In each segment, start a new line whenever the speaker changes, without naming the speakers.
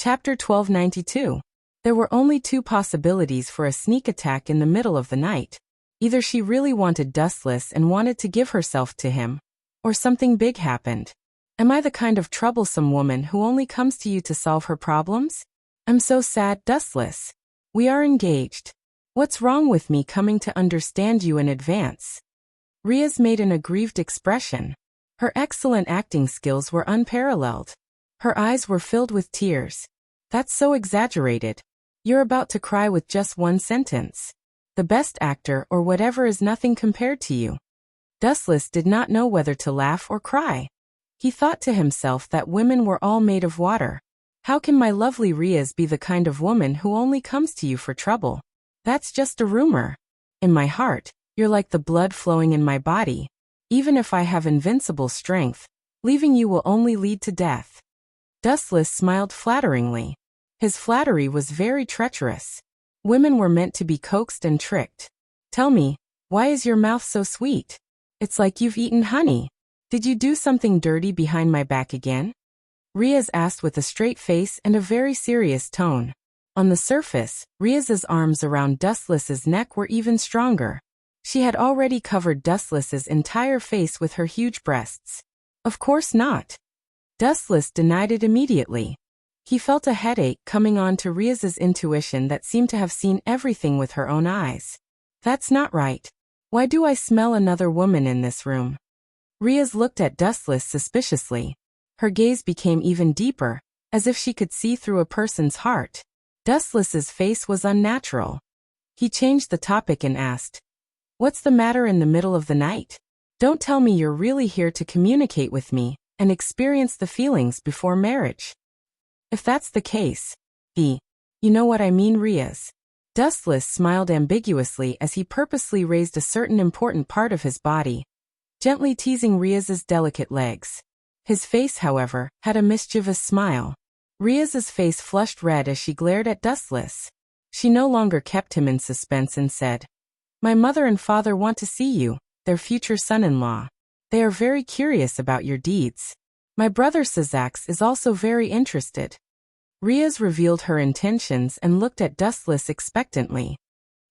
Chapter 1292. There were only two possibilities for a sneak attack in the middle of the night. Either she really wanted Dustless and wanted to give herself to him, or something big happened. Am I the kind of troublesome woman who only comes to you to solve her problems? I'm so sad, Dustless. We are engaged. What's wrong with me coming to understand you in advance? Riaz made an aggrieved expression. Her excellent acting skills were unparalleled. Her eyes were filled with tears. That's so exaggerated. You're about to cry with just one sentence. The best actor or whatever is nothing compared to you. Dustless did not know whether to laugh or cry. He thought to himself that women were all made of water. How can my lovely Riaz be the kind of woman who only comes to you for trouble? That's just a rumor. In my heart, you're like the blood flowing in my body. Even if I have invincible strength, leaving you will only lead to death. Dustless smiled flatteringly. His flattery was very treacherous. Women were meant to be coaxed and tricked. Tell me, why is your mouth so sweet? It's like you've eaten honey. Did you do something dirty behind my back again? Riaz asked with a straight face and a very serious tone. On the surface, Riaz's arms around Dustless's neck were even stronger. She had already covered Dustless's entire face with her huge breasts. Of course not. Dustless denied it immediately. He felt a headache coming on to Riaz's intuition that seemed to have seen everything with her own eyes. That's not right. Why do I smell another woman in this room? Riaz looked at Dustless suspiciously. Her gaze became even deeper, as if she could see through a person's heart. Dustless's face was unnatural. He changed the topic and asked, "What's the matter in the middle of the night? Don't tell me you're really here to communicate with me and experience the feelings before marriage." If that's the case, you know what I mean, Riaz. Dustless smiled ambiguously as he purposely raised a certain important part of his body, gently teasing Riaz's delicate legs. His face, however, had a mischievous smile. Riaz's face flushed red as she glared at Dustless. She no longer kept him in suspense and said, "My mother and father want to see you, their future son-in-law. They are very curious about your deeds. My brother Sazax is also very interested." Riaz revealed her intentions and looked at Dustless expectantly.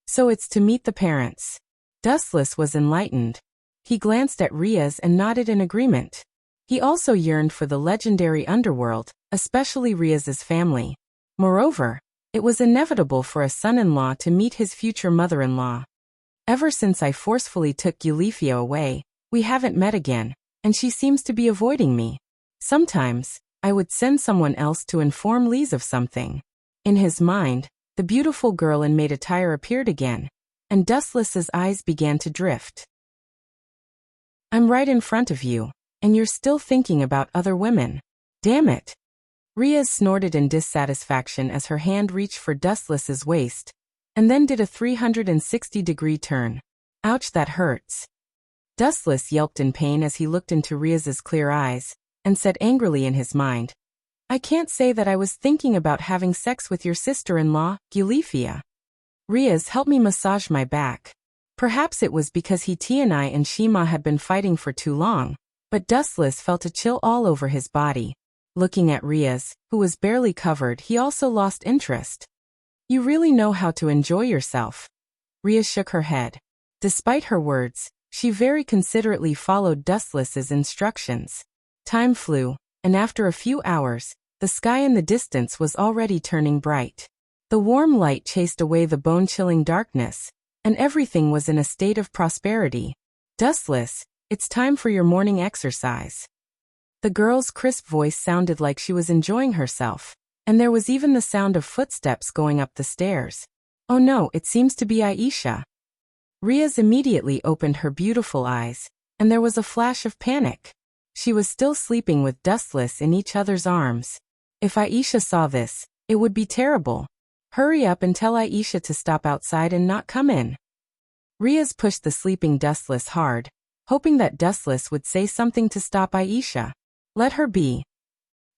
"So it's to meet the parents." Dustless was enlightened. He glanced at Riaz and nodded in agreement. He also yearned for the legendary underworld, especially Riaz's family. Moreover, it was inevitable for a son-in-law to meet his future mother-in-law. "Ever since I forcefully took Eulifia away, we haven't met again, and she seems to be avoiding me. Sometimes, I would send someone else to inform Lise of something." In his mind, the beautiful girl in maid attire appeared again, and Dustless's eyes began to drift. "I'm right in front of you, and you're still thinking about other women. Damn it." Riaz snorted in dissatisfaction as her hand reached for Dustless's waist, and then did a 360-degree turn. "Ouch, that hurts." Dustless yelped in pain as he looked into Riaz's clear eyes, and said angrily in his mind, "I can't say that I was thinking about having sex with your sister-in-law, Eulifia. Riaz, help me massage my back." Perhaps it was because Tianai and Shima had been fighting for too long, but Dustless felt a chill all over his body. Looking at Riaz, who was barely covered, he also lost interest. "You really know how to enjoy yourself." Riaz shook her head. Despite her words, she very considerately followed Dustless's instructions. Time flew, and after a few hours, the sky in the distance was already turning bright. The warm light chased away the bone-chilling darkness, and everything was in a state of prosperity. "Dustless, it's time for your morning exercise." The girl's crisp voice sounded like she was enjoying herself, and there was even the sound of footsteps going up the stairs. "Oh no, it seems to be Aisha." Riaz immediately opened her beautiful eyes, and there was a flash of panic. She was still sleeping with Dustless in each other's arms. If Aisha saw this, it would be terrible. "Hurry up and tell Aisha to stop outside and not come in." Riaz pushed the sleeping Dustless hard, hoping that Dustless would say something to stop Aisha. "Let her be."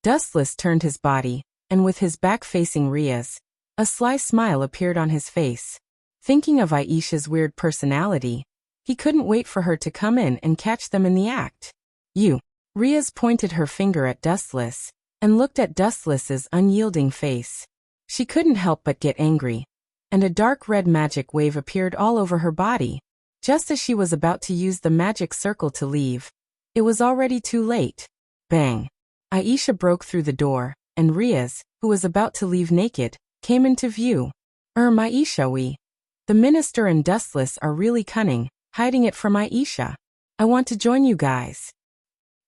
Dustless turned his body, and with his back facing Riaz, a sly smile appeared on his face. Thinking of Aisha's weird personality, he couldn't wait for her to come in and catch them in the act. "You." Riaz pointed her finger at Dustless, and looked at Dustless's unyielding face. She couldn't help but get angry, and a dark red magic wave appeared all over her body. Just as she was about to use the magic circle to leave, it was already too late. Bang! Aisha broke through the door, and Riaz, who was about to leave naked, came into view. Aisha, the minister and Dustless are really cunning, hiding it from Aisha. I want to join you guys.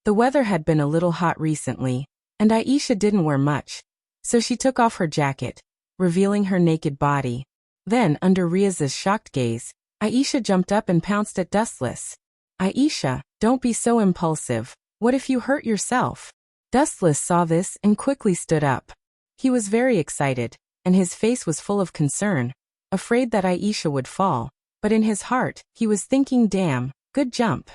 The weather had been a little hot recently, and Aisha didn't wear much, so she took off her jacket, revealing her naked body. Then, under Riaz's shocked gaze, Aisha jumped up and pounced at Dustless. Aisha, don't be so impulsive. What if you hurt yourself? Dustless saw this and quickly stood up. He was very excited, and his face was full of concern, afraid that Aisha would fall, but in his heart, he was thinking, damn, good jump.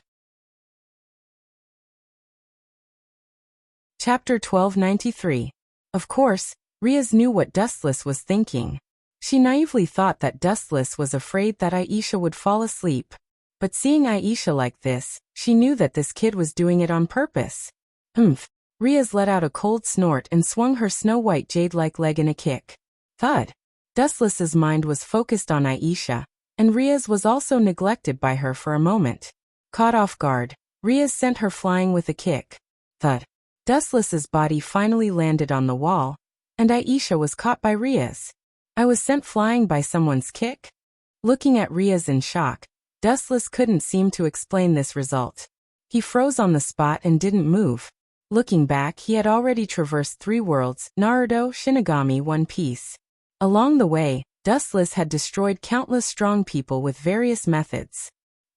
Chapter 1293. Of course, Riaz knew what Dustless was thinking. She naively thought that Dustless was afraid that Aisha would fall asleep. But seeing Aisha like this, she knew that this kid was doing it on purpose. Humph. Riaz let out a cold snort and swung her snow-white jade-like leg in a kick. Thud. Dustless's mind was focused on Aisha, and Riaz was also neglected by her for a moment. Caught off guard, Riaz sent her flying with a kick. Thud. Dustless's body finally landed on the wall, and Aisha was caught by Riaz. I was sent flying by someone's kick? Looking at Riaz in shock, Dustless couldn't seem to explain this result. He froze on the spot and didn't move. Looking back, he had already traversed 3 worlds, Naruto, Shinigami, One Piece. Along the way, Dustless had destroyed countless strong people with various methods.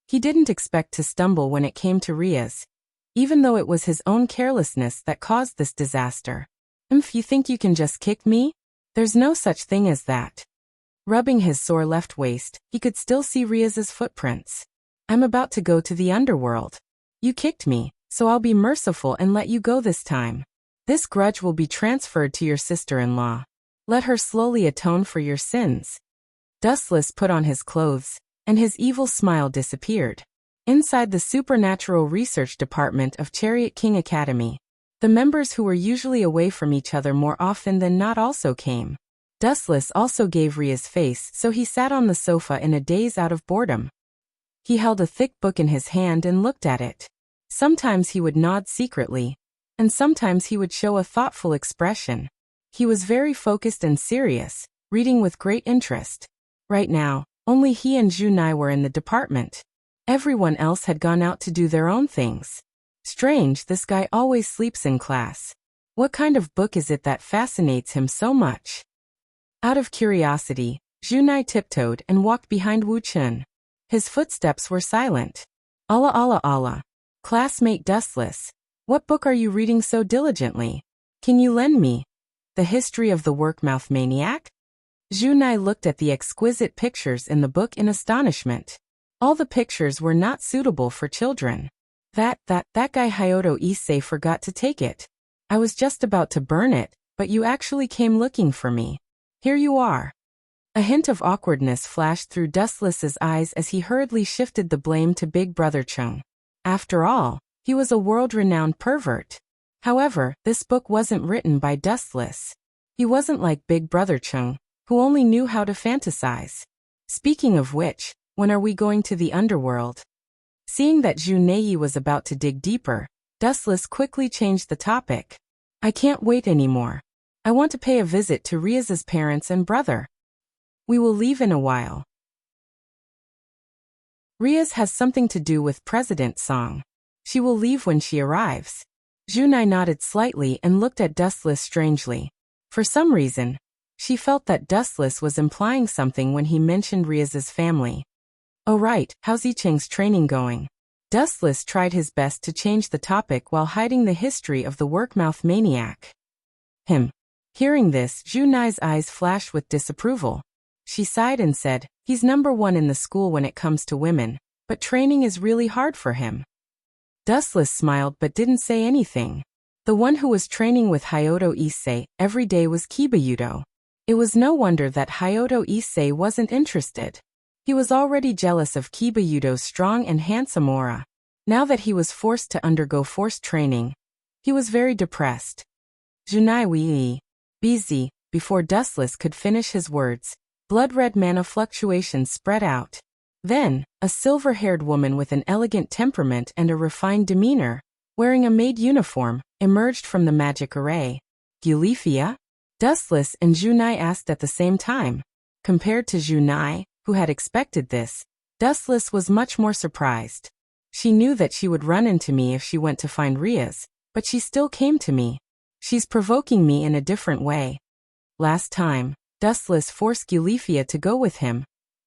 He didn't expect to stumble when it came to Riaz, even though it was his own carelessness that caused this disaster. You think you can just kick me? There's no such thing as that. Rubbing his sore left waist, he could still see Riaz's footprints. I'm about to go to the underworld. You kicked me, so I'll be merciful and let you go this time. This grudge will be transferred to your sister-in-law. Let her slowly atone for your sins. Dustless put on his clothes, and his evil smile disappeared. Inside the Supernatural Research Department of Chariot King Academy, the members who were usually away from each other more often than not also came. Dustless also gave Riaz's face, so he sat on the sofa in a daze out of boredom. He held a thick book in his hand and looked at it. Sometimes he would nod secretly, and sometimes he would show a thoughtful expression. He was very focused and serious, reading with great interest. Right now, only he and Junai were in the department. Everyone else had gone out to do their own things. Strange, this guy always sleeps in class. What kind of book is it that fascinates him so much? Out of curiosity, Junai tiptoed and walked behind Wu Chun. His footsteps were silent. Allah Allah Allah. Classmate Dustless, what book are you reading so diligently? Can you lend me? The History of the Workmouth Maniac? Junai looked at the exquisite pictures in the book in astonishment. All the pictures were not suitable for children. That guy Hyoto Issei forgot to take it. I was just about to burn it, but you actually came looking for me. Here you are. A hint of awkwardness flashed through Dustless's eyes as he hurriedly shifted the blame to Big Brother Chung. After all, he was a world-renowned pervert. However, this book wasn't written by Dustless. He wasn't like Big Brother Chung, who only knew how to fantasize. Speaking of which, when are we going to the underworld? Seeing that Junei was about to dig deeper, Dustless quickly changed the topic. I can't wait anymore. I want to pay a visit to Riaz's parents and brother. We will leave in a while. Riaz has something to do with President Song. She will leave when she arrives. Junai nodded slightly and looked at Dustless strangely. For some reason, she felt that Dustless was implying something when he mentioned Riaz's family. Oh right, how's Yicheng's training going? Dustless tried his best to change the topic while hiding the history of the Workmouth Maniac. Hearing this, Junai's eyes flashed with disapproval. She sighed and said, he's number 1 in the school when it comes to women, but training is really hard for him. Dustless smiled but didn't say anything. The one who was training with Hyoto Issei every day was Kibayudo. It was no wonder that Hyoto Issei wasn't interested. He was already jealous of Kibayudo's strong and handsome aura. Now that he was forced to undergo forced training, he was very depressed. Junai wii. Busy. Before Dustless could finish his words, blood-red mana fluctuations spread out. Then, a silver-haired woman with an elegant temperament and a refined demeanor, wearing a maid uniform, emerged from the magic array. Gulifia? Dustless and Junai asked at the same time. Compared to Junai, who had expected this, Dustless was much more surprised. She knew that she would run into me if she went to find Riaz, but she still came to me. She's provoking me in a different way. Last time, Dustless forced Gulifia to go with him,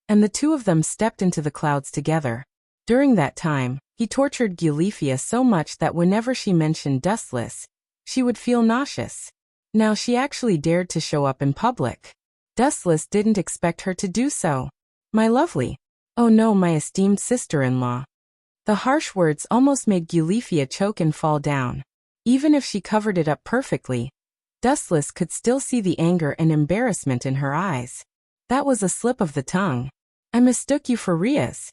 and the two of them stepped into the clouds together. During that time, he tortured Gulifia so much that whenever she mentioned Dustless, she would feel nauseous. Now she actually dared to show up in public. Dustless didn't expect her to do so. My lovely. Oh no, my esteemed sister-in-law. The harsh words almost made Gulifia choke and fall down. Even if she covered it up perfectly, Dustless could still see the anger and embarrassment in her eyes. That was a slip of the tongue. I mistook you for Riaz.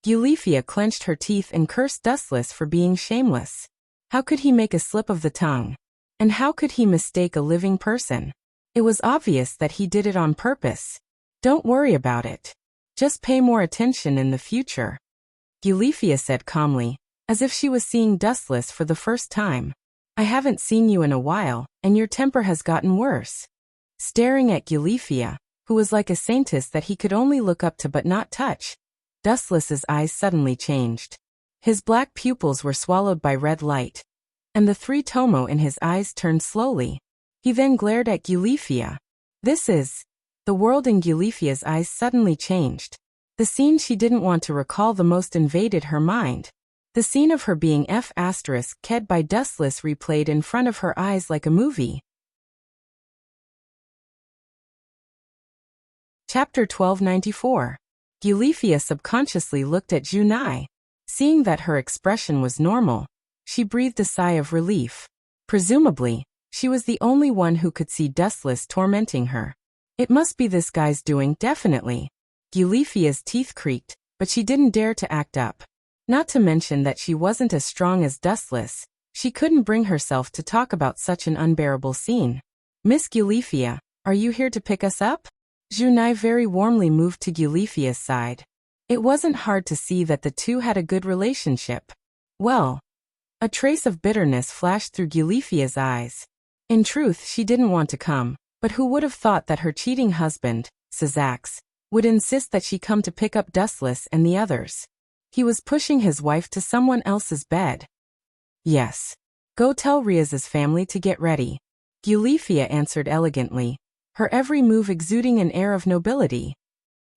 Gulifia clenched her teeth and cursed Dustless for being shameless. How could he make a slip of the tongue? And how could he mistake a living person? It was obvious that he did it on purpose. Don't worry about it. Just pay more attention in the future. Gulifia said calmly, as if she was seeing Dustless for the first time. I haven't seen you in a while, and your temper has gotten worse. Staring at Gulifia, who was like a saintess that he could only look up to but not touch, Dustless's eyes suddenly changed. His black pupils were swallowed by red light, and the three tomo in his eyes turned slowly. He then glared at Gulifia. This is... The world in Gulifia's eyes suddenly changed. The scene she didn't want to recall the most invaded her mind. The scene of her being ked by Dustless replayed in front of her eyes like a movie. Chapter 1294. Gulifia subconsciously looked at Junai. Seeing that her expression was normal, she breathed a sigh of relief. Presumably, she was the only one who could see Dustless tormenting her. It must be this guy's doing, definitely. Gulifia's teeth creaked, but she didn't dare to act up. Not to mention that she wasn't as strong as Dustless, she couldn't bring herself to talk about such an unbearable scene. Miss Gulifia, are you here to pick us up? Junai very warmly moved to Gulifia's side. It wasn't hard to see that the two had a good relationship. Well, a trace of bitterness flashed through Gulifia's eyes. In truth, she didn't want to come, but who would have thought that her cheating husband, Sazax, would insist that she come to pick up Dustless and the others. He was pushing his wife to someone else's bed. Yes. Go tell Riaz's family to get ready. Gulifia answered elegantly, her every move exuding an air of nobility.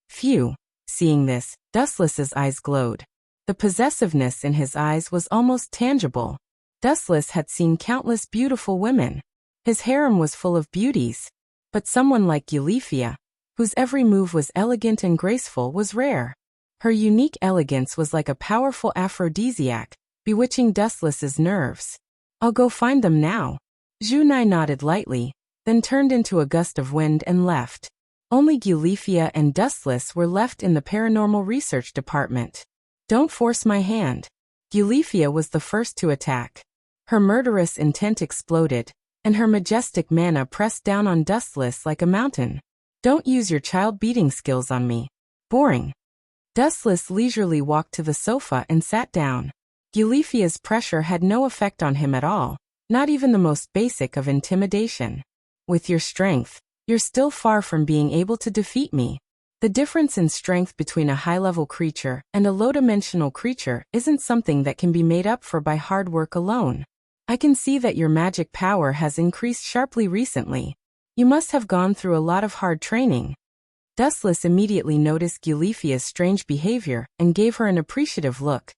Phew. Seeing this, Dustless's eyes glowed. The possessiveness in his eyes was almost tangible. Dustless had seen countless beautiful women. His harem was full of beauties. But someone like Gulifia, whose every move was elegant and graceful, was rare. Her unique elegance was like a powerful aphrodisiac, bewitching Dustless's nerves. I'll go find them now. Junai nodded lightly, then turned into a gust of wind and left. Only Gulifia and Dustless were left in the paranormal research department. Don't force my hand. Gulifia was the first to attack. Her murderous intent exploded, and her majestic mana pressed down on Dustless like a mountain. Don't use your child-beating skills on me. Boring. Dustless leisurely walked to the sofa and sat down. Gulifia's pressure had no effect on him at all, not even the most basic of intimidation. With your strength, you're still far from being able to defeat me. The difference in strength between a high-level creature and a low-dimensional creature isn't something that can be made up for by hard work alone. I can see that your magic power has increased sharply recently. You must have gone through a lot of hard training. Dustless immediately noticed Gulifia's strange behavior and gave her an appreciative look.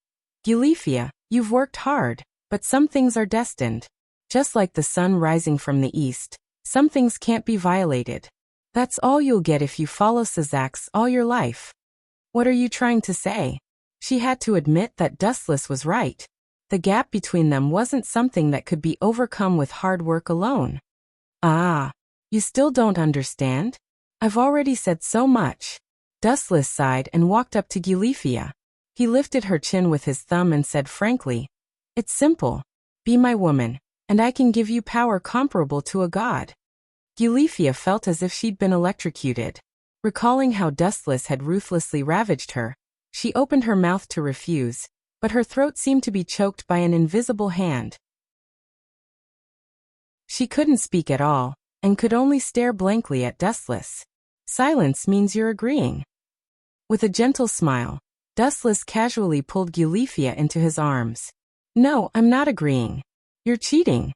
Gulifia, you've worked hard, but some things are destined. Just like the sun rising from the east, some things can't be violated. That's all you'll get if you follow Sazax all your life. What are you trying to say? She had to admit that Dustless was right. The gap between them wasn't something that could be overcome with hard work alone. Ah, you still don't understand? I've already said so much. Dustless sighed and walked up to Gulifia. He lifted her chin with his thumb and said frankly, it's simple. Be my woman, and I can give you power comparable to a god. Eulefia felt as if she'd been electrocuted. Recalling how Dustless had ruthlessly ravaged her, she opened her mouth to refuse, but her throat seemed to be choked by an invisible hand. She couldn't speak at all, and could only stare blankly at Dustless. Silence means you're agreeing. With a gentle smile, Dustless casually pulled Eulefia into his arms. No, I'm not agreeing. You're cheating.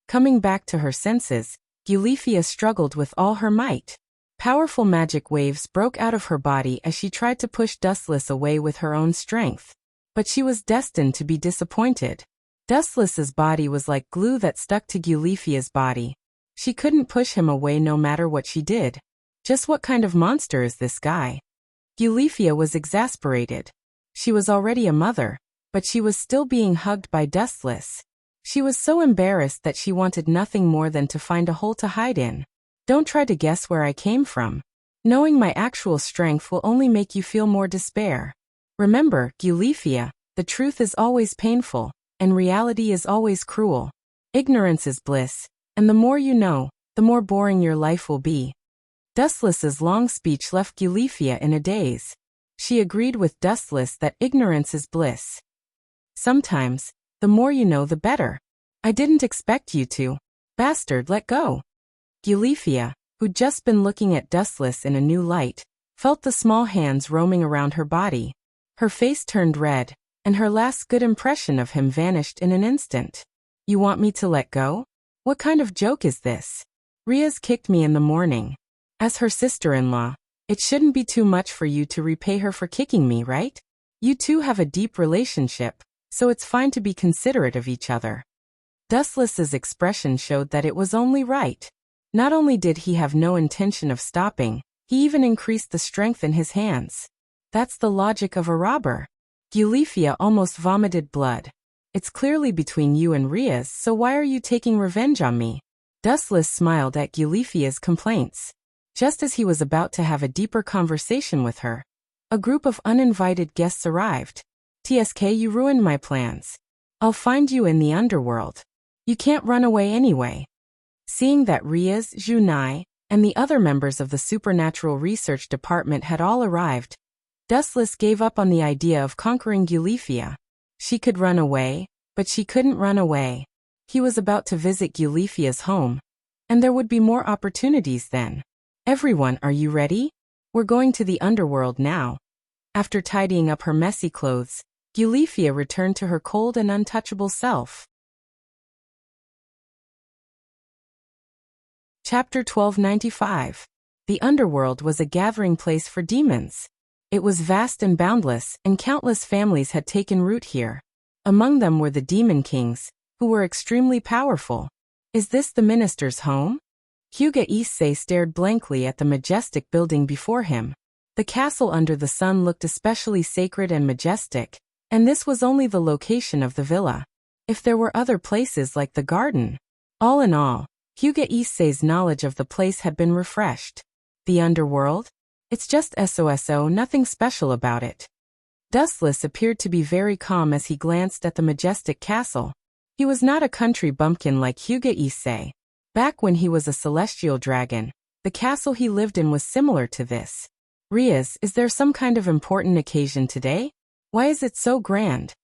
Coming back to her senses, Eulefia struggled with all her might. Powerful magic waves broke out of her body as she tried to push Dustless away with her own strength. But she was destined to be disappointed. Dustless's body was like glue that stuck to Eulefia's body. She couldn't push him away no matter what she did. Just what kind of monster is this guy? Eulefia was exasperated. She was already a mother, but she was still being hugged by Dustless. She was so embarrassed that she wanted nothing more than to find a hole to hide in. Don't try to guess where I came from. Knowing my actual strength will only make you feel more despair. Remember, Eulefia, the truth is always painful, and reality is always cruel. Ignorance is bliss, and the more you know, the more boring your life will be. Dustless's long speech left Eulefia in a daze. She agreed with Dustless that ignorance is bliss. Sometimes, the more you know the better. I didn't expect you to. Bastard, let go. Eulefia, who'd just been looking at Dustless in a new light, felt the small hands roaming around her body. Her face turned red, and her last good impression of him vanished in an instant. You want me to let go? What kind of joke is this? Riaz kicked me in the morning. As her sister-in-law, it shouldn't be too much for you to repay her for kicking me, right? You two have a deep relationship, so it's fine to be considerate of each other. Dustless's expression showed that it was only right. Not only did he have no intention of stopping, he even increased the strength in his hands. That's the logic of a robber. Eulefia almost vomited blood. It's clearly between you and Riaz, so why are you taking revenge on me? Dustless smiled at Eulefia's complaints. Just as he was about to have a deeper conversation with her, a group of uninvited guests arrived. TSK, you ruined my plans. I'll find you in the underworld. You can't run away anyway. Seeing that Riaz, Junai, and the other members of the Supernatural Research Department had all arrived, Dustless gave up on the idea of conquering Eulefia. She could run away, but she couldn't run away. He was about to visit Eulefia's home, and there would be more opportunities then. Everyone, are you ready? We're going to the underworld now. After tidying up her messy clothes, Eulefia returned to her cold and untouchable self. Chapter 1295. The underworld was a gathering place for demons. It was vast and boundless, and countless families had taken root here. Among them were the demon kings, who were extremely powerful. Is this the minister's home? Hugo Issei stared blankly at the majestic building before him. The castle under the sun looked especially sacred and majestic, and this was only the location of the villa. If there were other places like the garden. All in all, Hugo Issei's knowledge of the place had been refreshed. The underworld? It's just SOSO, nothing special about it. Dustless appeared to be very calm as he glanced at the majestic castle. He was not a country bumpkin like Hugo Issei. Back when he was a celestial dragon, the castle he lived in was similar to this. Riaz, is there some kind of important occasion today? Why is it so grand?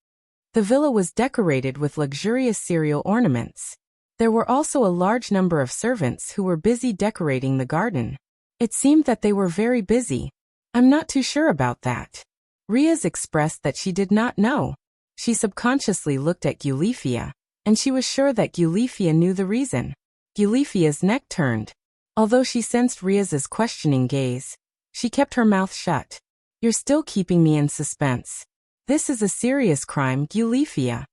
The villa was decorated with luxurious cereal ornaments. There were also a large number of servants who were busy decorating the garden. It seemed that they were very busy. I'm not too sure about that. Riaz expressed that she did not know. She subconsciously looked at Eulefia, and she was sure that Eulefia knew the reason. Eulefia's neck turned. Although she sensed Riaz's questioning gaze, she kept her mouth shut. You're still keeping me in suspense. This is a serious crime, Eulefia.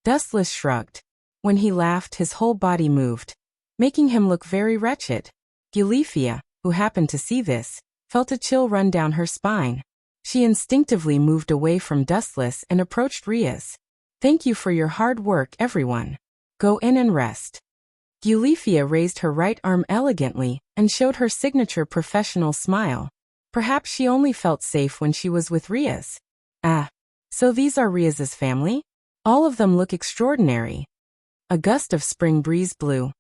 Dustless shrugged. When he laughed, his whole body moved, making him look very wretched. Eulefia, who happened to see this, felt a chill run down her spine. She instinctively moved away from Dustless and approached Riaz. Thank you for your hard work, everyone. Go in and rest. Eulefia raised her right arm elegantly and showed her signature professional smile. Perhaps she only felt safe when she was with Riaz. Ah, so these are Riaz's family? All of them look extraordinary. A gust of spring breeze blew,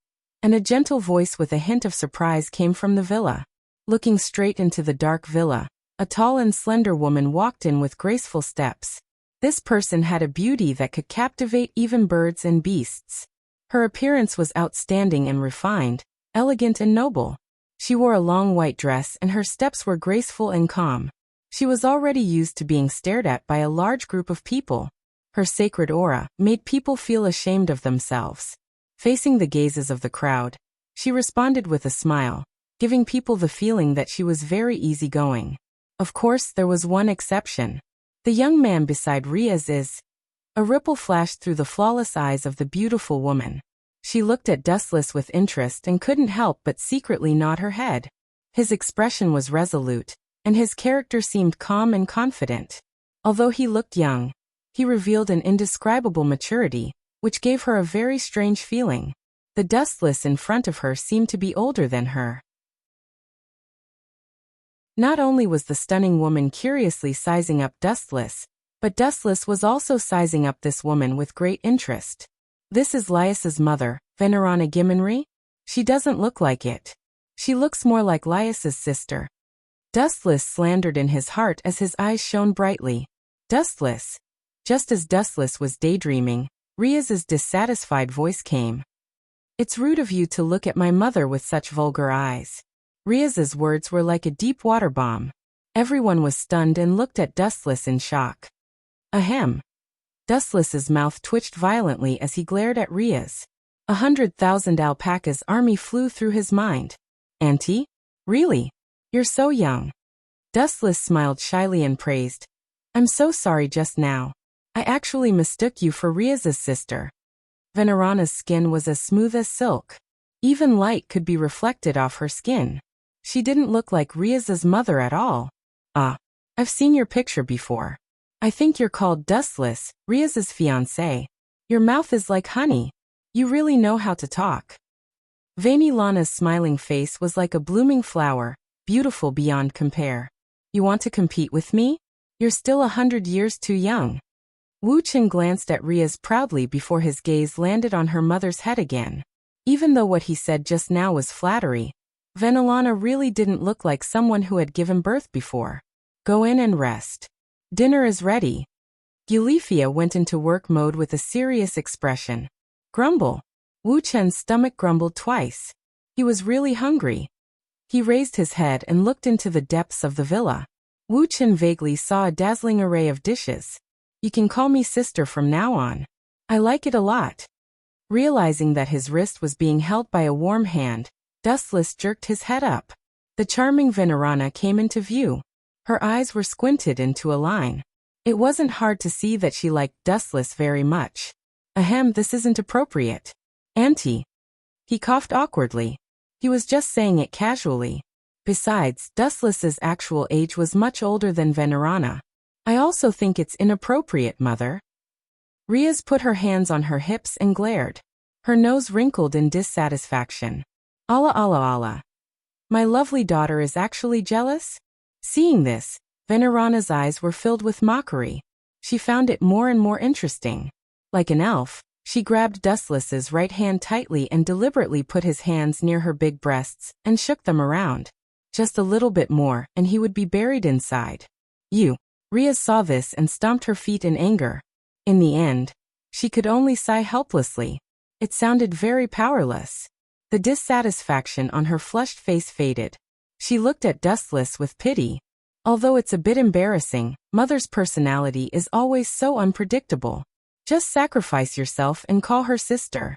and a gentle voice with a hint of surprise came from the villa. Looking straight into the dark villa, a tall and slender woman walked in with graceful steps. This person had a beauty that could captivate even birds and beasts. Her appearance was outstanding and refined, elegant and noble. She wore a long white dress and her steps were graceful and calm. She was already used to being stared at by a large group of people. Her sacred aura made people feel ashamed of themselves. Facing the gazes of the crowd, she responded with a smile, giving people the feeling that she was very easygoing. Of course, there was one exception. The young man beside Riaz. A ripple flashed through the flawless eyes of the beautiful woman. She looked at Dustless with interest and couldn't help but secretly nod her head. His expression was resolute, and his character seemed calm and confident. Although he looked young, he revealed an indescribable maturity, which gave her a very strange feeling. The Dustless in front of her seemed to be older than her. Not only was the stunning woman curiously sizing up Dustless, but Dustless was also sizing up this woman with great interest. This is Lias's mother, Venerana Gimenry? She doesn't look like it. She looks more like Lias's sister. Dustless slandered in his heart as his eyes shone brightly. Dustless. Just as Dustless was daydreaming, Riaz's dissatisfied voice came. It's rude of you to look at my mother with such vulgar eyes. Riaz's words were like a deep water bomb. Everyone was stunned and looked at Dustless in shock. Ahem. Dustless's mouth twitched violently as he glared at Riaz. 100,000 alpacas army flew through his mind. Auntie? Really? You're so young. Dustless smiled shyly and praised. I'm so sorry just now. I actually mistook you for Riaz's sister. Venerana's skin was as smooth as silk. Even light could be reflected off her skin. She didn't look like Riaz's mother at all. Ah, I've seen your picture before. I think you're called Dustless, Riaz's fiancé. Your mouth is like honey. You really know how to talk. Veiny Lana's smiling face was like a blooming flower, beautiful beyond compare. You want to compete with me? You're still 100 years too young. Wu Chen glanced at Riaz proudly before his gaze landed on her mother's head again. Even though what he said just now was flattery, Venelana really didn't look like someone who had given birth before. Go in and rest. Dinner is ready. Eulifia went into work mode with a serious expression. Grumble. Wu Chen's stomach grumbled twice. He was really hungry. He raised his head and looked into the depths of the villa. Wu Chen vaguely saw a dazzling array of dishes. You can call me sister from now on. I like it a lot. Realizing that his wrist was being held by a warm hand, Dustless jerked his head up. The charming Venerana came into view. Her eyes were squinted into a line. It wasn't hard to see that she liked Dustless very much. Ahem, this isn't appropriate. Auntie. He coughed awkwardly. He was just saying it casually. Besides, Dustless's actual age was much older than Venerana. I also think it's inappropriate, mother. Riaz put her hands on her hips and glared. Her nose wrinkled in dissatisfaction. Allah Allah Allah. My lovely daughter is actually jealous? Seeing this, Venerana's eyes were filled with mockery. She found it more and more interesting. Like an elf, she grabbed Dustless's right hand tightly and deliberately put his hands near her big breasts and shook them around. Just a little bit more and he would be buried inside. You. Riaz saw this and stomped her feet in anger. In the end, she could only sigh helplessly. It sounded very powerless. The dissatisfaction on her flushed face faded. She looked at Dustless with pity. Although it's a bit embarrassing, Mother's personality is always so unpredictable. Just sacrifice yourself and call her sister.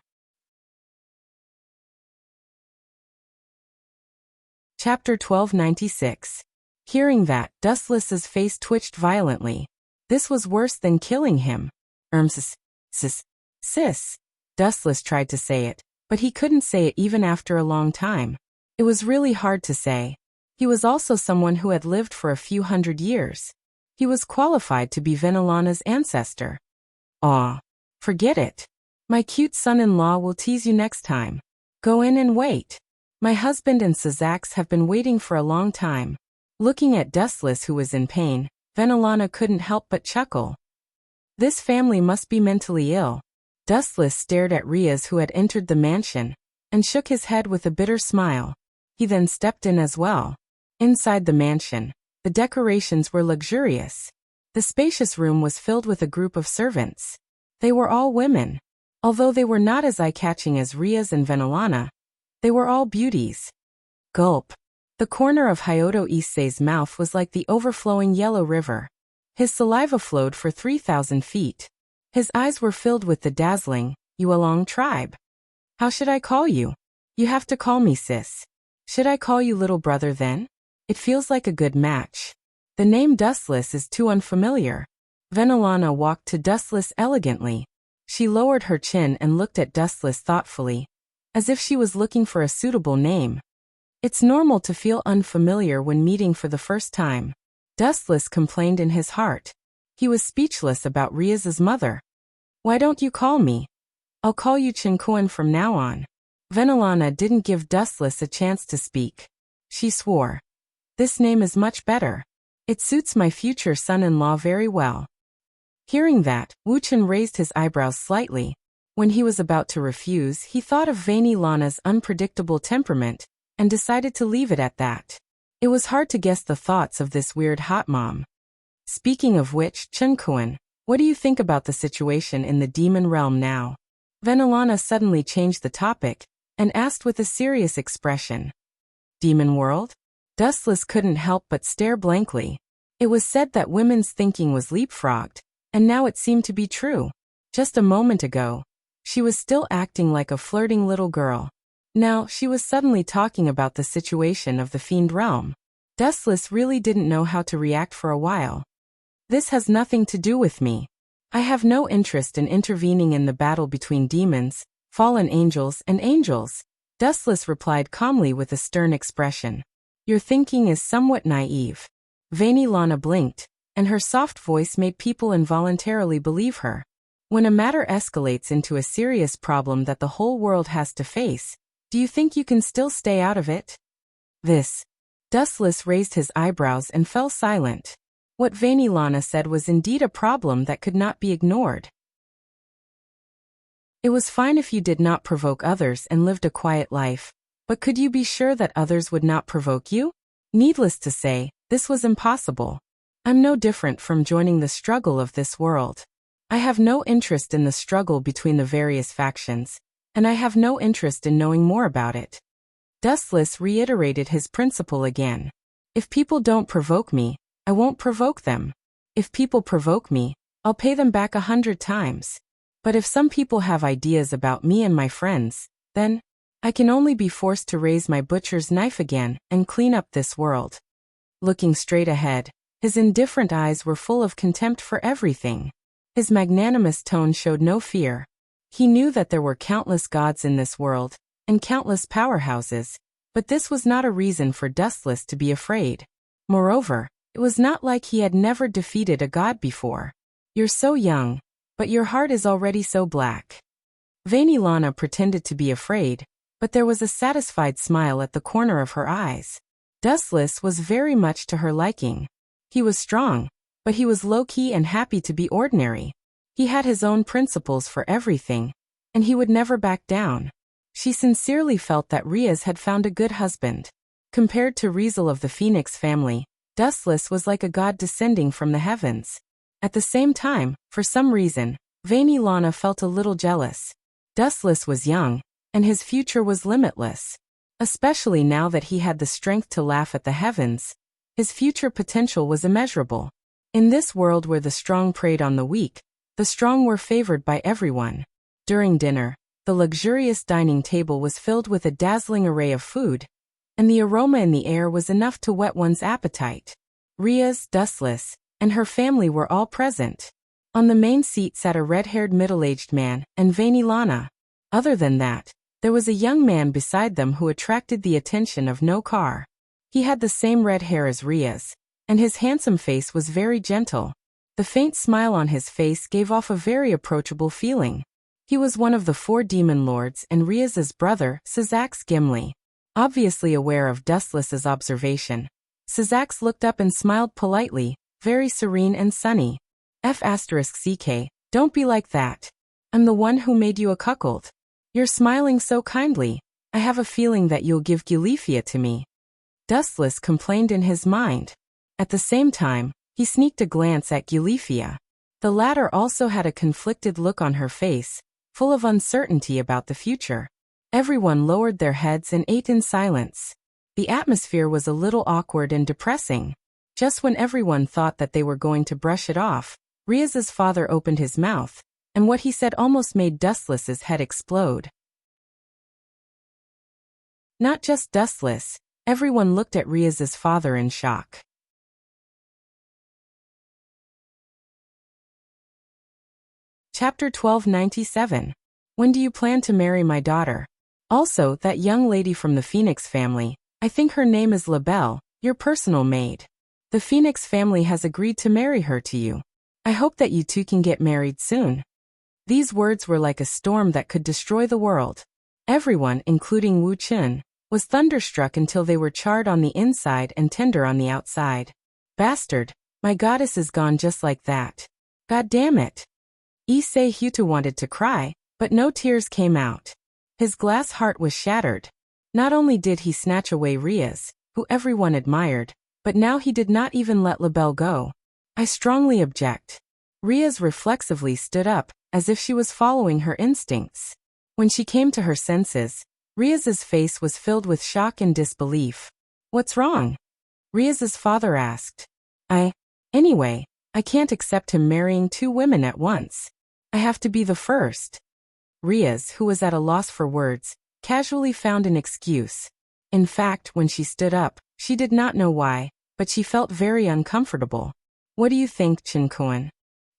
Chapter 1296. Hearing that, Dustless's face twitched violently. This was worse than killing him. Sis. Dustless tried to say it, but he couldn't say it even after a long time. It was really hard to say. He was also someone who had lived for a few hundred years. He was qualified to be Venelana's ancestor. Aw. Forget it. My cute son-in-law will tease you next time. Go in and wait. My husband and Sazax have been waiting for a long time. Looking at Dustless who was in pain, Venelana couldn't help but chuckle. This family must be mentally ill. Dustless stared at Riaz, who had entered the mansion, and shook his head with a bitter smile. He then stepped in as well. Inside the mansion, the decorations were luxurious. The spacious room was filled with a group of servants. They were all women. Although they were not as eye-catching as Riaz and Venelana, they were all beauties. Gulp. The corner of Hyoto Issei's mouth was like the overflowing yellow river. His saliva flowed for 3,000 feet. His eyes were filled with the dazzling Yuelong tribe. How should I call you? You have to call me sis. Should I call you little brother then? It feels like a good match. The name Dustless is too unfamiliar. Venelana walked to Dustless elegantly. She lowered her chin and looked at Dustless thoughtfully, as if she was looking for a suitable name. It's normal to feel unfamiliar when meeting for the first time. Dustless complained in his heart. He was speechless about Riaz's mother. Why don't you call me? I'll call you Chinkuan from now on. Venelana didn't give Dustless a chance to speak. She swore. This name is much better. It suits my future son-in-law very well. Hearing that, Wuchen raised his eyebrows slightly. When he was about to refuse, he thought of Venelana's unpredictable temperament and decided to leave it at that. It was hard to guess the thoughts of this weird hot mom. Speaking of which, Chinkuan, what do you think about the situation in the demon realm now? Venelana suddenly changed the topic and asked with a serious expression. Demon world? Dustless couldn't help but stare blankly. It was said that women's thinking was leapfrogged, and now it seemed to be true. Just a moment ago, she was still acting like a flirting little girl. Now, she was suddenly talking about the situation of the fiend realm. Dustless really didn't know how to react for a while. This has nothing to do with me. I have no interest in intervening in the battle between demons, fallen angels, and angels, Dustless replied calmly with a stern expression. Your thinking is somewhat naive. Venelana blinked, and her soft voice made people involuntarily believe her. When a matter escalates into a serious problem that the whole world has to face, do you think you can still stay out of it? Dustless raised his eyebrows and fell silent. What Venelana said was indeed a problem that could not be ignored. It was fine if you did not provoke others and lived a quiet life, but could you be sure that others would not provoke you? Needless to say, this was impossible. I'm no different from joining the struggle of this world. I have no interest in the struggle between the various factions, and I have no interest in knowing more about it. Dustless reiterated his principle again. If people don't provoke me, I won't provoke them. If people provoke me, I'll pay them back 100 times. But if some people have ideas about me and my friends, then I can only be forced to raise my butcher's knife again and clean up this world. Looking straight ahead, his indifferent eyes were full of contempt for everything. His magnanimous tone showed no fear. He knew that there were countless gods in this world, and countless powerhouses, but this was not a reason for Dustless to be afraid. Moreover, it was not like he had never defeated a god before. You're so young, but your heart is already so black. Venelana pretended to be afraid, but there was a satisfied smile at the corner of her eyes. Dustless was very much to her liking. He was strong, but he was low-key and happy to be ordinary. He had his own principles for everything, and he would never back down. She sincerely felt that Riaz had found a good husband. Compared to Rizel of the Phoenix family, Dustless was like a god descending from the heavens. At the same time, for some reason, Venelana felt a little jealous. Dustless was young, and his future was limitless. Especially now that he had the strength to laugh at the heavens, his future potential was immeasurable. In this world where the strong preyed on the weak, the strong were favored by everyone. During dinner, the luxurious dining table was filled with a dazzling array of food, and the aroma in the air was enough to whet one's appetite. Riaz, Dustless, and her family were all present. On the main seat sat a red-haired middle-aged man and Venelana. Other than that, there was a young man beside them who attracted the attention of Nokar. He had the same red hair as Riaz, and his handsome face was very gentle. The faint smile on his face gave off a very approachable feeling. He was one of the 4 demon lords and Riaz's brother, Syzax Gimli. Obviously aware of Dustless's observation, Syzax looked up and smiled politely, very serene and sunny. F*ck, don't be like that. I'm the one who made you a cuckold. You're smiling so kindly. I have a feeling that you'll give Gilifia to me. Dustless complained in his mind. At the same time, he sneaked a glance at Gilifia. The latter also had a conflicted look on her face, full of uncertainty about the future. Everyone lowered their heads and ate in silence. The atmosphere was a little awkward and depressing. Just when everyone thought that they were going to brush it off, Riaz's father opened his mouth, and what he said almost made Dustless's head explode. Not just Dustless, everyone looked at Riaz's father in shock. Chapter 1297. When do you plan to marry my daughter? Also, that young lady from the Phoenix family, I think her name is LaBelle, your personal maid. The Phoenix family has agreed to marry her to you. I hope that you two can get married soon. These words were like a storm that could destroy the world. Everyone, including Wu Qin, was thunderstruck until they were charred on the inside and tender on the outside. Bastard, my goddess is gone just like that. God damn it. Issei Huta wanted to cry, but no tears came out. His glass heart was shattered. Not only did he snatch away Riaz, who everyone admired, but now he did not even let LaBelle go. I strongly object. Riaz reflexively stood up, as if she was following her instincts. When she came to her senses, Riaz's face was filled with shock and disbelief. What's wrong? Riaz's father asked. Anyway, I can't accept him marrying two women at once. I have to be the first. Riaz, who was at a loss for words, casually found an excuse. In fact, when she stood up, she did not know why, but she felt very uncomfortable. What do you think, Chinkoan?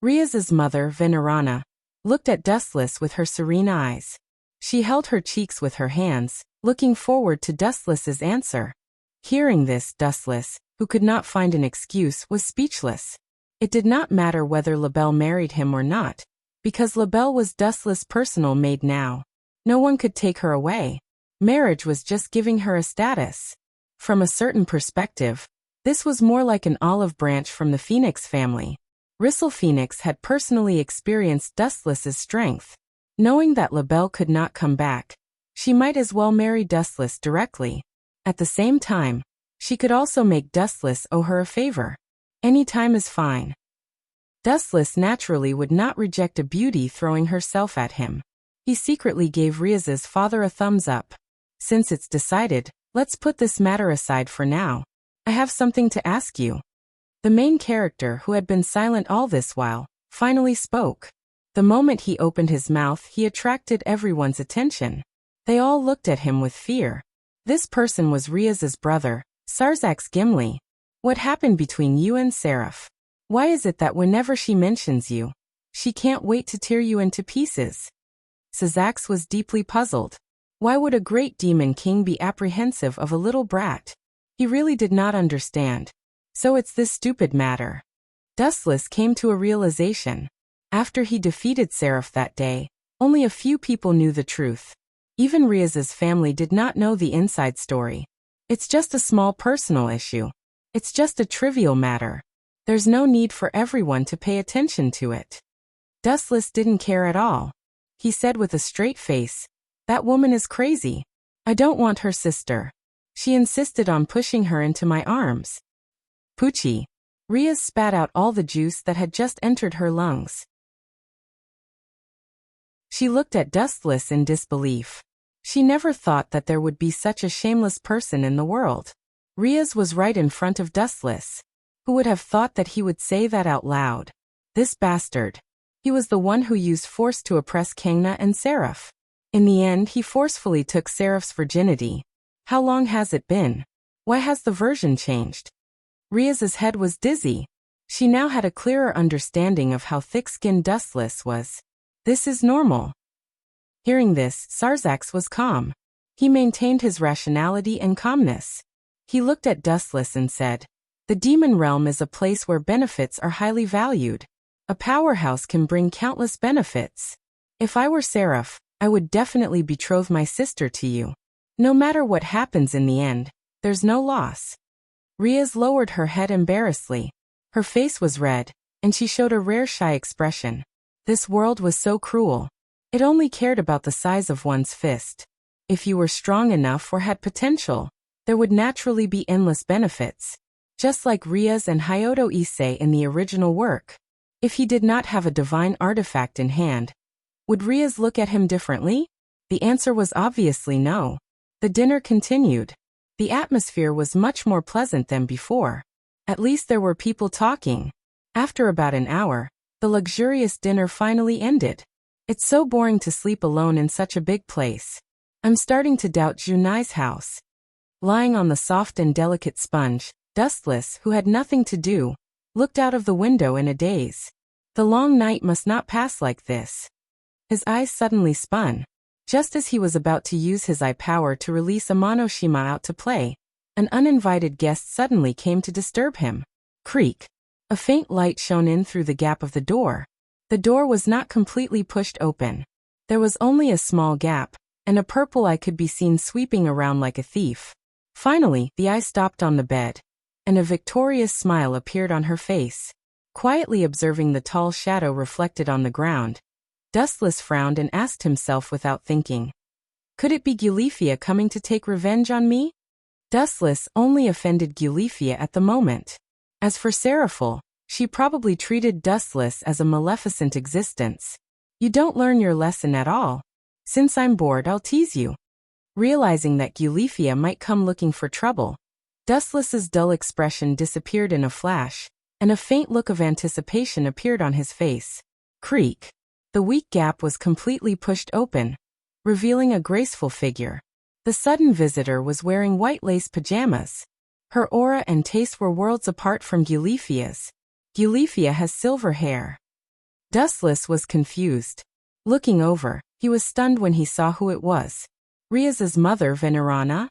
Riaz's mother, Venerana, looked at Dustless with her serene eyes. She held her cheeks with her hands, looking forward to Dustless's answer. Hearing this, Dustless, who could not find an excuse, was speechless. It did not matter whether LaBelle married him or not, because LaBelle was Dustless' personal maid now. No one could take her away. Marriage was just giving her a status. From a certain perspective, this was more like an olive branch from the Phoenix family. Rissel Phoenix had personally experienced Dustless's strength. Knowing that LaBelle could not come back, she might as well marry Dustless directly. At the same time, she could also make Dustless owe her a favor. Any time is fine. Dustless naturally would not reject a beauty throwing herself at him. He secretly gave Riaz's father a thumbs up. Since it's decided, let's put this matter aside for now. I have something to ask you. The main character, who had been silent all this while, finally spoke. The moment he opened his mouth, he attracted everyone's attention. They all looked at him with fear. This person was Riaz's brother, Sarzax Gimli. What happened between you and Seraph? Why is it that whenever she mentions you, she can't wait to tear you into pieces? Sarzax was deeply puzzled. Why would a great demon king be apprehensive of a little brat? He really did not understand. So it's this stupid matter. Dustless came to a realization. After he defeated Seraph that day, only a few people knew the truth. Even Riaz's family did not know the inside story. It's just a small personal issue. It's just a trivial matter. There's no need for everyone to pay attention to it. Dustless didn't care at all. He said with a straight face, "That woman is crazy. I don't want her sister. She insisted on pushing her into my arms." Poochie. Riaz spat out all the juice that had just entered her lungs. She looked at Dustless in disbelief. She never thought that there would be such a shameless person in the world. Riaz was right in front of Dustless. Who would have thought that he would say that out loud? This bastard. He was the one who used force to oppress Kangna and Seraph. In the end, he forcefully took Seraph's virginity. How long has it been? Why has the version changed? Riaz's head was dizzy. She now had a clearer understanding of how thick-skinned Dustless was. This is normal. Hearing this, Sarzax was calm. He maintained his rationality and calmness. He looked at Dustless and said, "The demon realm is a place where benefits are highly valued. A powerhouse can bring countless benefits. If I were Seraph, I would definitely betroth my sister to you. No matter what happens in the end, there's no loss." Riaz lowered her head embarrassedly. Her face was red, and she showed a rare shy expression. This world was so cruel. It only cared about the size of one's fist. If you were strong enough or had potential, there would naturally be endless benefits. Just like Rias and Hyoto Issei in the original work. If he did not have a divine artifact in hand, would Rias look at him differently? The answer was obviously no. The dinner continued. The atmosphere was much more pleasant than before. At least there were people talking. After about an hour, the luxurious dinner finally ended. It's so boring to sleep alone in such a big place. I'm starting to doubt Junai's house. Lying on the soft and delicate sponge, Dustless, who had nothing to do, looked out of the window in a daze. The long night must not pass like this. His eyes suddenly spun. Just as he was about to use his eye power to release a Monoshima out to play, an uninvited guest suddenly came to disturb him. Creak. A faint light shone in through the gap of the door. The door was not completely pushed open. There was only a small gap, and a purple eye could be seen sweeping around like a thief. Finally, the eye stopped on the bed, and a victorious smile appeared on her face. Quietly observing the tall shadow reflected on the ground, Dustless frowned and asked himself without thinking. Could it be Gulifia coming to take revenge on me? Dustless only offended Gulifia at the moment. As for Seraphil, she probably treated Dustless as a maleficent existence. You don't learn your lesson at all. Since I'm bored, I'll tease you. Realizing that Gulifia might come looking for trouble, Dustless's dull expression disappeared in a flash, and a faint look of anticipation appeared on his face. Creak. The weak gap was completely pushed open, revealing a graceful figure. The sudden visitor was wearing white lace pajamas. Her aura and taste were worlds apart from Gulifia's. Gulifia has silver hair. Dustless was confused. Looking over, he was stunned when he saw who it was. Rias's mother, Venerana?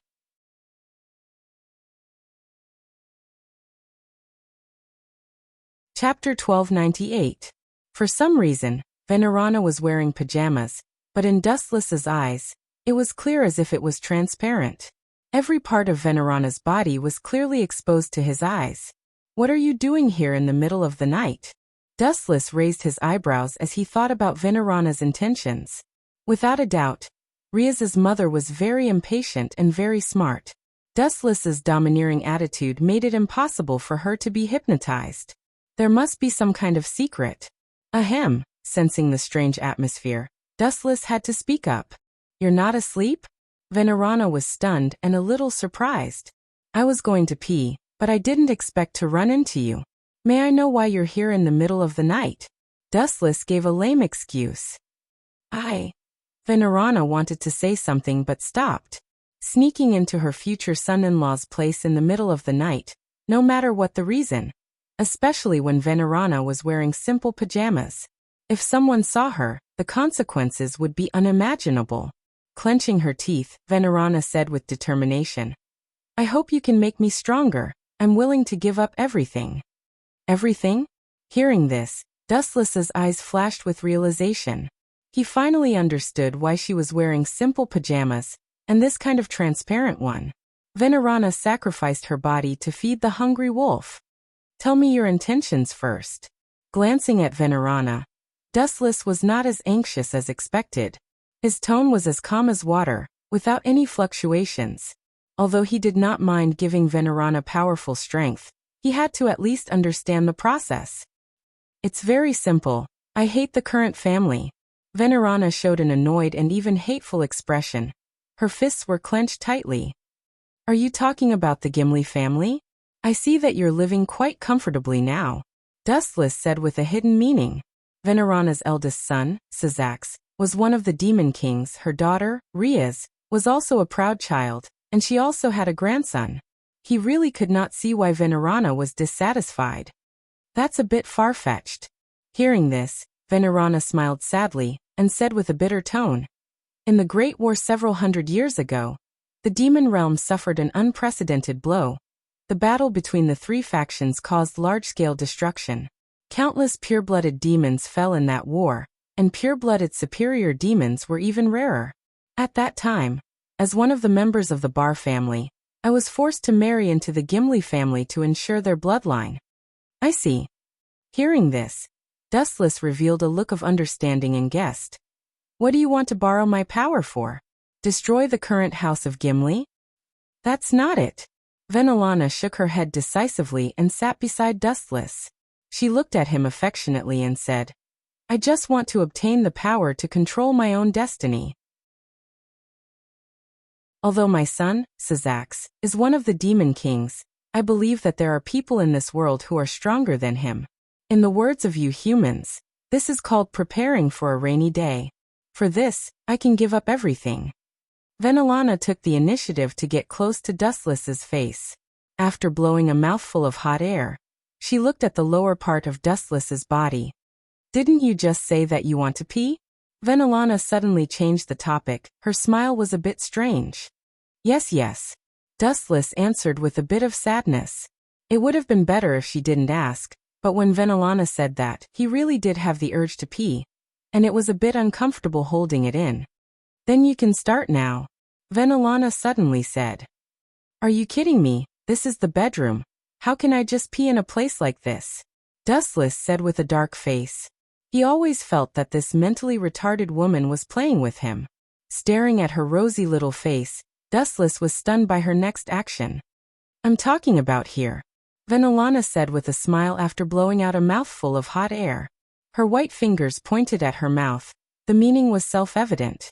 Chapter 1298. For some reason, Venerana was wearing pajamas, but in Dustless's eyes, it was clear as if it was transparent. Every part of Venerana's body was clearly exposed to his eyes. What are you doing here in the middle of the night? Dustless raised his eyebrows as he thought about Venerana's intentions. Without a doubt, Rias's mother was very impatient and very smart. Dustless's domineering attitude made it impossible for her to be hypnotized. There must be some kind of secret. Ahem, sensing the strange atmosphere, Dustless had to speak up. You're not asleep? Venerana was stunned and a little surprised. I was going to pee, but I didn't expect to run into you. May I know why you're here in the middle of the night? Dustless gave a lame excuse. Venerana wanted to say something but stopped. Sneaking into her future son-in-law's place in the middle of the night, no matter what the reason. Especially when Venerana was wearing simple pajamas. If someone saw her, the consequences would be unimaginable. Clenching her teeth, Venerana said with determination. I hope you can make me stronger. I'm willing to give up everything. Everything? Hearing this, Dustless's eyes flashed with realization. He finally understood why she was wearing simple pajamas, and this kind of transparent one. Venerana sacrificed her body to feed the hungry wolf. Tell me your intentions first. Glancing at Venerana, Dustless was not as anxious as expected. His tone was as calm as water, without any fluctuations. Although he did not mind giving Venerana powerful strength, he had to at least understand the process. It's very simple. I hate the current family. Venerana showed an annoyed and even hateful expression. Her fists were clenched tightly. Are you talking about the Gimli family? I see that you're living quite comfortably now. Dustless said with a hidden meaning. Venerana's eldest son, Sazax, was one of the demon kings. Her daughter, Rias, was also a proud child, and she also had a grandson. He really could not see why Venerana was dissatisfied. That's a bit far-fetched. Hearing this, Venerana smiled sadly, and said with a bitter tone. In the Great War several hundred years ago, the demon realm suffered an unprecedented blow. The battle between the three factions caused large-scale destruction. Countless pure-blooded demons fell in that war, and pure-blooded superior demons were even rarer. At that time, as one of the members of the Bar family, I was forced to marry into the Gimli family to ensure their bloodline. I see. Hearing this, Dustless revealed a look of understanding and guessed. What do you want to borrow my power for? Destroy the current house of Gimli? That's not it. Venelana shook her head decisively and sat beside Dustless. She looked at him affectionately and said, I just want to obtain the power to control my own destiny. Although my son, Sazax, is one of the demon kings, I believe that there are people in this world who are stronger than him. In the words of you humans, this is called preparing for a rainy day. For this, I can give up everything. Venelana took the initiative to get close to Dustless's face. After blowing a mouthful of hot air, she looked at the lower part of Dustless's body. Didn't you just say that you want to pee? Venelana suddenly changed the topic. Her smile was a bit strange. Yes. Dustless answered with a bit of sadness. It would have been better if she didn't ask, but when Venelana said that, he really did have the urge to pee, and it was a bit uncomfortable holding it in. Then you can start now, Venelana suddenly said. Are you kidding me? This is the bedroom. How can I just pee in a place like this? Dustless said with a dark face. He always felt that this mentally retarded woman was playing with him. Staring at her rosy little face, Dustless was stunned by her next action. I'm talking about here, Venelana said with a smile after blowing out a mouthful of hot air. Her white fingers pointed at her mouth. The meaning was self-evident.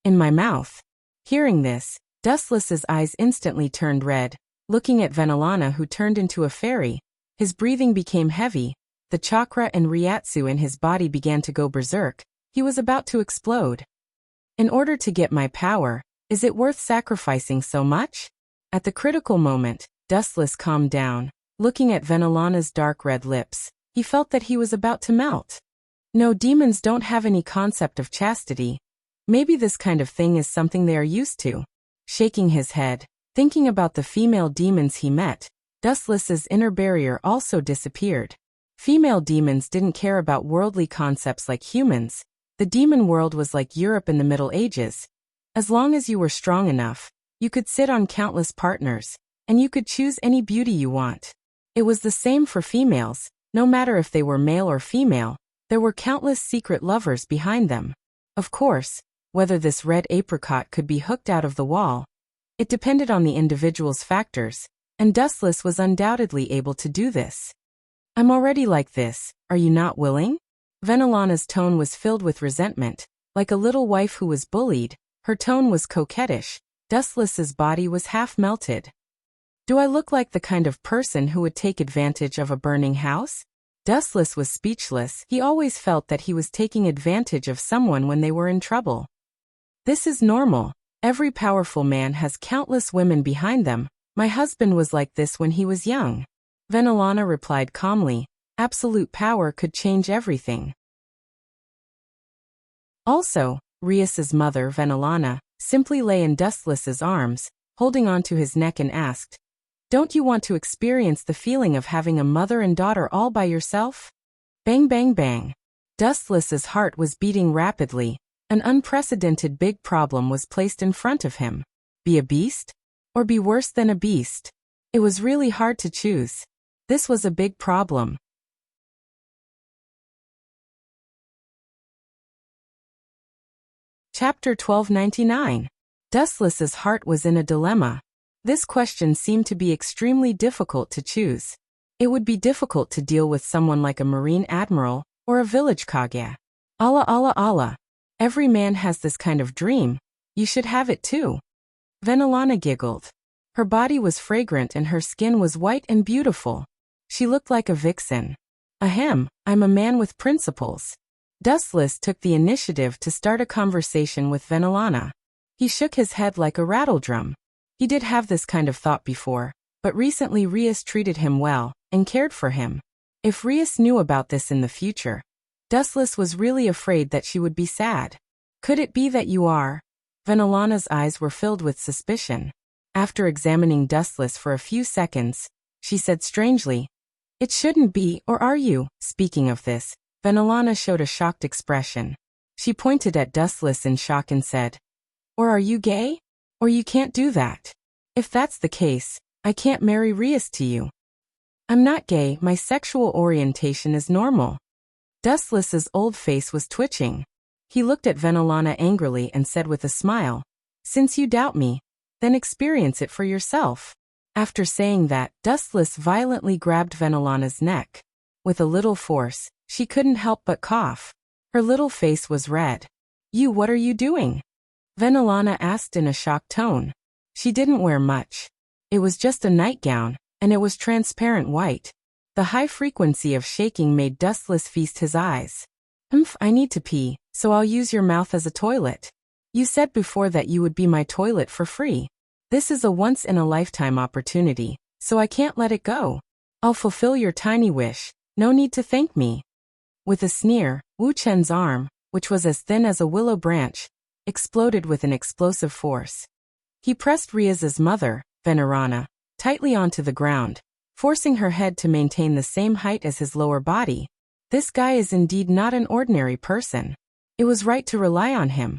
In my mouth. Hearing this, Dustless's eyes instantly turned red, looking at Venelana, who turned into a fairy. His breathing became heavy. The chakra and Ryatsu in his body began to go berserk. He was about to explode. In order to get my power, is it worth sacrificing so much? At the critical moment, Dustless calmed down. Looking at Venelana's dark red lips, he felt that he was about to melt. No, demons don't have any concept of chastity. Maybe this kind of thing is something they are used to. Shaking his head, thinking about the female demons he met, Dustless's inner barrier also disappeared. Female demons didn't care about worldly concepts like humans. The demon world was like Europe in the Middle Ages. As long as you were strong enough, you could sit on countless partners, and you could choose any beauty you want. It was the same for females. No matter if they were male or female, there were countless secret lovers behind them. Of course, whether this red apricot could be hooked out of the wall, it depended on the individual's factors, and Dustless was undoubtedly able to do this. I'm already like this, are you not willing? Venelana's tone was filled with resentment, like a little wife who was bullied. Her tone was coquettish. Dustless's body was half melted. Do I look like the kind of person who would take advantage of a burning house? Dustless was speechless. He always felt that he was taking advantage of someone when they were in trouble. This is normal. Every powerful man has countless women behind them. My husband was like this when he was young. Venelana replied calmly. Absolute power could change everything. Also, Rias's mother, Venelana, simply lay in Dustless's arms, holding onto his neck and asked, Don't you want to experience the feeling of having a mother and daughter all by yourself? Bang bang bang. Dustless's heart was beating rapidly. An unprecedented big problem was placed in front of him. Be a beast? Or be worse than a beast? It was really hard to choose. This was a big problem. Chapter 1299. Dustless's heart was in a dilemma. This question seemed to be extremely difficult to choose. It would be difficult to deal with someone like a marine admiral or a village kage. Allah Allah Allah. Every man has this kind of dream. You should have it too. Venelana giggled. Her body was fragrant and her skin was white and beautiful. She looked like a vixen. Ahem, I'm a man with principles. Dustless took the initiative to start a conversation with Venelana. He shook his head like a rattledrum. He did have this kind of thought before, but recently Rias treated him well and cared for him. If Rias knew about this in the future, Dustless was really afraid that she would be sad. Could it be that you are? Venelana's eyes were filled with suspicion. After examining Dustless for a few seconds, she said strangely, It shouldn't be, or are you? Speaking of this, Venelana showed a shocked expression. She pointed at Dustless in shock and said, Or are you gay? Or you can't do that. If that's the case, I can't marry Rias to you. I'm not gay, my sexual orientation is normal. Dustless's old face was twitching. He looked at Venelana angrily and said with a smile, "Since you doubt me, then experience it for yourself." After saying that, Dustless violently grabbed Venelana's neck. With a little force, she couldn't help but cough. Her little face was red. What are you doing?" Venelana asked in a shocked tone. She didn't wear much. It was just a nightgown, and it was transparent white. The high frequency of shaking made Dustless feast his eyes. I need to pee, so I'll use your mouth as a toilet. You said before that you would be my toilet for free. This is a once-in-a-lifetime opportunity, so I can't let it go. I'll fulfill your tiny wish, no need to thank me." With a sneer, Wu Chen's arm, which was as thin as a willow branch, exploded with an explosive force. He pressed Ria's mother, Venerana, tightly onto the ground, forcing her head to maintain the same height as his lower body. This guy is indeed not an ordinary person. It was right to rely on him.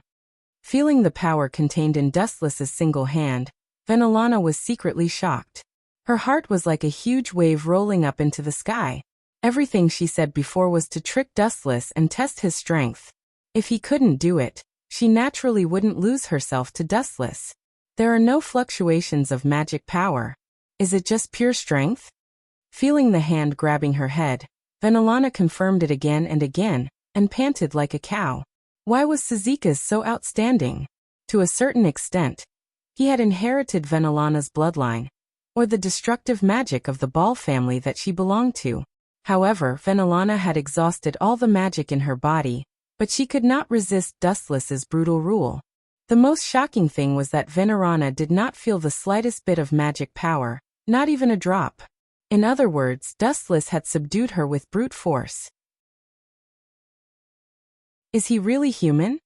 Feeling the power contained in Dustless's single hand, Venelana was secretly shocked. Her heart was like a huge wave rolling up into the sky. Everything she said before was to trick Dustless and test his strength. If he couldn't do it, she naturally wouldn't lose herself to Dustless. There are no fluctuations of magic power. Is it just pure strength? Feeling the hand grabbing her head, Venelana confirmed it again and panted like a cow. Why was Suzuka's so outstanding? To a certain extent, he had inherited Venelana's bloodline, or the destructive magic of the Ball family that she belonged to. However, Venelana had exhausted all the magic in her body, but she could not resist Dustless's brutal rule. The most shocking thing was that Venerana did not feel the slightest bit of magic power, not even a drop. In other words, Dustless had subdued her with brute force. Is he really human?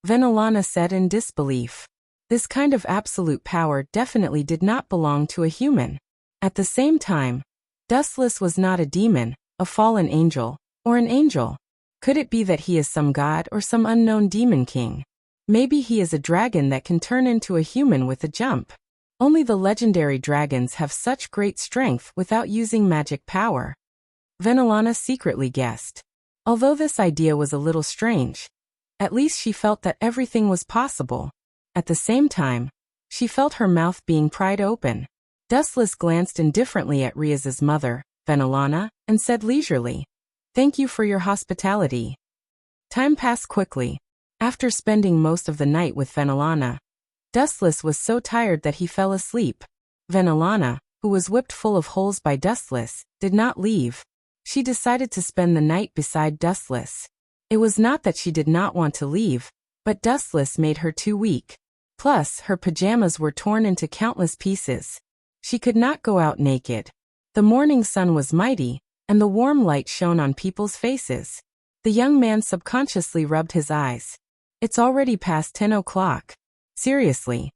Venelana said in disbelief. This kind of absolute power definitely did not belong to a human. At the same time, Dustless was not a demon, a fallen angel, or an angel. Could it be that he is some god or some unknown demon king? Maybe he is a dragon that can turn into a human with a jump. Only the legendary dragons have such great strength without using magic power. Venelana secretly guessed. Although this idea was a little strange, at least she felt that everything was possible. At the same time, she felt her mouth being pried open. Dustless glanced indifferently at Ria's mother, Venelana, and said leisurely, "Thank you for your hospitality." Time passed quickly. After spending most of the night with Venelana, Dustless was so tired that he fell asleep. Venelana, who was whipped full of holes by Dustless, did not leave. She decided to spend the night beside Dustless. It was not that she did not want to leave, but Dustless made her too weak. Plus, her pajamas were torn into countless pieces. She could not go out naked. The morning sun was mighty, and the warm light shone on people's faces. The young man subconsciously rubbed his eyes. It's already past 10 o'clock. Seriously.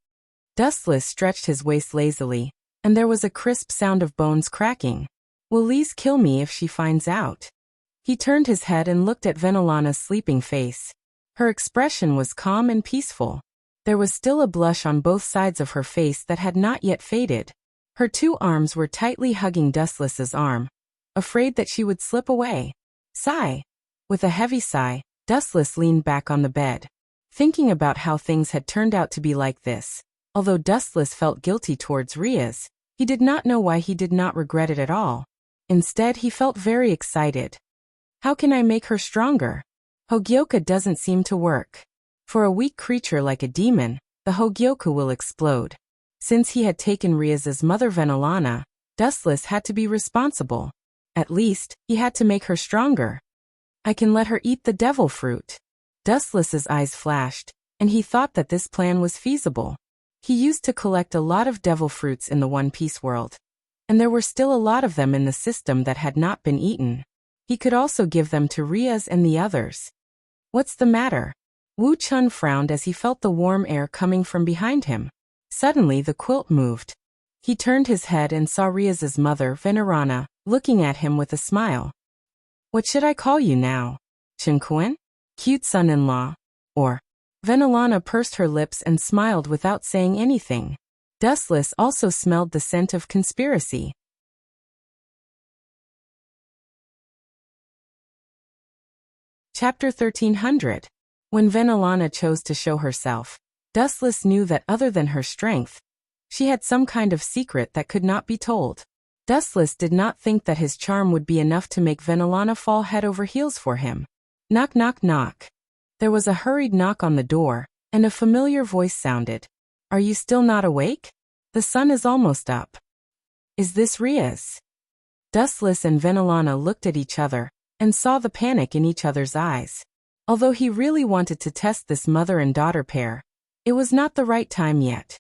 Dustless stretched his waist lazily, and there was a crisp sound of bones cracking. Will Lise kill me if she finds out? He turned his head and looked at Venelana's sleeping face. Her expression was calm and peaceful. There was still a blush on both sides of her face that had not yet faded. Her two arms were tightly hugging Dustless's arm, afraid that she would slip away. Sigh. With a heavy sigh, Dustless leaned back on the bed. Thinking about how things had turned out to be like this, although Dustless felt guilty towards Ria's, he did not know why he did not regret it at all. Instead, he felt very excited. How can I make her stronger? Hogyoka doesn't seem to work. For a weak creature like a demon, the Hogyoka will explode. Since he had taken Ria's mother Venelana, Dustless had to be responsible. At least, he had to make her stronger. I can let her eat the devil fruit. Dustless's eyes flashed, and he thought that this plan was feasible. He used to collect a lot of devil fruits in the One Piece world, and there were still a lot of them in the system that had not been eaten. He could also give them to Ria's and the others. What's the matter? Wu Chun frowned as he felt the warm air coming from behind him. Suddenly the quilt moved. He turned his head and saw Ria's mother, Venerana, looking at him with a smile. What should I call you now? Chinkuen? Cute son-in-law? Or? Venelana pursed her lips and smiled without saying anything. Dustless also smelled the scent of conspiracy. Chapter 1300. When Venelana chose to show herself, Dustless knew that other than her strength, she had some kind of secret that could not be told. Dustless did not think that his charm would be enough to make Venelana fall head over heels for him. Knock, knock, knock. There was a hurried knock on the door, and a familiar voice sounded. Are you still not awake? The sun is almost up. Is this Riaz? Dustless and Venelana looked at each other, and saw the panic in each other's eyes. Although he really wanted to test this mother and daughter pair, it was not the right time yet.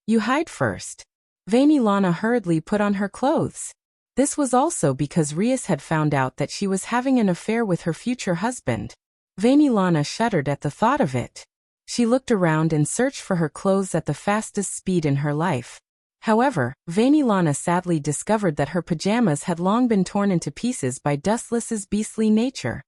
You hide first. Venelana hurriedly put on her clothes. This was also because Riaz had found out that she was having an affair with her future husband. Venelana shuddered at the thought of it. She looked around and searched for her clothes at the fastest speed in her life. However, Venelana sadly discovered that her pajamas had long been torn into pieces by Dustless's beastly nature.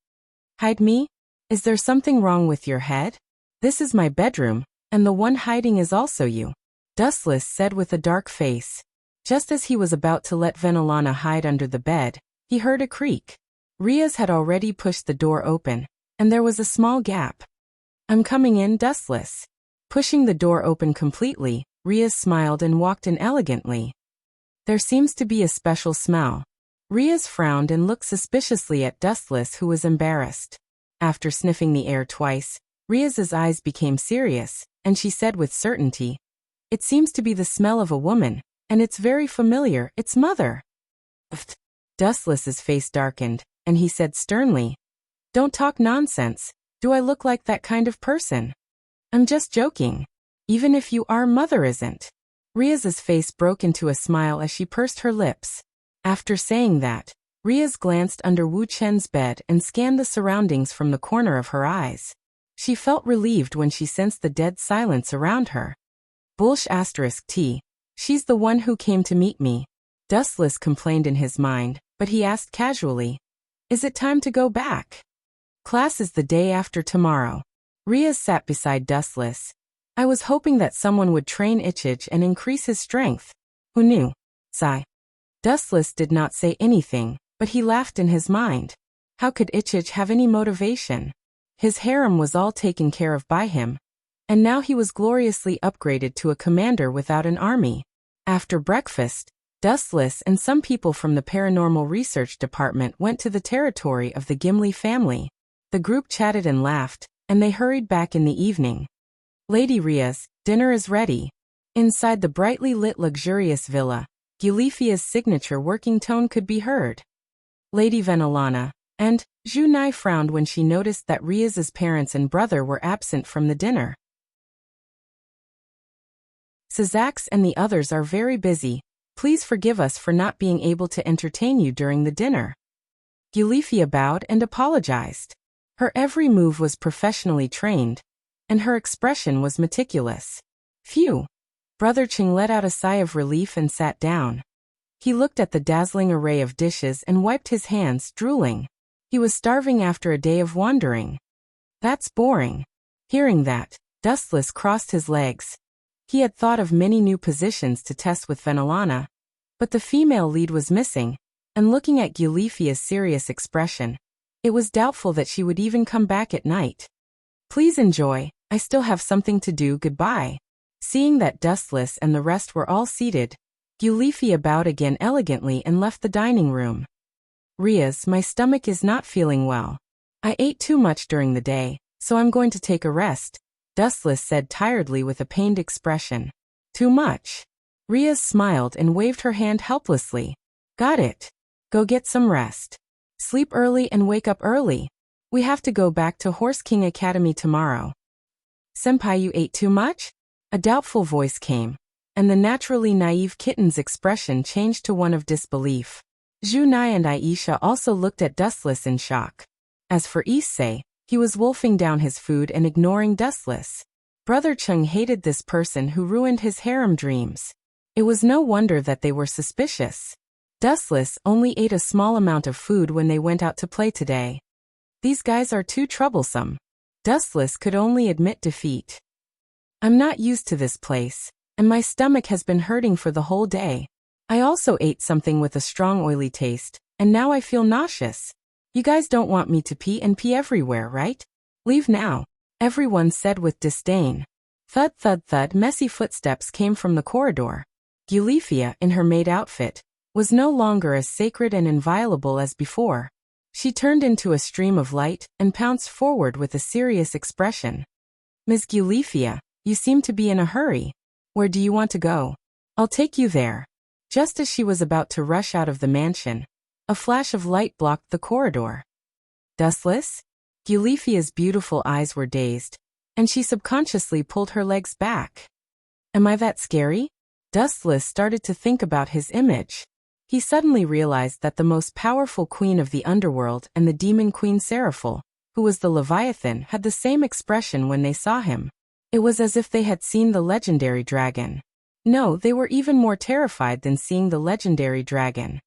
Hide me? Is there something wrong with your head? This is my bedroom, and the one hiding is also you, Dustless said with a dark face. Just as he was about to let Venelana hide under the bed, he heard a creak. Riaz had already pushed the door open, and there was a small gap. I'm coming in, Dustless. Pushing the door open completely, Riaz smiled and walked in elegantly. There seems to be a special smell. Riaz frowned and looked suspiciously at Dustless, who was embarrassed. After sniffing the air twice, Riaz's eyes became serious, and she said with certainty, It seems to be the smell of a woman, and it's very familiar, it's mother. Dustless's face darkened, and he said sternly, Don't talk nonsense. Do I look like that kind of person? I'm just joking. Even if you are, mother isn't. Riaz's face broke into a smile as she pursed her lips. After saying that, Riaz glanced under Wu Chen's bed and scanned the surroundings from the corner of her eyes. She felt relieved when she sensed the dead silence around her. T. She's the one who came to meet me. Dustless complained in his mind, but he asked casually, Is it time to go back? Class is the day after tomorrow. Riaz sat beside Dustless. I was hoping that someone would train Ichij and increase his strength. Who knew? Sigh. Dustless did not say anything, but he laughed in his mind. How could Ichij have any motivation? His harem was all taken care of by him, and now he was gloriously upgraded to a commander without an army. After breakfast, Dustless and some people from the Paranormal Research Department went to the territory of the Gimli family. The group chatted and laughed, and they hurried back in the evening. Lady Riaz, dinner is ready. Inside the brightly lit luxurious villa, Gulifia's signature working tone could be heard. Lady Venelana, and Zhu Nai frowned when she noticed that Riaz's parents and brother were absent from the dinner. Sazax and the others are very busy. Please forgive us for not being able to entertain you during the dinner. Gulifia bowed and apologized. Her every move was professionally trained, and her expression was meticulous. Phew! Brother Ching let out a sigh of relief and sat down. He looked at the dazzling array of dishes and wiped his hands, drooling. He was starving after a day of wandering. That's boring. Hearing that, Dustless crossed his legs. He had thought of many new positions to test with Venelana, but the female lead was missing, and looking at Gulifia's serious expression, it was doubtful that she would even come back at night. Please enjoy, I still have something to do, goodbye. Seeing that Dustless and the rest were all seated, Gulifia bowed again elegantly and left the dining room. Riaz, my stomach is not feeling well. I ate too much during the day, so I'm going to take a rest, Dustless said tiredly with a pained expression. Too much? Riaz smiled and waved her hand helplessly. Got it. Go get some rest. Sleep early and wake up early. We have to go back to Horse King Academy tomorrow. Senpai, you ate too much? A doubtful voice came, and the naturally naive kitten's expression changed to one of disbelief. Zhu Nai and Aisha also looked at Dustless in shock. As for Issei, he was wolfing down his food and ignoring Dustless. Brother Chung hated this person who ruined his harem dreams. It was no wonder that they were suspicious. Dustless only ate a small amount of food when they went out to play today. These guys are too troublesome. Dustless could only admit defeat. I'm not used to this place, and my stomach has been hurting for the whole day. I also ate something with a strong oily taste, and now I feel nauseous. You guys don't want me to pee and pee everywhere, right? Leave now. everyone said with disdain. Thud thud thud, messy footsteps came from the corridor. Eulifia, in her maid outfit, was no longer as sacred and inviolable as before. She turned into a stream of light and pounced forward with a serious expression. Ms. Eulifia, you seem to be in a hurry. Where do you want to go? I'll take you there. Just as she was about to rush out of the mansion, a flash of light blocked the corridor. Dustless? Eulifia's beautiful eyes were dazed, and she subconsciously pulled her legs back. Am I that scary? Dustless started to think about his image. He suddenly realized that the most powerful queen of the underworld and the demon queen Seraphil, who was the Leviathan, had the same expression when they saw him. It was as if they had seen the legendary dragon. No, they were even more terrified than seeing the legendary dragon.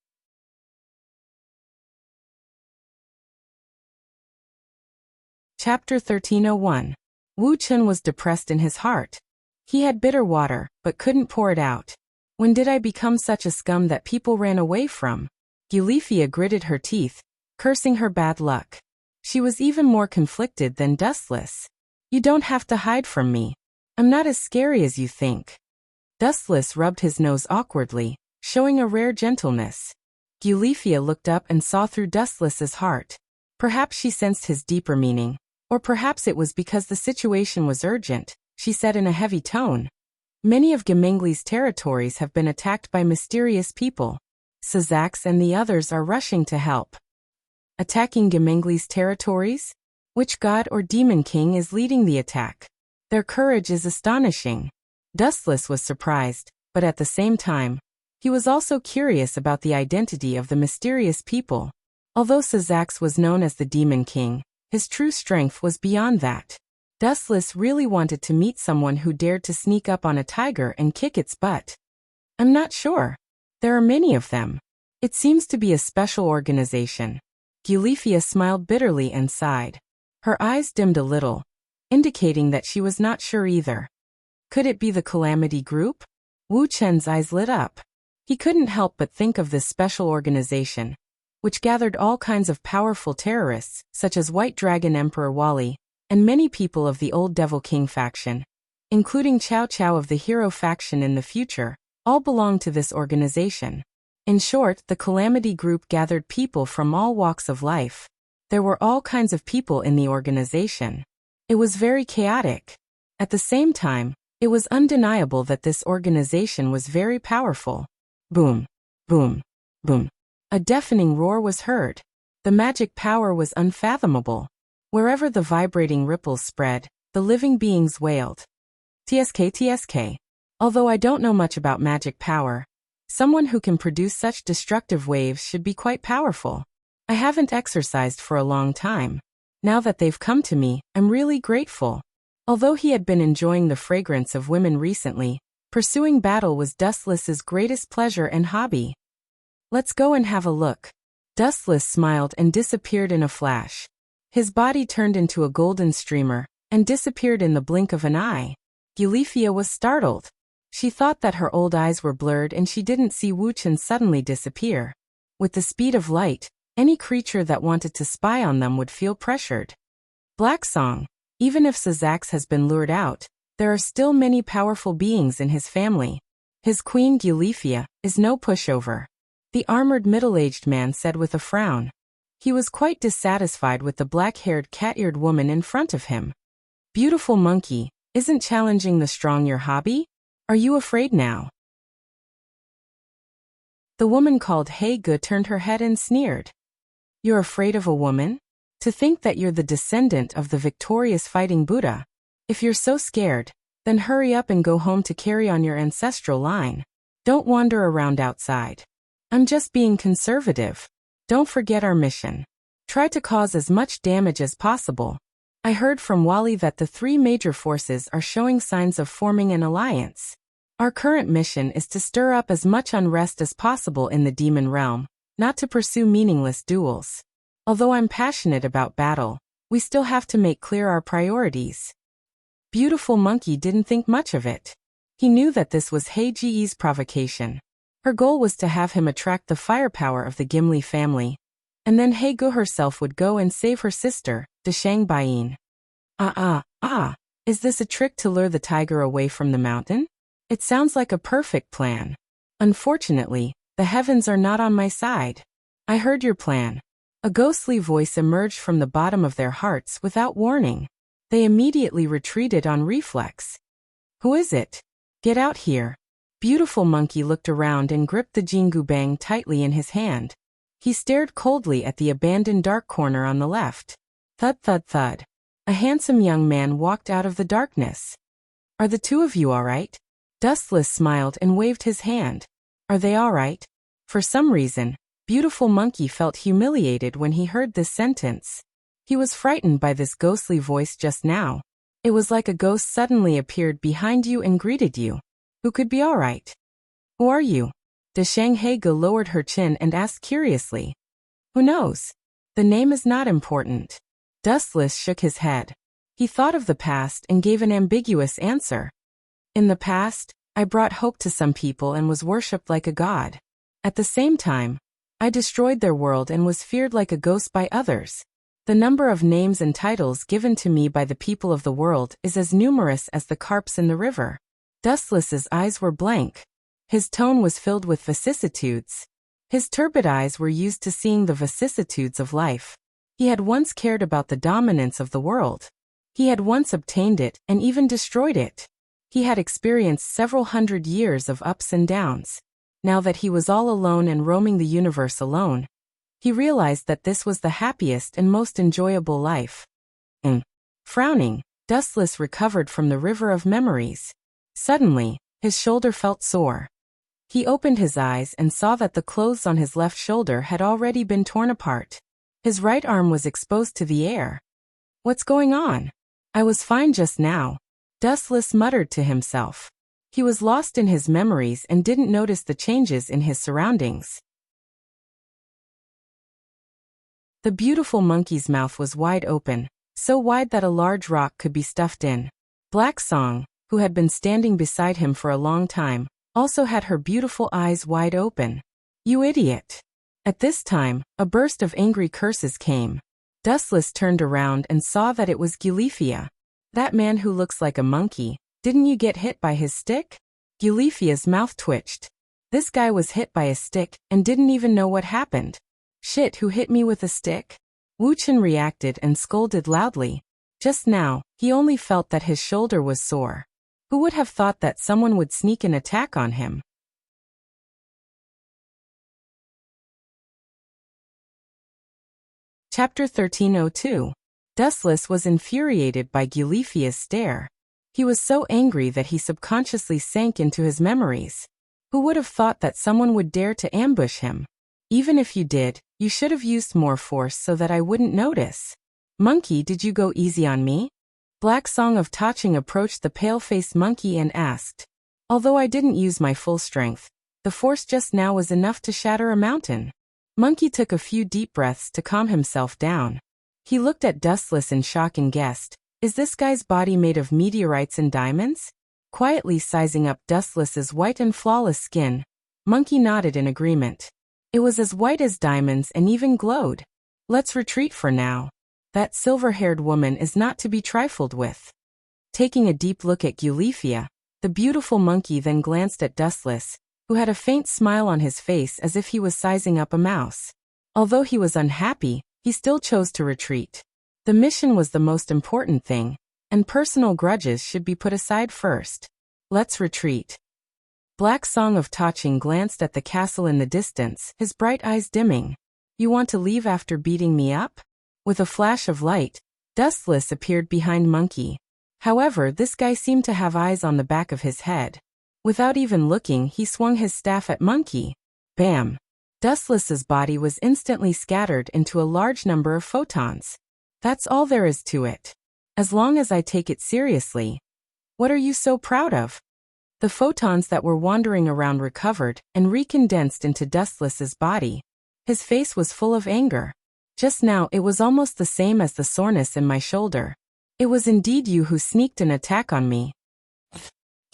Chapter 1301. Wu Chen was depressed in his heart. He had bitter water, but couldn't pour it out. When did I become such a scum that people ran away from? Eulifia gritted her teeth, cursing her bad luck. She was even more conflicted than Dustless. You don't have to hide from me. I'm not as scary as you think. Dustless rubbed his nose awkwardly, showing a rare gentleness. Eulifia looked up and saw through Dustless's heart. Perhaps she sensed his deeper meaning, or perhaps it was because the situation was urgent, she said in a heavy tone. Many of Gemengli's territories have been attacked by mysterious people. Sazax and the others are rushing to help. Attacking Gemengli's territories? Which god or demon king is leading the attack? Their courage is astonishing. Dustless was surprised, but at the same time, he was also curious about the identity of the mysterious people. Although Sazax was known as the Demon King, his true strength was beyond that. Dustless really wanted to meet someone who dared to sneak up on a tiger and kick its butt. I'm not sure. There are many of them. It seems to be a special organization. Eulifia smiled bitterly and sighed. Her eyes dimmed a little, indicating that she was not sure either. Could it be the Calamity Group? Wu Chen's eyes lit up. He couldn't help but think of this special organization, which gathered all kinds of powerful terrorists, such as White Dragon Emperor Wally, and many people of the old Devil King faction, including Cao Cao of the Hero faction in the future, all belonged to this organization. In short, the Calamity Group gathered people from all walks of life. There were all kinds of people in the organization. It was very chaotic. At the same time, it was undeniable that this organization was very powerful. Boom, boom, boom. A deafening roar was heard. The magic power was unfathomable. Wherever the vibrating ripples spread, the living beings wailed. TSK TSK. Although I don't know much about magic power, someone who can produce such destructive waves should be quite powerful. I haven't exercised for a long time. Now that they've come to me, I'm really grateful. Although he had been enjoying the fragrance of women recently, pursuing battle was Dustless's greatest pleasure and hobby. Let's go and have a look. Dustless smiled and disappeared in a flash. His body turned into a golden streamer and disappeared in the blink of an eye. Eulifia was startled. She thought that her old eyes were blurred and she didn't see Wu Chen suddenly disappear. With the speed of light, any creature that wanted to spy on them would feel pressured. Black Song. Even if Sazax has been lured out, there are still many powerful beings in his family. His queen Eulifia is no pushover. The armored middle-aged man said with a frown. He was quite dissatisfied with the black-haired cat-eared woman in front of him. Beautiful monkey, isn't challenging the strong your hobby? Are you afraid now? The woman called Hey Gu turned her head and sneered. You're afraid of a woman? To think that you're the descendant of the victorious fighting Buddha. If you're so scared, then hurry up and go home to carry on your ancestral line. Don't wander around outside. I'm just being conservative. Don't forget our mission. Try to cause as much damage as possible. I heard from Wally that the three major forces are showing signs of forming an alliance. Our current mission is to stir up as much unrest as possible in the demon realm, not to pursue meaningless duels. Although I'm passionate about battle, we still have to make clear our priorities. Beautiful Monkey didn't think much of it. He knew that this was Hei Ji's provocation. Her goal was to have him attract the firepower of the Gimli family, and then Hei Gu herself would go and save her sister, Deshang Baiyin. Ah, is this a trick to lure the tiger away from the mountain? It sounds like a perfect plan. Unfortunately, the heavens are not on my side. I heard your plan. A ghostly voice emerged from the bottom of their hearts without warning. They immediately retreated on reflex. Who is it? Get out here. Beautiful Monkey looked around and gripped the jingubang tightly in his hand. He stared coldly at the abandoned dark corner on the left. Thud thud thud. A handsome young man walked out of the darkness. Are the two of you all right? Dustless smiled and waved his hand. Are they all right? For some reason, Beautiful Monkey felt humiliated when he heard this sentence. He was frightened by this ghostly voice just now. It was like a ghost suddenly appeared behind you and greeted you. Who could be all right? Who are you? De Shanghege lowered her chin and asked curiously. Who knows? The name is not important. Dustless shook his head. He thought of the past and gave an ambiguous answer. In the past, I brought hope to some people and was worshipped like a god. At the same time, I destroyed their world and was feared like a ghost by others. The number of names and titles given to me by the people of the world is as numerous as the carps in the river. Dustless's eyes were blank. His tone was filled with vicissitudes. His turbid eyes were used to seeing the vicissitudes of life. He had once cared about the dominance of the world. He had once obtained it and even destroyed it. He had experienced several hundred years of ups and downs. Now that he was all alone and roaming the universe alone, he realized that this was the happiest and most enjoyable life. Frowning, Dustless recovered from the river of memories. Suddenly, his shoulder felt sore. He opened his eyes and saw that the clothes on his left shoulder had already been torn apart. His right arm was exposed to the air. What's going on? I was fine just now, Dustless muttered to himself. He was lost in his memories and didn't notice the changes in his surroundings. The beautiful monkey's mouth was wide open, so wide that a large rock could be stuffed in. Black Song, who had been standing beside him for a long time, also had her beautiful eyes wide open. You idiot! At this time, a burst of angry curses came. Dustless turned around and saw that it was Gulifia. That man who looks like a monkey, didn't you get hit by his stick? Gulifia's mouth twitched. This guy was hit by a stick and didn't even know what happened. Shit, who hit me with a stick? Wu Chen reacted and scolded loudly. Just now, he only felt that his shoulder was sore. Who would have thought that someone would sneak an attack on him? Chapter 1302. Dustless was infuriated by Gulifia's stare. He was so angry that he subconsciously sank into his memories. Who would have thought that someone would dare to ambush him? Even if you did, you should have used more force so that I wouldn't notice. Monkey, did you go easy on me? Black Song of Taching approached the pale-faced monkey and asked. Although I didn't use my full strength, the force just now was enough to shatter a mountain. Monkey took a few deep breaths to calm himself down. He looked at Dustless in shock and guessed, is this guy's body made of meteorites and diamonds? Quietly sizing up Dustless's white and flawless skin, Monkey nodded in agreement. It was as white as diamonds and even glowed. Let's retreat for now. That silver-haired woman is not to be trifled with. Taking a deep look at Gulifia, the beautiful monkey then glanced at Dustless, who had a faint smile on his face as if he was sizing up a mouse. Although he was unhappy, he still chose to retreat. The mission was the most important thing, and personal grudges should be put aside first. Let's retreat. Black Song of Taching glanced at the castle in the distance, his bright eyes dimming. You want to leave after beating me up? With a flash of light, Dustless appeared behind Monkey. However, this guy seemed to have eyes on the back of his head. Without even looking, he swung his staff at Monkey. Bam! Dustless's body was instantly scattered into a large number of photons. That's all there is to it. As long as I take it seriously. What are you so proud of? The photons that were wandering around recovered and recondensed into Dustless's body. His face was full of anger. Just now it was almost the same as the soreness in my shoulder. It was indeed you who sneaked an attack on me.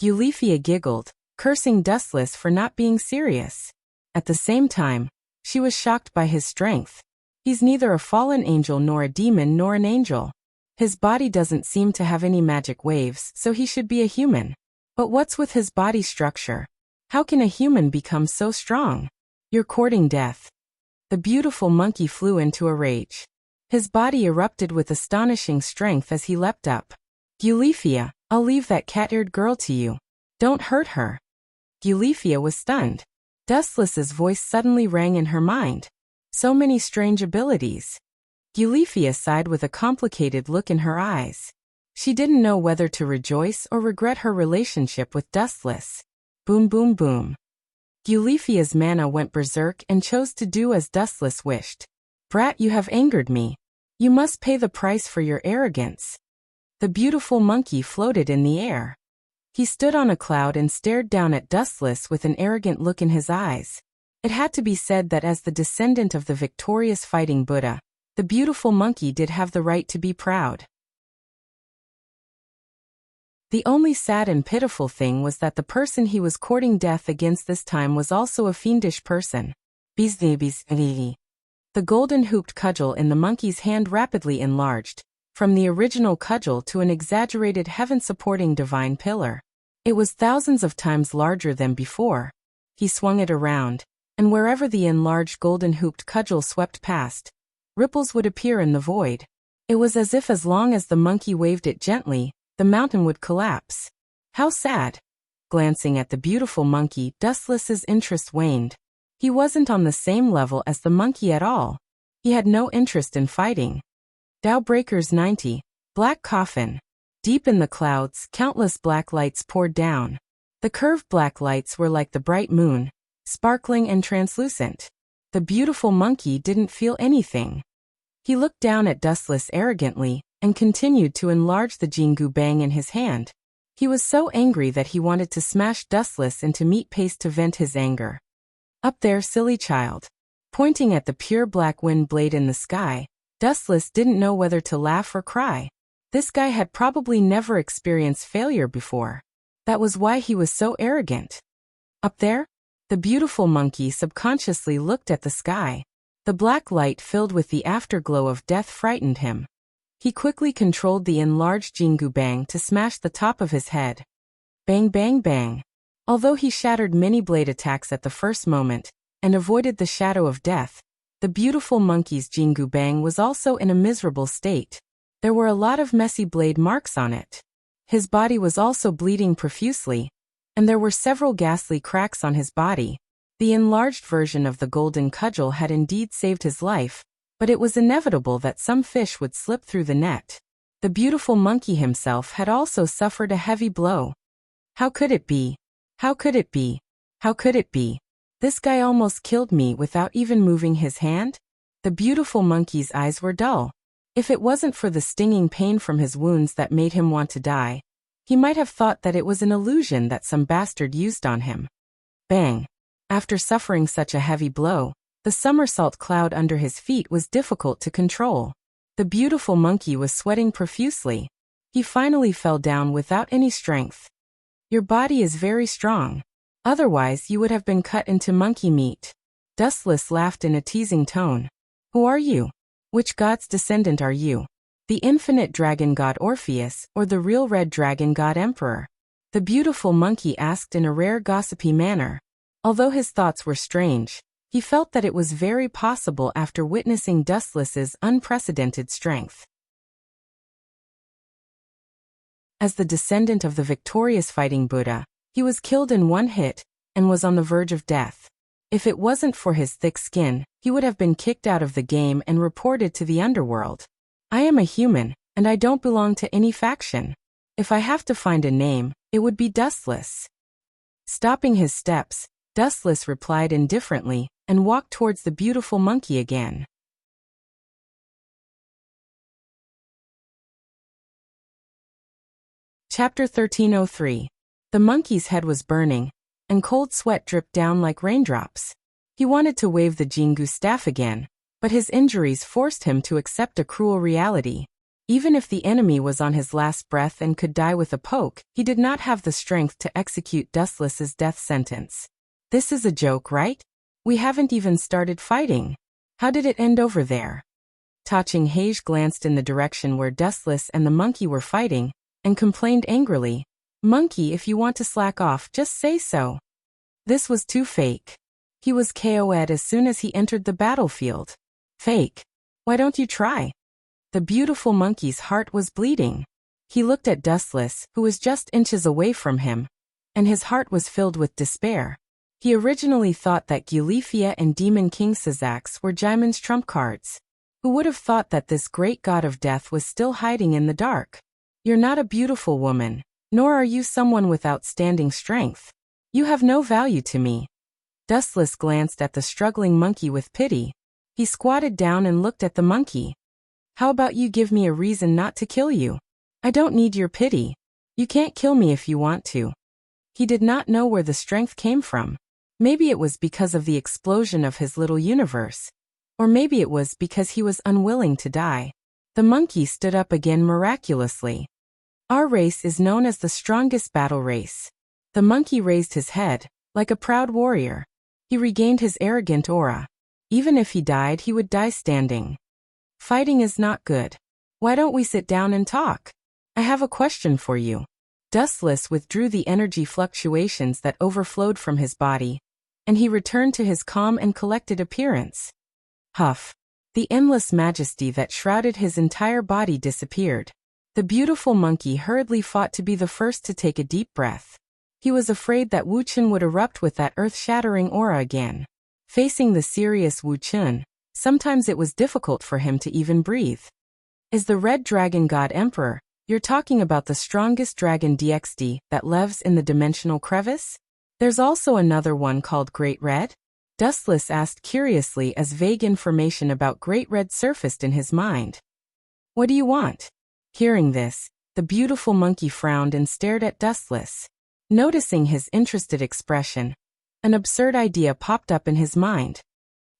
Gulifia giggled, cursing Dustless for not being serious. At the same time, she was shocked by his strength. He's neither a fallen angel nor a demon nor an angel. His body doesn't seem to have any magic waves, so he should be a human. But what's with his body structure? How can a human become so strong? You're courting death. The beautiful monkey flew into a rage. His body erupted with astonishing strength as he leapt up. Eulethia, I'll leave that cat-eared girl to you. Don't hurt her. Eulethia was stunned. Dustless's voice suddenly rang in her mind. So many strange abilities. Eulethia sighed with a complicated look in her eyes. She didn't know whether to rejoice or regret her relationship with Dustless. Boom boom boom. Eulethia's mana went berserk and chose to do as Dustless wished. Brat, you have angered me. You must pay the price for your arrogance. The beautiful monkey floated in the air. He stood on a cloud and stared down at Dustless with an arrogant look in his eyes. It had to be said that as the descendant of the victorious fighting Buddha, the beautiful monkey did have the right to be proud. The only sad and pitiful thing was that the person he was courting death against this time was also a fiendish person. The golden hooped cudgel in the monkey's hand rapidly enlarged, from the original cudgel to an exaggerated heaven-supporting divine pillar. It was thousands of times larger than before. He swung it around, and wherever the enlarged golden hooped cudgel swept past, ripples would appear in the void. It was as if as long as the monkey waved it gently, the mountain would collapse. How sad! Glancing at the beautiful monkey, Dustless's interest waned. He wasn't on the same level as the monkey at all. He had no interest in fighting. Dow Breakers 90, Black Coffin. Deep in the clouds, countless black lights poured down. The curved black lights were like the bright moon, sparkling and translucent. The beautiful monkey didn't feel anything. He looked down at Dustless arrogantly, and continued to enlarge the Jingu Bang in his hand. He was so angry that he wanted to smash Dustless into meat paste to vent his anger. Up there, silly child. Pointing at the pure black wind blade in the sky, Dustless didn't know whether to laugh or cry. This guy had probably never experienced failure before. That was why he was so arrogant. Up there? The beautiful monkey subconsciously looked at the sky. The black light filled with the afterglow of death frightened him. He quickly controlled the enlarged Jingu Bang to smash the top of his head. Bang bang bang. Although he shattered many blade attacks at the first moment, and avoided the shadow of death, the beautiful monkey's Jingu Bang was also in a miserable state. There were a lot of messy blade marks on it. His body was also bleeding profusely, and there were several ghastly cracks on his body. The enlarged version of the golden cudgel had indeed saved his life, but it was inevitable that some fish would slip through the net. The beautiful monkey himself had also suffered a heavy blow. How could it be? How could it be? How could it be? This guy almost killed me without even moving his hand? The beautiful monkey's eyes were dull. If it wasn't for the stinging pain from his wounds that made him want to die, he might have thought that it was an illusion that some bastard used on him. Bang! After suffering such a heavy blow, the somersault cloud under his feet was difficult to control. The beautiful monkey was sweating profusely. He finally fell down without any strength. Your body is very strong. Otherwise you would have been cut into monkey meat. Dustless laughed in a teasing tone. Who are you? Which god's descendant are you? The infinite dragon god Orpheus, or the real red dragon god Emperor? The beautiful monkey asked in a rare gossipy manner. Although his thoughts were strange, he felt that it was very possible after witnessing Dustless's unprecedented strength. As the descendant of the victorious fighting Buddha, he was killed in one hit, and was on the verge of death. If it wasn't for his thick skin, he would have been kicked out of the game and reported to the underworld. I am a human, and I don't belong to any faction. If I have to find a name, it would be Dustless. Stopping his steps, Dustless replied indifferently, and walked towards the beautiful monkey again. Chapter 1303. The monkey's head was burning, and cold sweat dripped down like raindrops. He wanted to wave the Jingu staff again, but his injuries forced him to accept a cruel reality. Even if the enemy was on his last breath and could die with a poke, he did not have the strength to execute Dustless's death sentence. This is a joke, right? We haven't even started fighting. How did it end over there? Touching Hage glanced in the direction where Dustless and the monkey were fighting, and complained angrily, "Monkey, if you want to slack off, just say so." This was too fake. He was KO'd as soon as he entered the battlefield. Fake. Why don't you try? The beautiful monkey's heart was bleeding. He looked at Dustless, who was just inches away from him, and his heart was filled with despair. He originally thought that Gulifia and Demon King Sazax were Jaimin's trump cards. Who would have thought that this great god of death was still hiding in the dark? You're not a beautiful woman, nor are you someone with outstanding strength. You have no value to me. Dustless glanced at the struggling monkey with pity. He squatted down and looked at the monkey. How about you give me a reason not to kill you? I don't need your pity. You can't kill me if you want to. He did not know where the strength came from. Maybe it was because of the explosion of his little universe. Or maybe it was because he was unwilling to die. The monkey stood up again miraculously. Our race is known as the strongest battle race. The monkey raised his head, like a proud warrior. He regained his arrogant aura. Even if he died, he would die standing. Fighting is not good. Why don't we sit down and talk? I have a question for you. Dustless withdrew the energy fluctuations that overflowed from his body, and he returned to his calm and collected appearance. Huff. The endless majesty that shrouded his entire body disappeared. The beautiful monkey hurriedly fought to be the first to take a deep breath. He was afraid that Wu Chun would erupt with that earth-shattering aura again. Facing the serious Wu Chun, sometimes it was difficult for him to even breathe. Is the Red Dragon God Emperor? You're talking about the strongest dragon DXD that lives in the dimensional crevice? There's also another one called Great Red? Dustless asked curiously as vague information about Great Red surfaced in his mind. What do you want? Hearing this, the beautiful monkey frowned and stared at Dustless. Noticing his interested expression, an absurd idea popped up in his mind.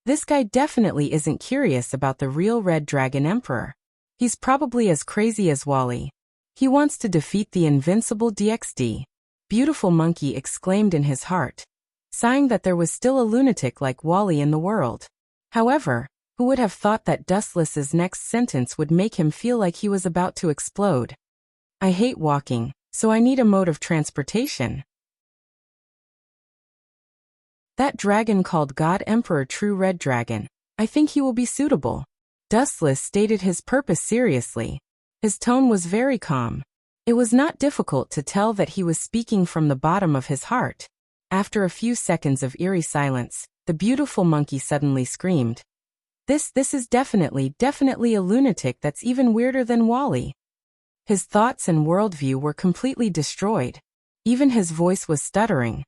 This guy definitely isn't curious about the real Red Dragon Emperor. He's probably as crazy as Wally. He wants to defeat the invincible DXD. Beautiful monkey exclaimed in his heart, sighing that there was still a lunatic like Wally in the world. However, who would have thought that Dustless's next sentence would make him feel like he was about to explode? I hate walking, so I need a mode of transportation. That dragon called God Emperor True Red Dragon. I think he will be suitable. Dustless stated his purpose seriously. His tone was very calm. It was not difficult to tell that he was speaking from the bottom of his heart. After a few seconds of eerie silence, the beautiful monkey suddenly screamed. This is definitely a lunatic that's even weirder than Wally. His thoughts and worldview were completely destroyed. Even his voice was stuttering.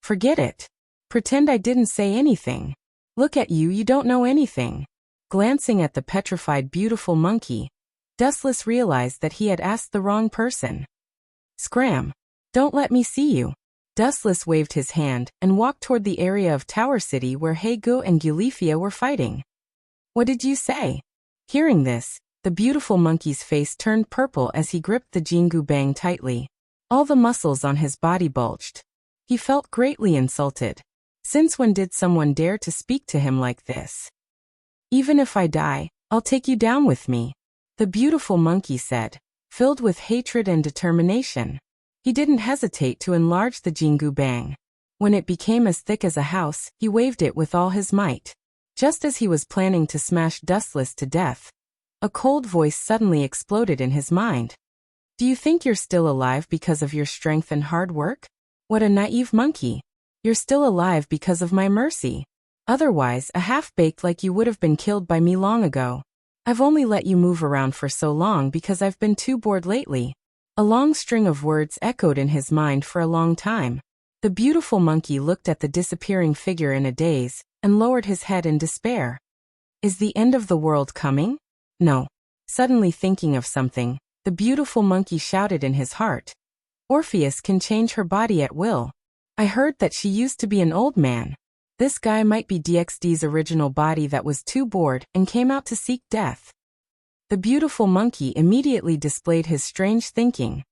Forget it. Pretend I didn't say anything. Look at you, you don't know anything. Glancing at the petrified beautiful monkey, Dustless realized that he had asked the wrong person. Scram. Don't let me see you. Dustless waved his hand and walked toward the area of Tower City where Hegu and Gulifia were fighting. What did you say? Hearing this, the beautiful monkey's face turned purple as he gripped the Jingu Bang tightly. All the muscles on his body bulged. He felt greatly insulted. Since when did someone dare to speak to him like this? Even if I die, I'll take you down with me, the beautiful monkey said, filled with hatred and determination. He didn't hesitate to enlarge the Jingu Bang. When it became as thick as a house, he waved it with all his might. Just as he was planning to smash Dustless to death, a cold voice suddenly exploded in his mind. Do you think you're still alive because of your strength and hard work? What a naive monkey. You're still alive because of my mercy. Otherwise, a half-baked like you would have been killed by me long ago. I've only let you move around for so long because I've been too bored lately. A long string of words echoed in his mind for a long time. The beautiful monkey looked at the disappearing figure in a daze, and lowered his head in despair. Is the end of the world coming? No. Suddenly thinking of something, the beautiful monkey shouted in his heart. Orpheus can change her body at will. I heard that she used to be an old man. This guy might be DXD's original body that was too bored and came out to seek death. The beautiful monkey immediately displayed his strange thinking.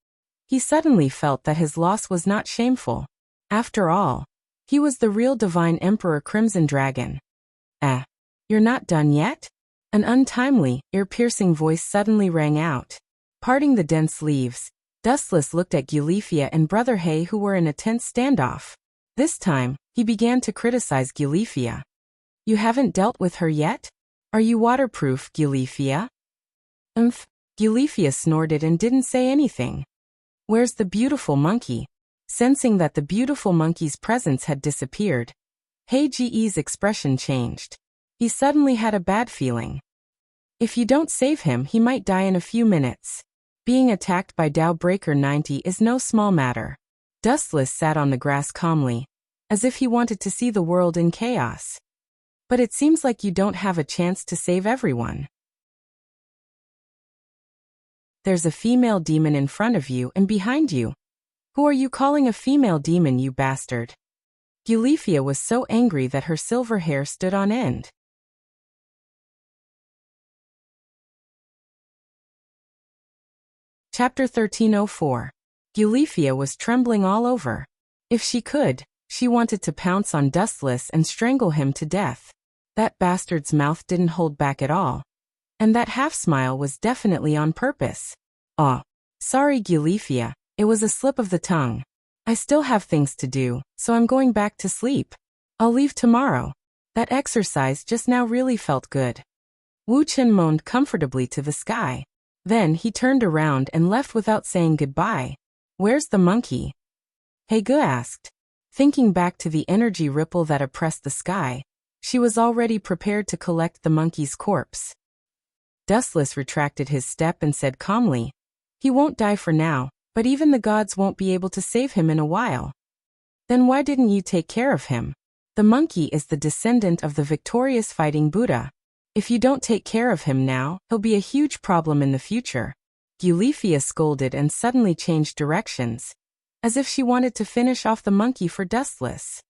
He suddenly felt that his loss was not shameful. After all, he was the real divine Emperor Crimson Dragon. You're not done yet? An untimely, ear-piercing voice suddenly rang out. Parting the dense leaves, Dustless looked at Gulifia and Brother Hay, who were in a tense standoff. This time, he began to criticize Gulifia. You haven't dealt with her yet? Are you waterproof, Gulifia? Gulifia snorted and didn't say anything. Where's the beautiful monkey? Sensing that the beautiful monkey's presence had disappeared, Heiji's expression changed. He suddenly had a bad feeling. If you don't save him, he might die in a few minutes. Being attacked by Tao Breaker 90 is no small matter. Dustless sat on the grass calmly, as if he wanted to see the world in chaos. But it seems like you don't have a chance to save everyone. There's a female demon in front of you and behind you. Who are you calling a female demon, you bastard? Gulifia was so angry that her silver hair stood on end. Chapter 1304. Gulifia was trembling all over. If she could, she wanted to pounce on Dustless and strangle him to death. That bastard's mouth didn't hold back at all. And that half-smile was definitely on purpose. Oh, sorry Gulifia, it was a slip of the tongue. I still have things to do, so I'm going back to sleep. I'll leave tomorrow. That exercise just now really felt good. Wu Chen moaned comfortably to the sky. Then he turned around and left without saying goodbye. Where's the monkey? Heigu asked. Thinking back to the energy ripple that oppressed the sky, she was already prepared to collect the monkey's corpse. Dustless retracted his step and said calmly, he won't die for now, but even the gods won't be able to save him in a while. Then why didn't you take care of him? The monkey is the descendant of the victorious fighting Buddha. If you don't take care of him now, he'll be a huge problem in the future. Gulifia scolded and suddenly changed directions, as if she wanted to finish off the monkey for Dustless.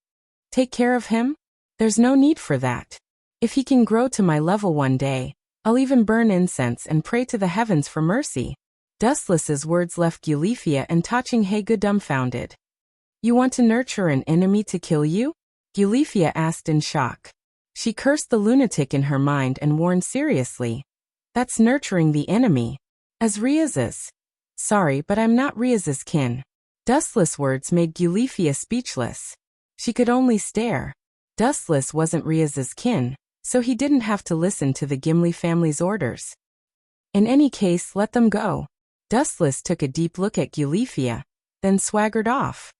Take care of him? There's no need for that. If he can grow to my level one day, I'll even burn incense and pray to the heavens for mercy. Dustless's words left Gulifia and touching Heigu dumbfounded. You want to nurture an enemy to kill you? Gulifia asked in shock. She cursed the lunatic in her mind and warned seriously. That's nurturing the enemy. As Riaz's. Sorry, but I'm not Riaz's kin. Dustless words made Gulifia speechless. She could only stare. Dustless wasn't Riaz's kin, so he didn't have to listen to the Gimli family's orders. In any case, let them go. Dustless took a deep look at Gulifia, then swaggered off.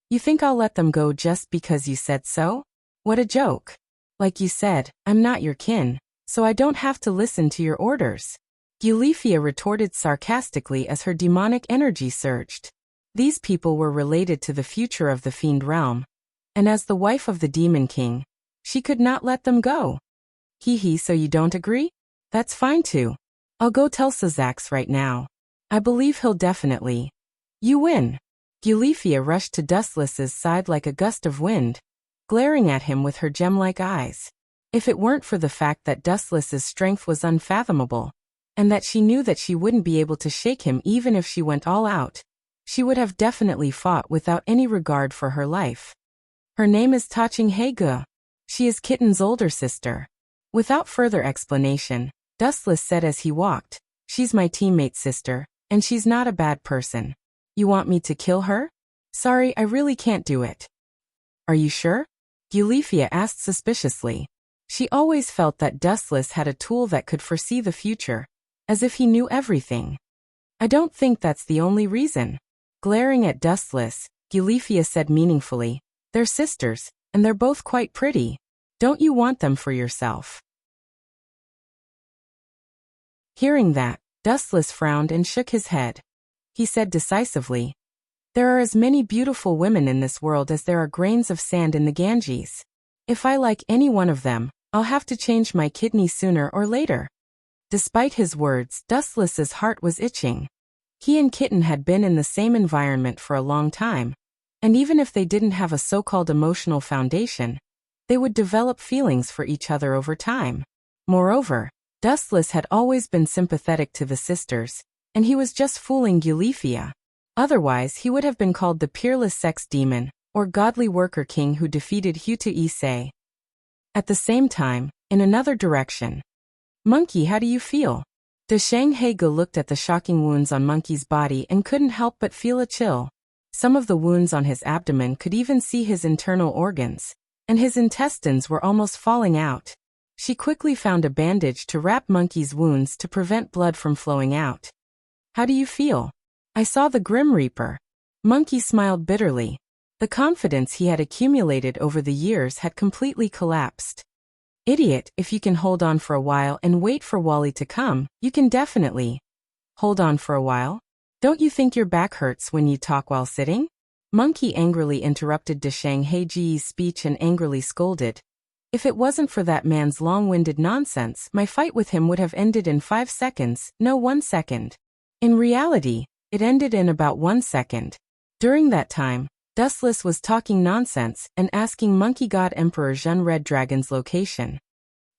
You think I'll let them go just because you said so? What a joke. Like you said, I'm not your kin, so I don't have to listen to your orders. Gulifia retorted sarcastically as her demonic energy surged. These people were related to the future of the Fiend realm, and as the wife of the Demon King, she could not let them go. Hee, so you don't agree? That's fine too. I'll go tell Sazax right now. I believe he'll definitely. You win. Gulifia rushed to Dustless's side like a gust of wind, glaring at him with her gem-like eyes. If it weren't for the fact that Dustless's strength was unfathomable, and that she knew that she wouldn't be able to shake him even if she went all out, she would have definitely fought without any regard for her life. Her name is Taching Heigu. She is Kitten's older sister. Without further explanation, Dustless said as he walked, she's my teammate's sister, and she's not a bad person. You want me to kill her? Sorry, I really can't do it. Are you sure? Gulifia asked suspiciously. She always felt that Dustless had a tool that could foresee the future, as if he knew everything. I don't think that's the only reason. Glaring at Dustless, Gulifia said meaningfully, they're sisters, and they're both quite pretty. Don't you want them for yourself? Hearing that, Dustless frowned and shook his head. He said decisively, there are as many beautiful women in this world as there are grains of sand in the Ganges. If I like any one of them, I'll have to change my kidney sooner or later. Despite his words, Dustless's heart was itching. He and Kitten had been in the same environment for a long time, and even if they didn't have a so-called emotional foundation, they would develop feelings for each other over time. Moreover, Dustless had always been sympathetic to the sisters, and he was just fooling Gulifia. Otherwise, he would have been called the peerless sex demon, or godly worker king who defeated Hutu Issei. At the same time, in another direction, Monkey, how do you feel? De Shanghai looked at the shocking wounds on Monkey's body and couldn't help but feel a chill. Some of the wounds on his abdomen could even see his internal organs, and his intestines were almost falling out. She quickly found a bandage to wrap Monkey's wounds to prevent blood from flowing out. How do you feel? I saw the Grim Reaper. Monkey smiled bitterly. The confidence he had accumulated over the years had completely collapsed. Idiot, if you can hold on for a while and wait for Wally to come, you can definitely hold on for a while. Don't you think your back hurts when you talk while sitting? Monkey angrily interrupted De Shanghai's speech and angrily scolded. If it wasn't for that man's long-winded nonsense, my fight with him would have ended in 5 seconds, no 1 second. In reality, it ended in about 1 second. During that time, Dustless was talking nonsense and asking Monkey God Emperor Zhen Red Dragon's location.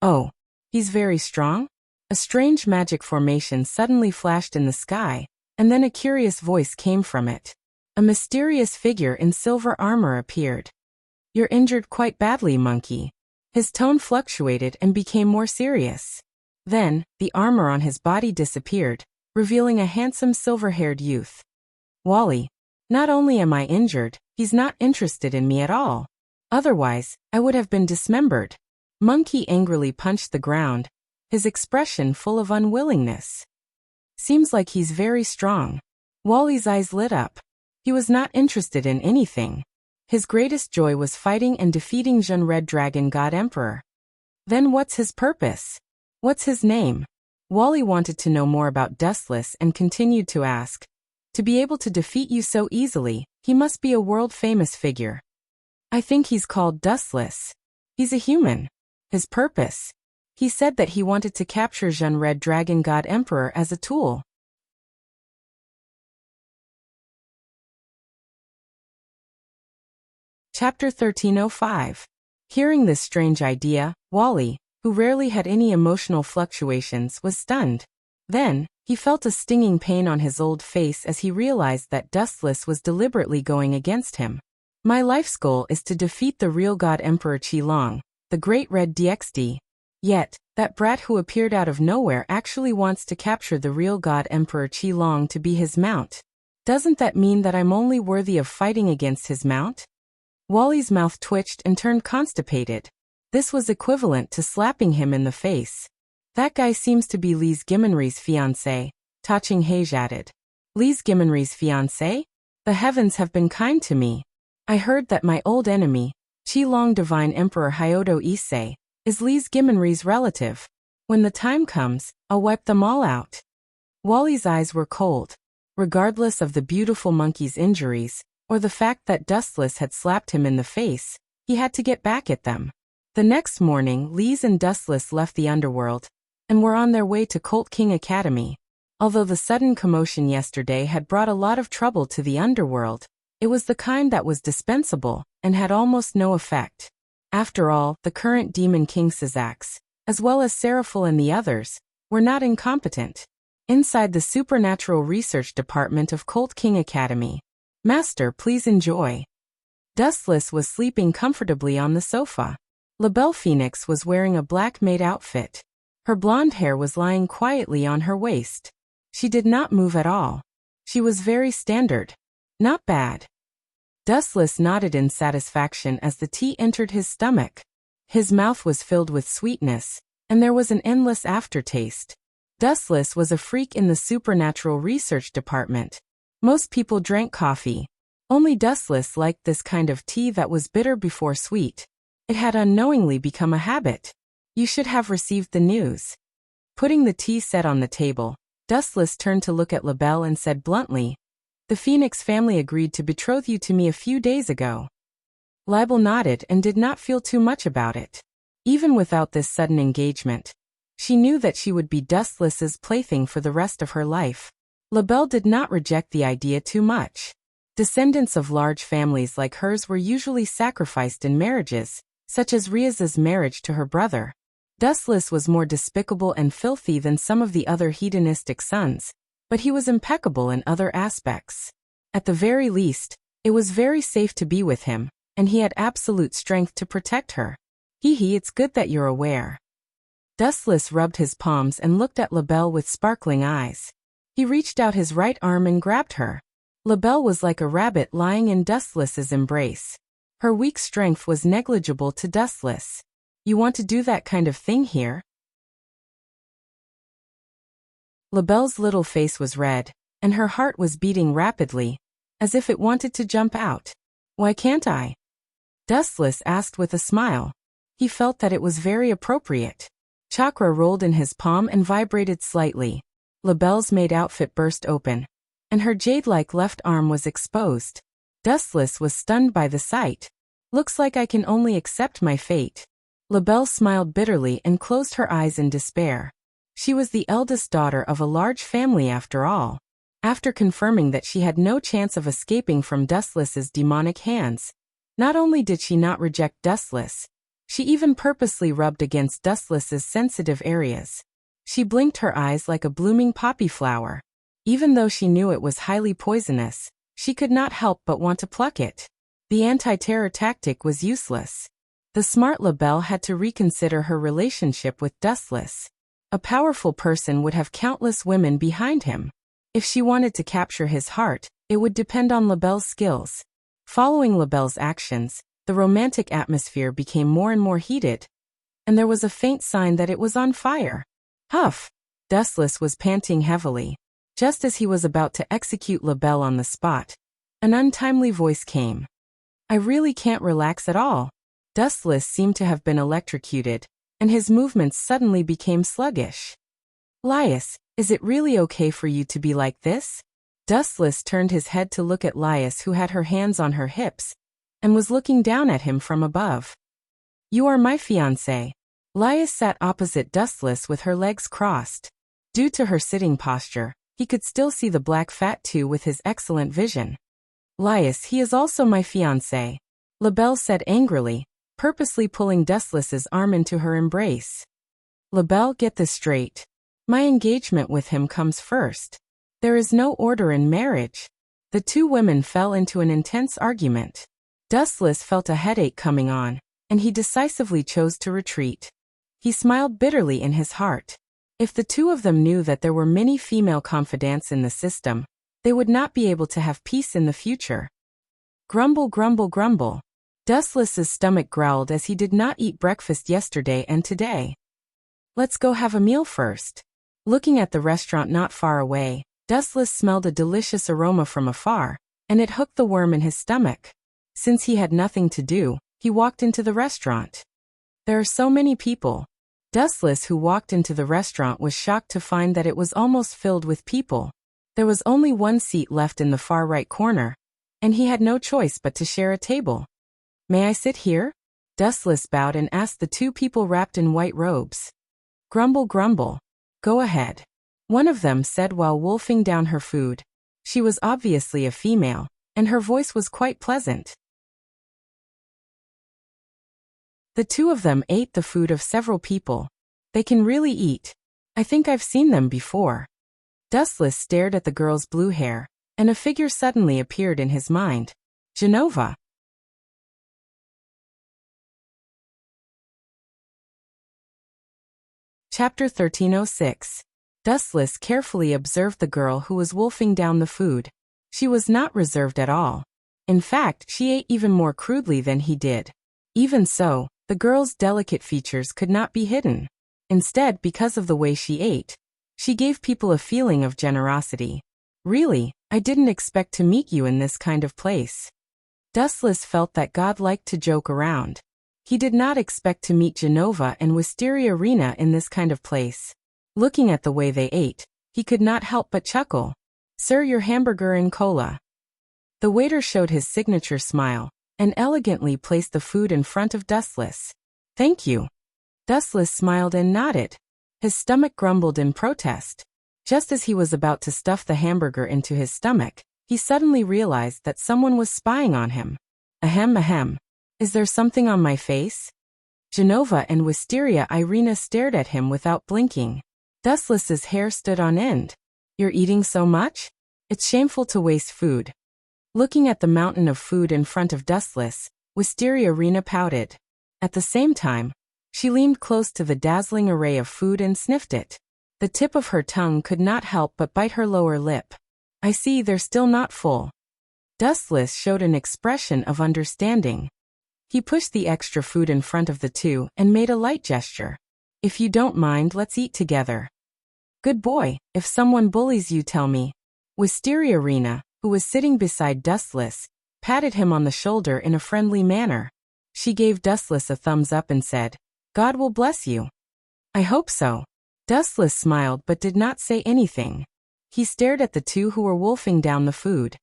Oh, he's very strong? A strange magic formation suddenly flashed in the sky, and then a curious voice came from it. A mysterious figure in silver armor appeared. You're injured quite badly, Monkey. His tone fluctuated and became more serious. Then, the armor on his body disappeared, revealing a handsome silver-haired youth. Wally, not only am I injured, he's not interested in me at all. Otherwise, I would have been dismembered. Monkey angrily punched the ground, his expression full of unwillingness. Seems like he's very strong. Wally's eyes lit up. He was not interested in anything. His greatest joy was fighting and defeating Zhen Red Dragon God Emperor. Then what's his purpose? What's his name? Wally wanted to know more about Dustless and continued to ask. To be able to defeat you so easily, he must be a world-famous figure. I think he's called Dustless. He's a human. His purpose? He said that he wanted to capture Zhen Red Dragon God Emperor as a tool. Chapter 1305. Hearing this strange idea, Wally, who rarely had any emotional fluctuations, was stunned. Then, he felt a stinging pain on his old face as he realized that Dustless was deliberately going against him. My life's goal is to defeat the real God Emperor Qilong, the Great Red DXD. Yet, that brat who appeared out of nowhere actually wants to capture the real God Emperor Qilong to be his mount. Doesn't that mean that I'm only worthy of fighting against his mount? Wally's mouth twitched and turned constipated. This was equivalent to slapping him in the face. That guy seems to be Lise Gimenry's fiancé, Ta Qinghai added. Lise Gimenry's fiancé? The heavens have been kind to me. I heard that my old enemy, Qilong Divine Emperor Hyodo Issei, is Lise Gimenry's relative. When the time comes, I'll wipe them all out. Wally's eyes were cold. Regardless of the beautiful monkey's injuries, or the fact that Dustless had slapped him in the face, he had to get back at them. The next morning, Lise and Dustless left the underworld, and were on their way to Colt King Academy. Although the sudden commotion yesterday had brought a lot of trouble to the underworld, it was the kind that was dispensable, and had almost no effect. After all, the current Demon King Syzax, as well as Seraphil and the others, were not incompetent. Inside the Supernatural Research Department of Colt King Academy. Master, please enjoy. Dustless was sleeping comfortably on the sofa. LaBelle Phoenix was wearing a black maid outfit. Her blonde hair was lying quietly on her waist. She did not move at all. She was very standard. Not bad. Dustless nodded in satisfaction as the tea entered his stomach. His mouth was filled with sweetness, and there was an endless aftertaste. Dustless was a freak in the Supernatural Research Department. Most people drank coffee. Only Dustless liked this kind of tea that was bitter before sweet. It had unknowingly become a habit. You should have received the news. Putting the tea set on the table, Dustless turned to look at LaBelle and said bluntly, "The Phoenix family agreed to betroth you to me a few days ago." LaBelle nodded and did not feel too much about it. Even without this sudden engagement, she knew that she would be Dustless's plaything for the rest of her life. LaBelle did not reject the idea too much. Descendants of large families like hers were usually sacrificed in marriages, such as Riaz's marriage to her brother. Dustless was more despicable and filthy than some of the other hedonistic sons, but he was impeccable in other aspects. At the very least, it was very safe to be with him, and he had absolute strength to protect her. Hee, it's good that you're aware. Dustless rubbed his palms and looked at LaBelle with sparkling eyes. He reached out his right arm and grabbed her. LaBelle was like a rabbit lying in Dustless's embrace. Her weak strength was negligible to Dustless. "You want to do that kind of thing here?" LaBelle's little face was red, and her heart was beating rapidly, as if it wanted to jump out. "Why can't I?" Dustless asked with a smile. He felt that it was very appropriate. Chakra rolled in his palm and vibrated slightly. LaBelle's maid outfit burst open, and her jade-like left arm was exposed. Dustless was stunned by the sight. "Looks like I can only accept my fate." LaBelle smiled bitterly and closed her eyes in despair. She was the eldest daughter of a large family after all. After confirming that she had no chance of escaping from Dustless's demonic hands, not only did she not reject Dustless, she even purposely rubbed against Dustless's sensitive areas. She blinked her eyes like a blooming poppy flower. Even though she knew it was highly poisonous, she could not help but want to pluck it. The anti-terror tactic was useless. The smart LaBelle had to reconsider her relationship with Dustless. A powerful person would have countless women behind him. If she wanted to capture his heart, it would depend on LaBelle's skills. Following LaBelle's actions, the romantic atmosphere became more and more heated, and there was a faint sign that it was on fire. Huff! Dustless was panting heavily. Just as he was about to execute LaBelle on the spot, an untimely voice came. "I really can't relax at all." Dustless seemed to have been electrocuted, and his movements suddenly became sluggish. "Lias, is it really okay for you to be like this?" Dustless turned his head to look at Lias, who had her hands on her hips and was looking down at him from above. "You are my fiancé." Lias sat opposite Dustless with her legs crossed. Due to her sitting posture, he could still see the black fat too with his excellent vision. "Lias, he is also my fiancé," LaBelle said angrily, purposely pulling Dustless's arm into her embrace. "LaBelle, get this straight. My engagement with him comes first. There is no order in marriage." The two women fell into an intense argument. Dustless felt a headache coming on, and he decisively chose to retreat. He smiled bitterly in his heart. If the two of them knew that there were many female confidants in the system, they would not be able to have peace in the future. Grumble, grumble, grumble. Dustless's stomach growled as he did not eat breakfast yesterday and today. "Let's go have a meal first." Looking at the restaurant not far away, Dustless smelled a delicious aroma from afar, and it hooked the worm in his stomach. Since he had nothing to do, he walked into the restaurant. There are so many people. Dustless, who walked into the restaurant, was shocked to find that it was almost filled with people. There was only one seat left in the far right corner, and he had no choice but to share a table. "May I sit here?" Dustless bowed and asked the two people wrapped in white robes. Grumble, grumble. "Go ahead," one of them said while wolfing down her food. She was obviously a female, and her voice was quite pleasant. The two of them ate the food of several people. "They can really eat. I think I've seen them before." Dustless stared at the girl's blue hair, and a figure suddenly appeared in his mind. Genova. Chapter 1306. Dustless carefully observed the girl who was wolfing down the food. She was not reserved at all. In fact, she ate even more crudely than he did. Even so, the girl's delicate features could not be hidden. Instead, because of the way she ate, she gave people a feeling of generosity. "Really, I didn't expect to meet you in this kind of place." Dustless felt that God liked to joke around. He did not expect to meet Genova and Wisteria Rena in this kind of place. Looking at the way they ate, he could not help but chuckle. "Sir, your hamburger and cola." The waiter showed his signature smile and elegantly placed the food in front of Dustless. "Thank you." Dustless smiled and nodded. His stomach grumbled in protest. Just as he was about to stuff the hamburger into his stomach, he suddenly realized that someone was spying on him. Ahem, ahem. Is there something on my face? Genova and Wisteria Irina stared at him without blinking. Dustless's hair stood on end. "You're eating so much? It's shameful to waste food." Looking at the mountain of food in front of Dustless, Wisteria Rena pouted. At the same time, She leaned close to the dazzling array of food and sniffed it. The tip of her tongue could not help but bite her lower lip. I see they're still not full. Dustless showed an expression of understanding. He pushed the extra food in front of the two and made a light gesture. If you don't mind, let's eat together. Good boy, if someone bullies you, tell me. Wisteria Rena, who was sitting beside Dustless, patted him on the shoulder in a friendly manner. She gave Dustless a thumbs up and said, God will bless you. I hope so. Dustless smiled but did not say anything. He stared at the two who were wolfing down the food.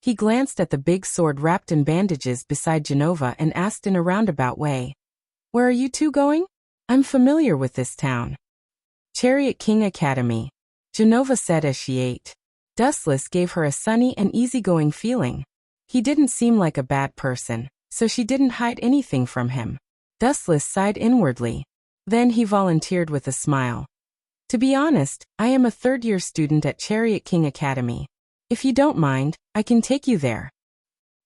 He glanced at the big sword wrapped in bandages beside Genova and asked in a roundabout way, Where are you two going? I'm familiar with this town. Chariot King Academy, Genova said as she ate. Dustless gave her a sunny and easygoing feeling. He didn't seem like a bad person, so she didn't hide anything from him. Dustless sighed inwardly. Then he volunteered with a smile. To be honest, I am a third-year student at Chariot King Academy. If you don't mind, I can take you there.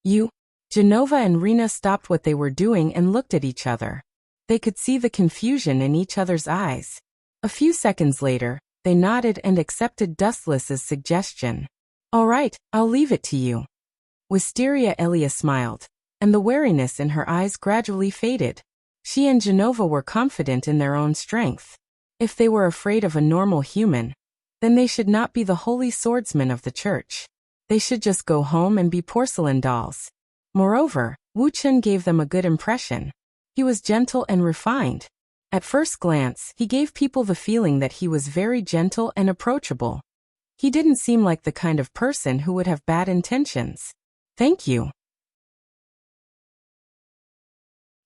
You? Genova and Rena stopped what they were doing and looked at each other. They could see the confusion in each other's eyes. A few seconds later, they nodded and accepted Dustless's suggestion. All right, I'll leave it to you. Wisteria Elia smiled, and the wariness in her eyes gradually faded. She and Genova were confident in their own strength. If they were afraid of a normal human, then they should not be the holy swordsmen of the church. They should just go home and be porcelain dolls. Moreover, Wu Chen gave them a good impression. He was gentle and refined. At first glance, he gave people the feeling that he was very gentle and approachable. He didn't seem like the kind of person who would have bad intentions. Thank you.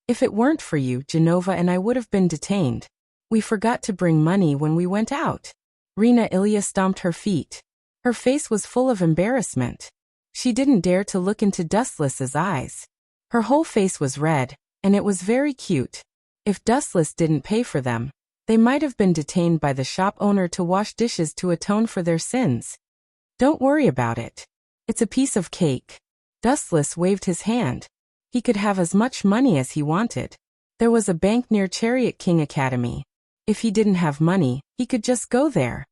If it weren't for you, Genova and I would have been detained. We forgot to bring money when we went out. Rena Ilya stomped her feet. Her face was full of embarrassment. She didn't dare to look into Dustless's eyes. Her whole face was red, and it was very cute. If Dustless didn't pay for them, they might have been detained by the shop owner to wash dishes to atone for their sins. Don't worry about it. It's a piece of cake. Dustless waved his hand. He could have as much money as he wanted. There was a bank near Chariot King Academy. If he didn't have money, he could just go there.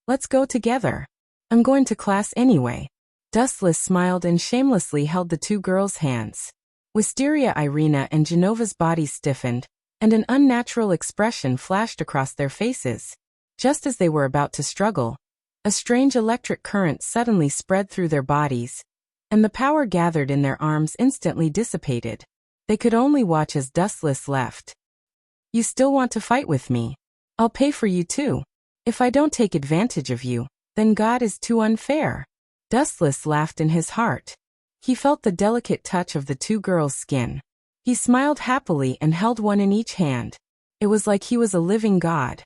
Let's go together. I'm going to class anyway. Dustless smiled and shamelessly held the two girls' hands. Wisteria Irina and Genova's bodies stiffened, and an unnatural expression flashed across their faces. Just as they were about to struggle, a strange electric current suddenly spread through their bodies, and the power gathered in their arms instantly dissipated. They could only watch as Dustless left. You still want to fight with me? I'll pay for you too. If I don't take advantage of you, then God is too unfair. Dustless laughed in his heart. He felt the delicate touch of the two girls' skin. He smiled happily and held one in each hand. It was like he was a living god.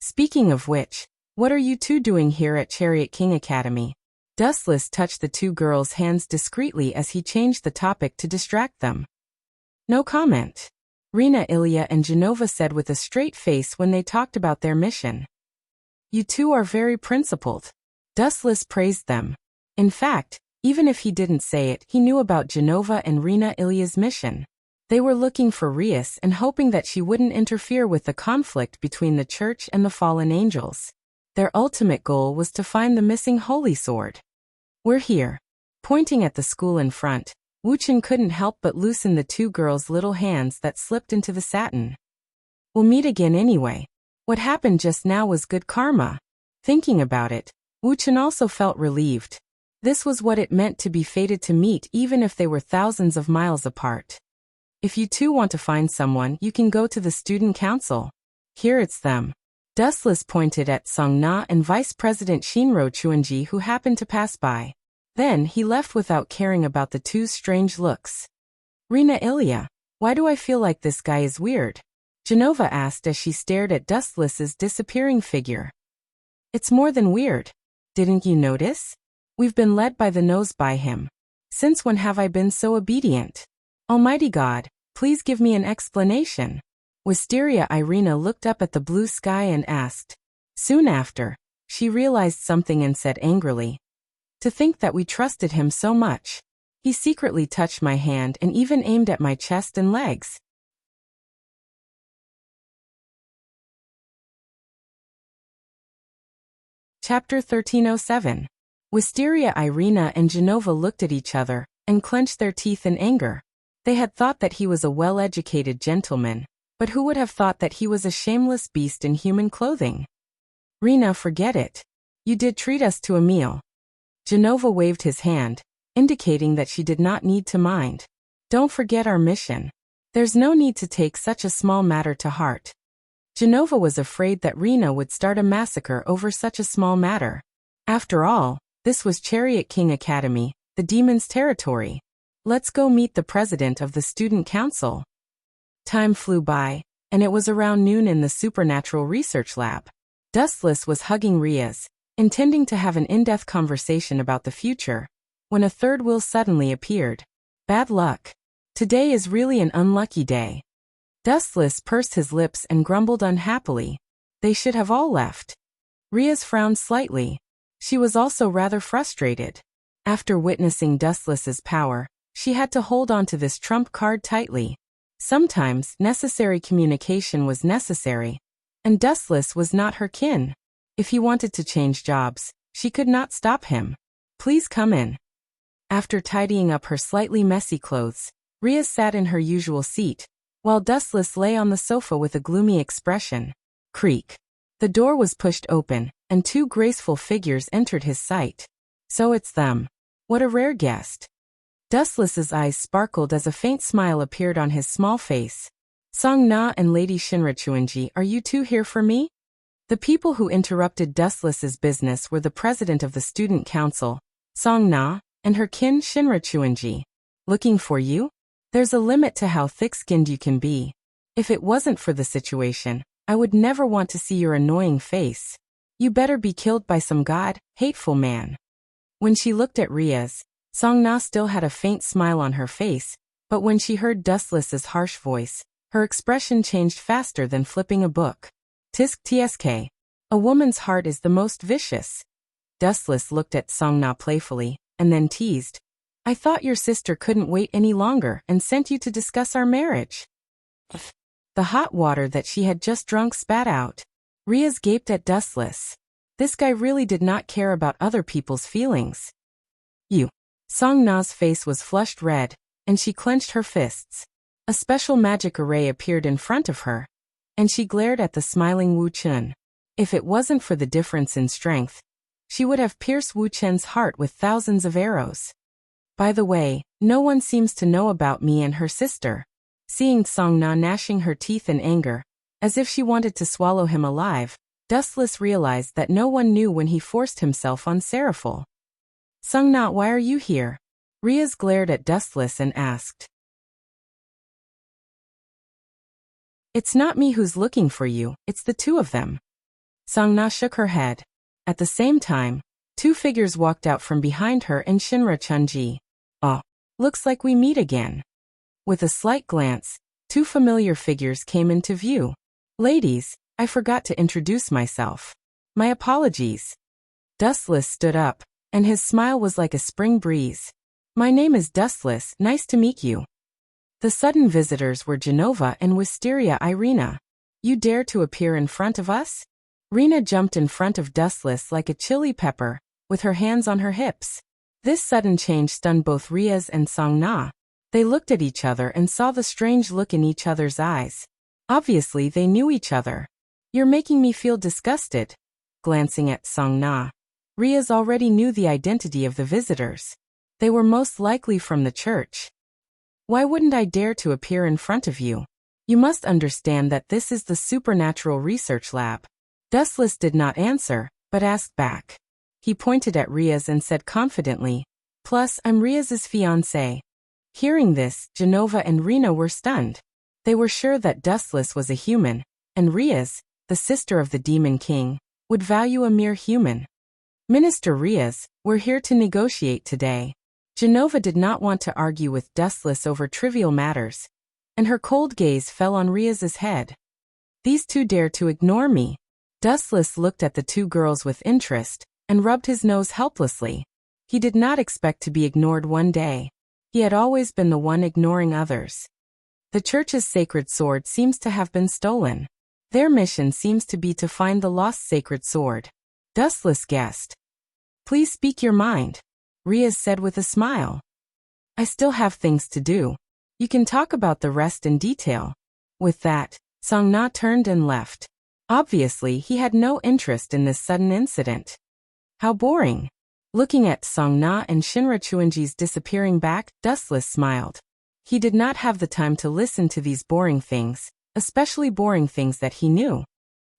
Speaking of which, what are you two doing here at Chariot King Academy? Dustless touched the two girls' hands discreetly as he changed the topic to distract them. No comment. Rena Ilya and Genova said with a straight face when they talked about their mission. You two are very principled. Dustless praised them. In fact, even if he didn't say it, he knew about Genova and Rena Ilya's mission. They were looking for Rias and hoping that she wouldn't interfere with the conflict between the church and the fallen angels. Their ultimate goal was to find the missing holy sword. We're here. Pointing at the school in front, Wu Chen couldn't help but loosen the two girls' little hands that slipped into the satin. We'll meet again anyway. What happened just now was good karma. Thinking about it, Wu Chen also felt relieved. This was what it meant to be fated to meet even if they were thousands of miles apart. If you two want to find someone, you can go to the student council. Here it's them. Dustless pointed at Song Na and Vice President Shinro Chuanji who happened to pass by. Then he left without caring about the two's strange looks. Rena Ilya, why do I feel like this guy is weird? Genova asked as she stared at Dustless's disappearing figure. It's more than weird. Didn't you notice? We've been led by the nose by him. Since when have I been so obedient? Almighty God, please give me an explanation. Wisteria Irina looked up at the blue sky and asked. Soon after, she realized something and said angrily. To think that we trusted him so much. He secretly touched my hand and even aimed at my chest and legs. Chapter 1307. Wisteria. Irina and Genova looked at each other and clenched their teeth in anger. They had thought that he was a well-educated gentleman, but who would have thought that he was a shameless beast in human clothing? Rina, forget it. You did treat us to a meal. Genova waved his hand, indicating that she did not need to mind. Don't forget our mission. There's no need to take such a small matter to heart. Genova was afraid that Rina would start a massacre over such a small matter. After all, this was Chariot King Academy, the demon's territory. Let's go meet the president of the student council. Time flew by, and it was around noon in the supernatural research lab. Dustless was hugging Riaz, intending to have an in-depth conversation about the future, when a third wheel suddenly appeared. Bad luck. Today is really an unlucky day. Dustless pursed his lips and grumbled unhappily. They should have all left. Riaz frowned slightly. She was also rather frustrated. After witnessing Dustless's power, she had to hold on to this trump card tightly. Sometimes necessary communication was necessary, and Dustless was not her kin. If he wanted to change jobs, she could not stop him. Please come in. After tidying up her slightly messy clothes, Riaz sat in her usual seat, while Dustless lay on the sofa with a gloomy expression. Creak. The door was pushed open, and two graceful figures entered his sight. So it's them. What a rare guest. Dustless's eyes sparkled as a faint smile appeared on his small face. Song Na and Lady Shinrachuanji, are you two here for me? The people who interrupted Dustless's business were the president of the student council, Song Na, and her kin Shinrachuanji. Looking for you? There's a limit to how thick-skinned you can be. If it wasn't for the situation, I would never want to see your annoying face. You better be killed by some hateful man. When she looked at Riaz, Song Na still had a faint smile on her face, but when she heard Dustless's harsh voice, her expression changed faster than flipping a book. Tisk tsk. A woman's heart is the most vicious. Dustless looked at Song Na playfully, and then teased. I thought your sister couldn't wait any longer and sent you to discuss our marriage. The hot water that she had just drunk spat out. Riaz gaped at Dustless. This guy really did not care about other people's feelings. You. Song Na's face was flushed red, and she clenched her fists. A special magic array appeared in front of her, and she glared at the smiling Wu Chen. If it wasn't for the difference in strength, she would have pierced Wu Chen's heart with thousands of arrows. By the way, no one seems to know about me and her sister. Seeing Song Na gnashing her teeth in anger, as if she wanted to swallow him alive, Dustless realized that no one knew when he forced himself on Seraphil. Song Na, why are you here? Riaz glared at Dustless and asked. It's not me who's looking for you, it's the two of them. Song Na shook her head. At the same time, two figures walked out from behind her and Shinra Chunji. Oh, looks like we meet again. With a slight glance, two familiar figures came into view. Ladies, I forgot to introduce myself. My apologies. Dustless stood up, and his smile was like a spring breeze. My name is Dustless, nice to meet you. The sudden visitors were Genova and Wisteria. Irina. You dare to appear in front of us? Rina jumped in front of Dustless like a chili pepper, with her hands on her hips. This sudden change stunned both Riaz and Song Na. They looked at each other and saw the strange look in each other's eyes. Obviously they knew each other. You're making me feel disgusted. Glancing at Song Na, Riaz already knew the identity of the visitors. They were most likely from the church. Why wouldn't I dare to appear in front of you? You must understand that this is the supernatural research lab. Dustless did not answer, but asked back. He pointed at Riaz and said confidently, plus I'm Riaz's fiancé. Hearing this, Genova and Rina were stunned. They were sure that Dustless was a human, and Riaz, the sister of the Demon King, would value a mere human. Minister Riaz, we're here to negotiate today. Genova did not want to argue with Dustless over trivial matters, and her cold gaze fell on Riaz's head. These two dare to ignore me. Dustless looked at the two girls with interest, and rubbed his nose helplessly. He did not expect to be ignored one day. He had always been the one ignoring others. The church's sacred sword seems to have been stolen. Their mission seems to be to find the lost sacred sword. Dustless guessed. Please speak your mind, Riaz said with a smile. I still have things to do. You can talk about the rest in detail. With that, Song-na turned and left. Obviously, he had no interest in this sudden incident. How boring. Looking at Song-na and Shinra Chuenji's disappearing back, Dustless smiled. He did not have the time to listen to these boring things, especially boring things that he knew.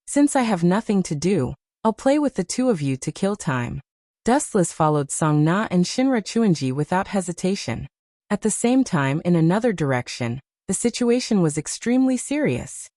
Since I have nothing to do, I'll play with the two of you to kill time. Dustless followed Song-na and Shinra Chuenji without hesitation. At the same time, in another direction, the situation was extremely serious.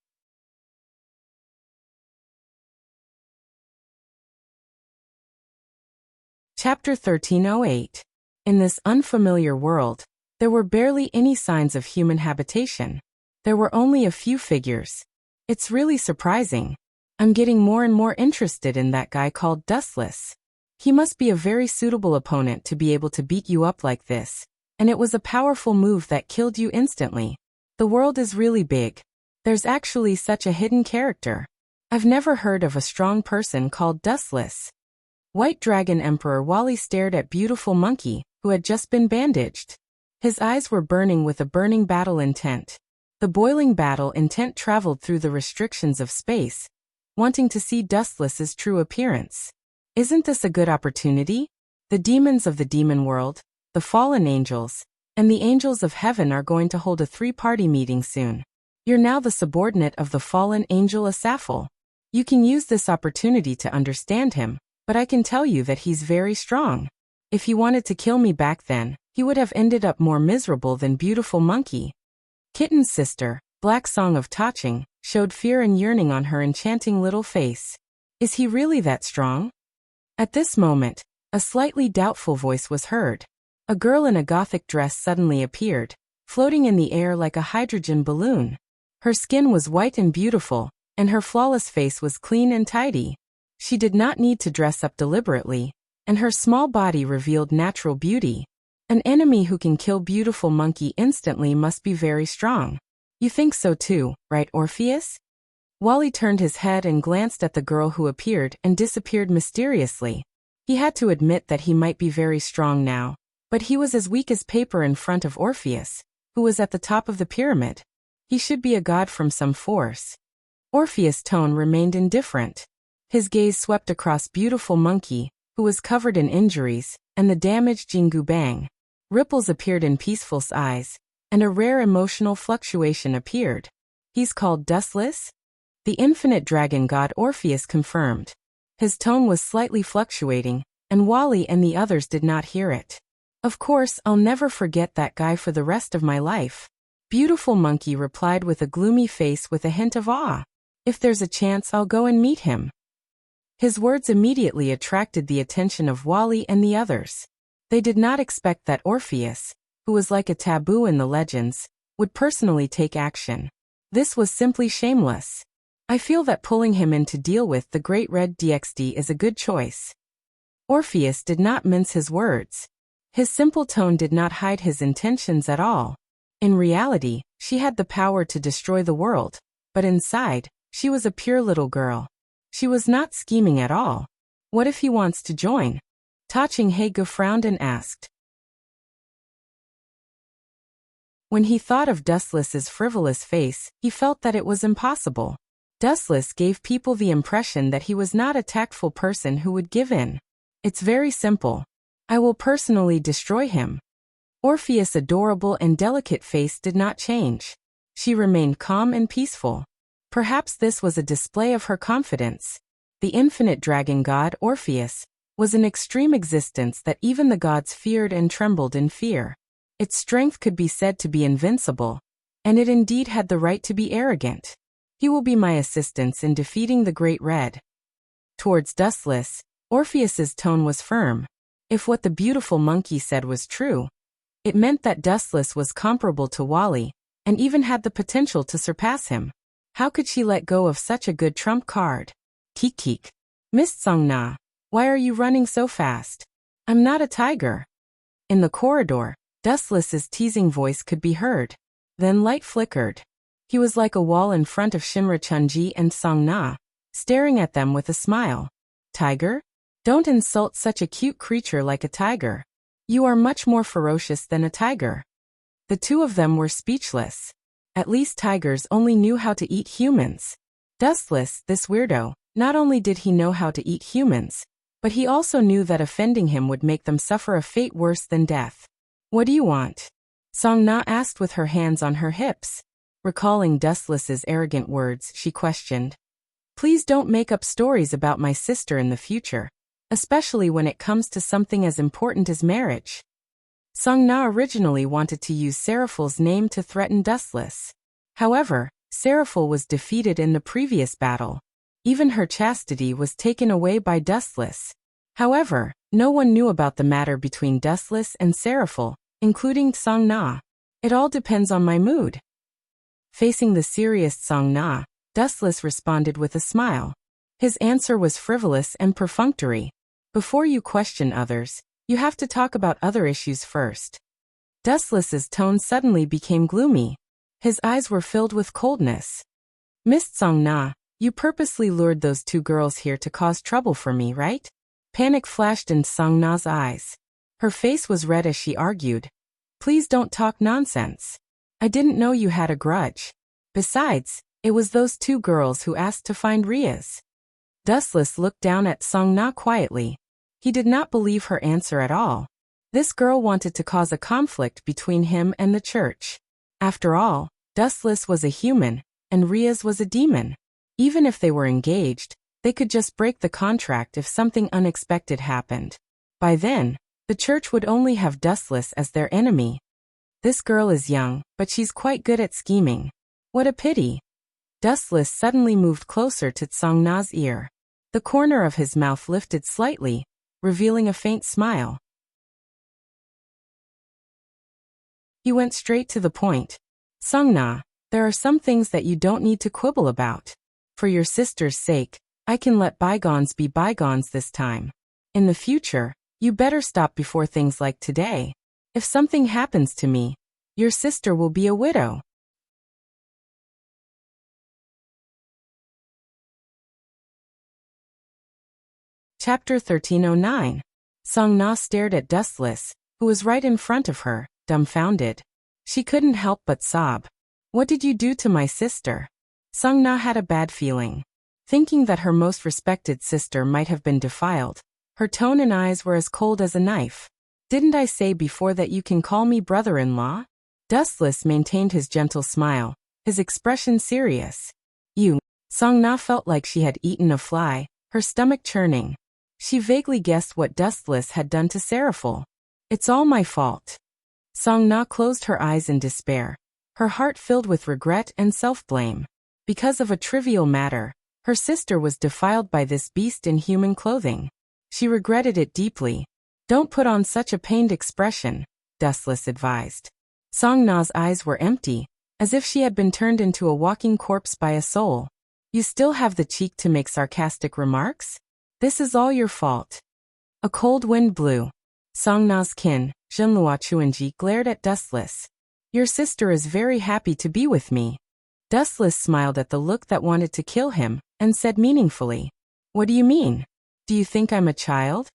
Chapter 1308. In this unfamiliar world, there were barely any signs of human habitation. There were only a few figures. It's really surprising. I'm getting more and more interested in that guy called Dustless. He must be a very suitable opponent to be able to beat you up like this, and it was a powerful move that killed you instantly. The world is really big. There's actually such a hidden character. I've never heard of a strong person called Dustless. White Dragon Emperor Wally stared at Beautiful Monkey, who had just been bandaged. His eyes were burning with a burning battle intent. The boiling battle intent traveled through the restrictions of space, wanting to see Dustless's true appearance. Isn't this a good opportunity? The demons of the demon world, the fallen angels, and the angels of heaven are going to hold a three-party meeting soon. You're now the subordinate of the fallen angel Asafel. You can use this opportunity to understand him, but I can tell you that he's very strong. If he wanted to kill me back then, he would have ended up more miserable than Beautiful Monkey. Kitten's sister, Black Song of Taching, showed fear and yearning on her enchanting little face. Is he really that strong? At this moment, a slightly doubtful voice was heard. A girl in a gothic dress suddenly appeared, floating in the air like a hydrogen balloon. Her skin was white and beautiful, and her flawless face was clean and tidy. She did not need to dress up deliberately, and her small body revealed natural beauty. An enemy who can kill Beautiful Monkey instantly must be very strong. You think so too, right, Orpheus? Wally turned his head and glanced at the girl who appeared and disappeared mysteriously. He had to admit that he might be very strong now, but he was as weak as paper in front of Orpheus, who was at the top of the pyramid. He should be a god from some force. Orpheus' tone remained indifferent. His gaze swept across Beautiful Monkey, who was covered in injuries, and the damaged Jingu Bang. Ripples appeared in Peaceful's eyes, and a rare emotional fluctuation appeared. He's called Dustless? The infinite dragon god Orpheus confirmed. His tone was slightly fluctuating, and Wally and the others did not hear it. Of course, I'll never forget that guy for the rest of my life. Beautiful Monkey replied with a gloomy face with a hint of awe. If there's a chance, I'll go and meet him. His words immediately attracted the attention of Wally and the others. They did not expect that Orpheus, who was like a taboo in the legends, would personally take action. This was simply shameless. I feel that pulling him in to deal with the Great Red DXD is a good choice. Orpheus did not mince his words. His simple tone did not hide his intentions at all. In reality, she had the power to destroy the world, but inside, she was a pure little girl. She was not scheming at all. What if he wants to join? Taching Haega frowned and asked. When he thought of Dustless's frivolous face, he felt that it was impossible. Dustless gave people the impression that he was not a tactful person who would give in. It's very simple. I will personally destroy him. Orpheus' adorable and delicate face did not change. She remained calm and peaceful. Perhaps this was a display of her confidence. The infinite dragon god Orpheus was an extreme existence that even the gods feared and trembled in fear. Its strength could be said to be invincible, and it indeed had the right to be arrogant. He will be my assistance in defeating the Great Red. Towards Dustless, Orpheus's tone was firm. If what the Beautiful Monkey said was true, it meant that Dustless was comparable to Wally, and even had the potential to surpass him. How could she let go of such a good trump card? Kik. Miss Song-na, why are you running so fast? I'm not a tiger. In the corridor, Dustless's teasing voice could be heard. Then light flickered. He was like a wall in front of Shinra Chunji and Song-na, staring at them with a smile. Tiger? Don't insult such a cute creature like a tiger. You are much more ferocious than a tiger. The two of them were speechless. At least tigers only knew how to eat humans. Dustless, this weirdo, not only did he know how to eat humans, but he also knew that offending him would make them suffer a fate worse than death. What do you want? Song Na asked with her hands on her hips. Recalling Dustless's arrogant words, she questioned. Please don't make up stories about my sister in the future, especially when it comes to something as important as marriage. Song Na originally wanted to use Seraphil's name to threaten Dustless. However, Seraphil was defeated in the previous battle. Even her chastity was taken away by Dustless. However, no one knew about the matter between Dustless and Seraphil, including Song Na. It all depends on my mood. Facing the serious Song Na, Dustless responded with a smile. His answer was frivolous and perfunctory. Before you question others, you have to talk about other issues first. Dustless's tone suddenly became gloomy. His eyes were filled with coldness. Miss Song Na, you purposely lured those two girls here to cause trouble for me, right? Panic flashed in Song Na's eyes. Her face was red as she argued. Please don't talk nonsense. I didn't know you had a grudge. Besides, it was those two girls who asked to find Riaz. Dustless looked down at Song Na quietly. He did not believe her answer at all. This girl wanted to cause a conflict between him and the church. After all, Dustless was a human, and Riaz was a demon. Even if they were engaged, they could just break the contract if something unexpected happened. By then, the church would only have Dustless as their enemy. This girl is young, but she's quite good at scheming. What a pity. Dustless suddenly moved closer to Song Na's ear. The corner of his mouth lifted slightly, revealing a faint smile. He went straight to the point. Song Na, there are some things that you don't need to quibble about. For your sister's sake, I can let bygones be bygones this time. In the future, you better stop before things like today. If something happens to me, your sister will be a widow. Chapter 1309. Song Na stared at Dustless, who was right in front of her, dumbfounded. She couldn't help but sob. What did you do to my sister? Song Na had a bad feeling. Thinking that her most respected sister might have been defiled, her tone and eyes were as cold as a knife. Didn't I say before that you can call me brother-in-law? Dustless maintained his gentle smile, his expression serious. You. Song Na felt like she had eaten a fly, her stomach churning. She vaguely guessed what Dustless had done to Seraphil. It's all my fault. Song Na closed her eyes in despair, her heart filled with regret and self-blame. Because of a trivial matter, her sister was defiled by this beast in human clothing. She regretted it deeply. Don't put on such a pained expression, Dustless advised. Song Na's eyes were empty, as if she had been turned into a walking corpse by a soul. You still have the cheek to make sarcastic remarks? This is all your fault. A cold wind blew. Song Na's kin, Zhenlua Chuanji, glared at Dustless. Your sister is very happy to be with me. Dustless smiled at the look that wanted to kill him, and said meaningfully, What do you mean? Do you think I'm a child?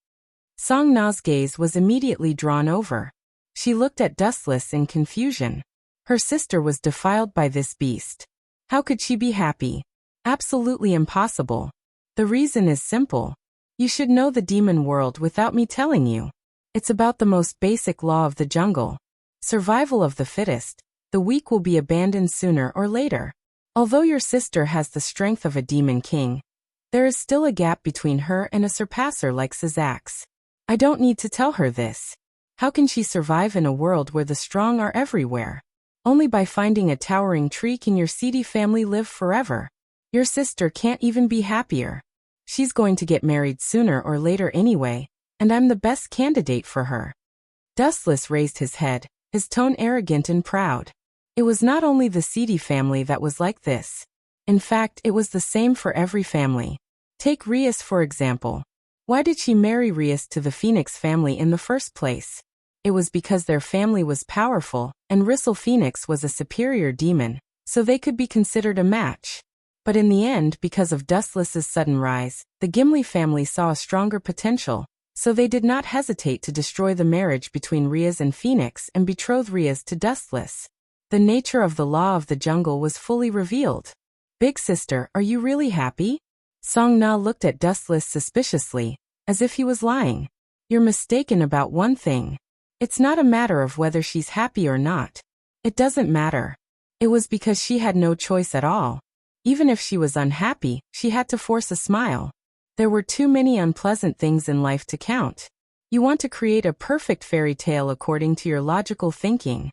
Song Na's gaze was immediately drawn over. She looked at Dustless in confusion. Her sister was defiled by this beast. How could she be happy? Absolutely impossible. The reason is simple. You should know the demon world without me telling you. It's about the most basic law of the jungle. Survival of the fittest. The weak will be abandoned sooner or later. Although your sister has the strength of a demon king, there is still a gap between her and a surpasser like Sazax. I don't need to tell her this. How can she survive in a world where the strong are everywhere? Only by finding a towering tree can your seedy family live forever. Your sister can't even be happier. She's going to get married sooner or later anyway, and I'm the best candidate for her. Dustless raised his head, his tone arrogant and proud. It was not only the seedy family that was like this. In fact, it was the same for every family. Take Rias for example. Why did she marry Rias to the Phoenix family in the first place? It was because their family was powerful, and Rissel Phoenix was a superior demon, so they could be considered a match. But in the end, because of Dustless's sudden rise, the Gimli family saw a stronger potential, so they did not hesitate to destroy the marriage between Riaz and Phoenix and betroth Riaz to Dustless. The nature of the law of the jungle was fully revealed. Big sister, are you really happy? Song Na looked at Dustless suspiciously, as if he was lying. You're mistaken about one thing. It's not a matter of whether she's happy or not. It doesn't matter. It was because she had no choice at all. Even if she was unhappy, she had to force a smile. There were too many unpleasant things in life to count. You want to create a perfect fairy tale according to your logical thinking.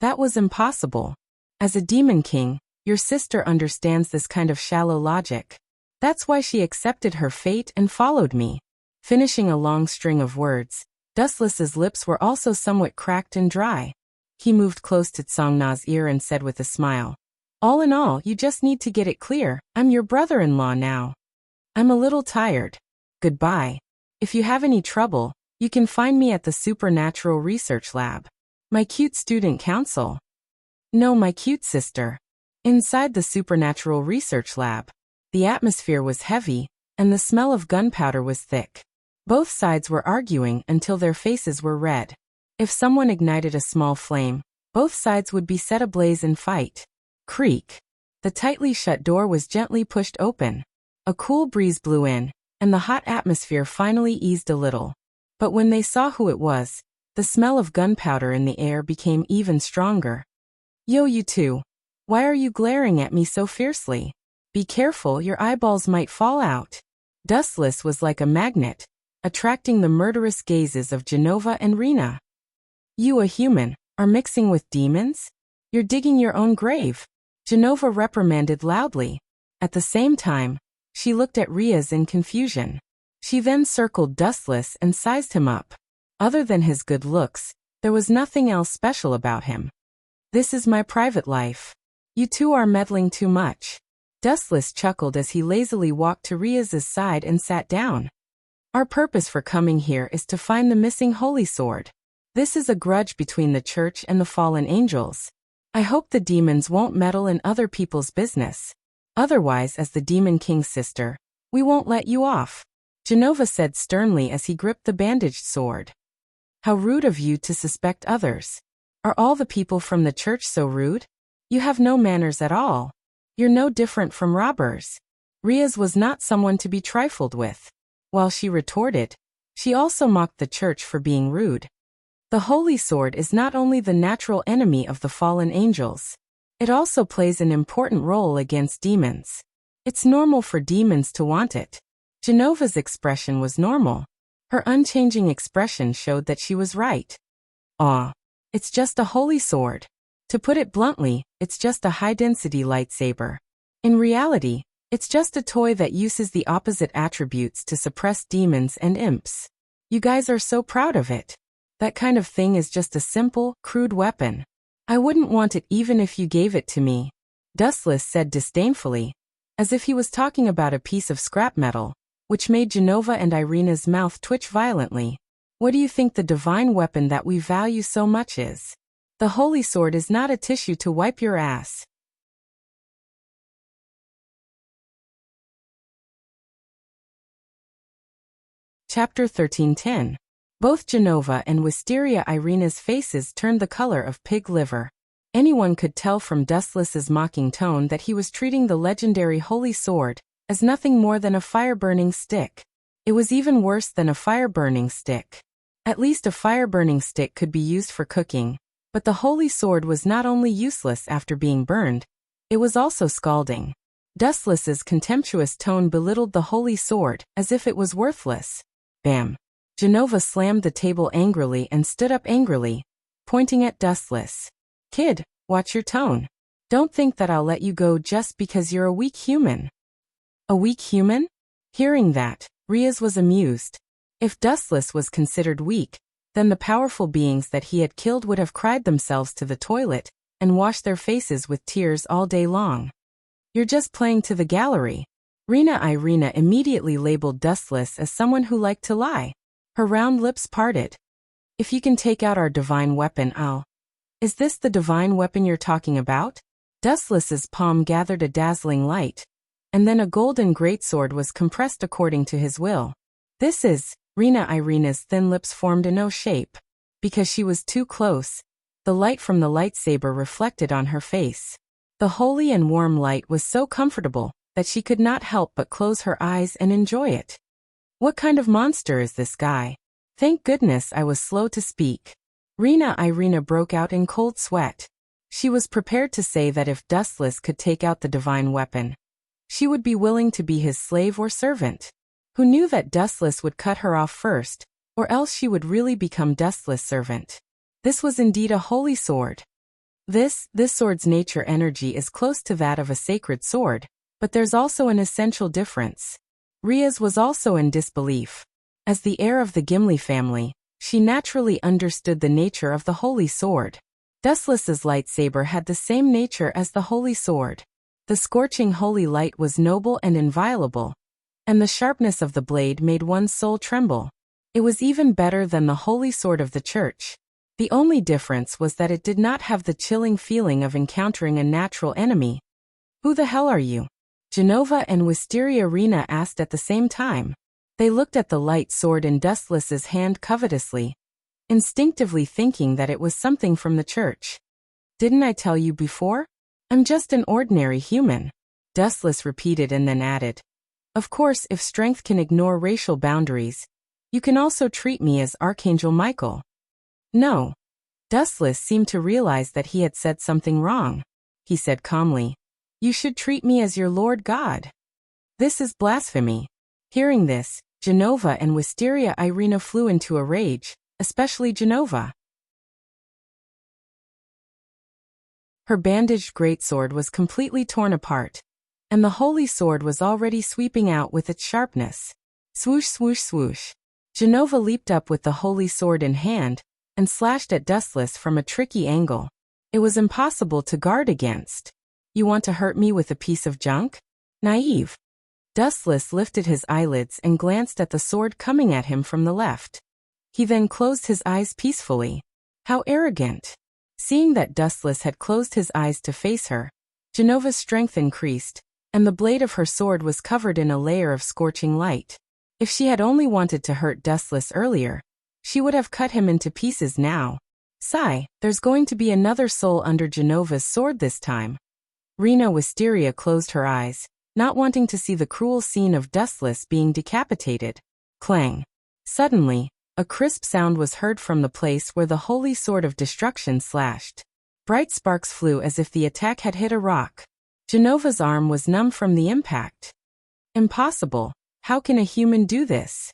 That was impossible. As a demon king, your sister understands this kind of shallow logic. That's why she accepted her fate and followed me. Finishing a long string of words, Dustless's lips were also somewhat cracked and dry. He moved close to Song Na's ear and said with a smile, all in all, you just need to get it clear, I'm your brother-in-law now. I'm a little tired. Goodbye. If you have any trouble, you can find me at the Supernatural Research Lab. My cute student council. No, my cute sister. Inside the Supernatural Research Lab, the atmosphere was heavy, and the smell of gunpowder was thick. Both sides were arguing until their faces were red. If someone ignited a small flame, both sides would be set ablaze in fight. Creak. The tightly shut door was gently pushed open. A cool breeze blew in, and the hot atmosphere finally eased a little. But when they saw who it was, the smell of gunpowder in the air became even stronger. Yo, you two. Why are you glaring at me so fiercely? Be careful, your eyeballs might fall out. Dustless was like a magnet, attracting the murderous gazes of Genova and Rena. You, a human, are mixing with demons? You're digging your own grave. Genova reprimanded loudly. At the same time, she looked at Riaz in confusion. She then circled Dustless and sized him up. Other than his good looks, there was nothing else special about him. This is my private life. You two are meddling too much. Dustless chuckled as he lazily walked to Riaz's side and sat down. Our purpose for coming here is to find the missing holy sword. This is a grudge between the church and the fallen angels. I hope the demons won't meddle in other people's business. Otherwise, as the Demon King's sister, we won't let you off. Genova said sternly as he gripped the bandaged sword. How rude of you to suspect others. Are all the people from the church so rude? You have no manners at all. You're no different from robbers. Riaz was not someone to be trifled with. While she retorted, she also mocked the church for being rude. The holy sword is not only the natural enemy of the fallen angels. It also plays an important role against demons. It's normal for demons to want it. Genova's expression was normal. Her unchanging expression showed that she was right. Aw, it's just a holy sword. To put it bluntly, it's just a high-density lightsaber. In reality, it's just a toy that uses the opposite attributes to suppress demons and imps. You guys are so proud of it. That kind of thing is just a simple, crude weapon. I wouldn't want it even if you gave it to me. Dustless said disdainfully, as if he was talking about a piece of scrap metal, which made Genova and Irina's mouth twitch violently. What do you think the divine weapon that we value so much is? The holy sword is not a tissue to wipe your ass. Chapter 13:10. Both Genova and Wisteria Irina's faces turned the color of pig liver. Anyone could tell from Dustless's mocking tone that he was treating the legendary holy sword as nothing more than a fire-burning stick. It was even worse than a fire-burning stick. At least a fire-burning stick could be used for cooking, but the holy sword was not only useless after being burned, it was also scalding. Dustless's contemptuous tone belittled the holy sword as if it was worthless. Bam! Genova slammed the table angrily and stood up angrily, pointing at Dustless. Kid, watch your tone. Don't think that I'll let you go just because you're a weak human. A weak human? Hearing that, Riaz was amused. If Dustless was considered weak, then the powerful beings that he had killed would have cried themselves to the toilet and washed their faces with tears all day long. You're just playing to the gallery. Irina immediately labeled Dustless as someone who liked to lie. Her round lips parted. If you can take out our divine weapon, I'll... Is this the divine weapon you're talking about? Dustless's palm gathered a dazzling light, and then a golden greatsword was compressed according to his will. This is, Irina's thin lips formed an O shape. Because she was too close, the light from the lightsaber reflected on her face. The holy and warm light was so comfortable that she could not help but close her eyes and enjoy it. What kind of monster is this guy? Thank goodness I was slow to speak. Irina broke out in cold sweat. She was prepared to say that if Dustless could take out the divine weapon, she would be willing to be his slave or servant. Who knew that Dustless would cut her off first, or else she would really become Dustless' servant. This was indeed a holy sword. This sword's nature energy is close to that of a sacred sword, but there's also an essential difference. Riaz was also in disbelief. As the heir of the Gimli family, she naturally understood the nature of the holy sword. Dustless's lightsaber had the same nature as the holy sword. The scorching holy light was noble and inviolable, and the sharpness of the blade made one's soul tremble. It was even better than the holy sword of the church. The only difference was that it did not have the chilling feeling of encountering a natural enemy. Who the hell are you? Genova and Wisteria Rena asked at the same time. They looked at the light sword in Dustless's hand covetously, instinctively thinking that it was something from the church. Didn't I tell you before? I'm just an ordinary human, Dustless repeated and then added. Of course, if strength can ignore racial boundaries, you can also treat me as Archangel Michael. No. Dustless seemed to realize that he had said something wrong. He said calmly, You should treat me as your Lord God. This is blasphemy. Hearing this, Genova and Wisteria Irina flew into a rage, especially Genova. Her bandaged greatsword was completely torn apart, and the holy sword was already sweeping out with its sharpness. Swoosh, swoosh, swoosh. Genova leaped up with the holy sword in hand, and slashed at Dustless from a tricky angle. It was impossible to guard against. You want to hurt me with a piece of junk? Naive. Dustless lifted his eyelids and glanced at the sword coming at him from the left. He then closed his eyes peacefully. How arrogant. Seeing that Dustless had closed his eyes to face her, Genova's strength increased, and the blade of her sword was covered in a layer of scorching light. If she had only wanted to hurt Dustless earlier, she would have cut him into pieces now. Sigh, there's going to be another soul under Genova's sword this time. Rena Wisteria closed her eyes, not wanting to see the cruel scene of Dustless being decapitated. Clang. Suddenly, a crisp sound was heard from the place where the holy sword of destruction slashed. Bright sparks flew as if the attack had hit a rock. Genova's arm was numb from the impact. Impossible. How can a human do this?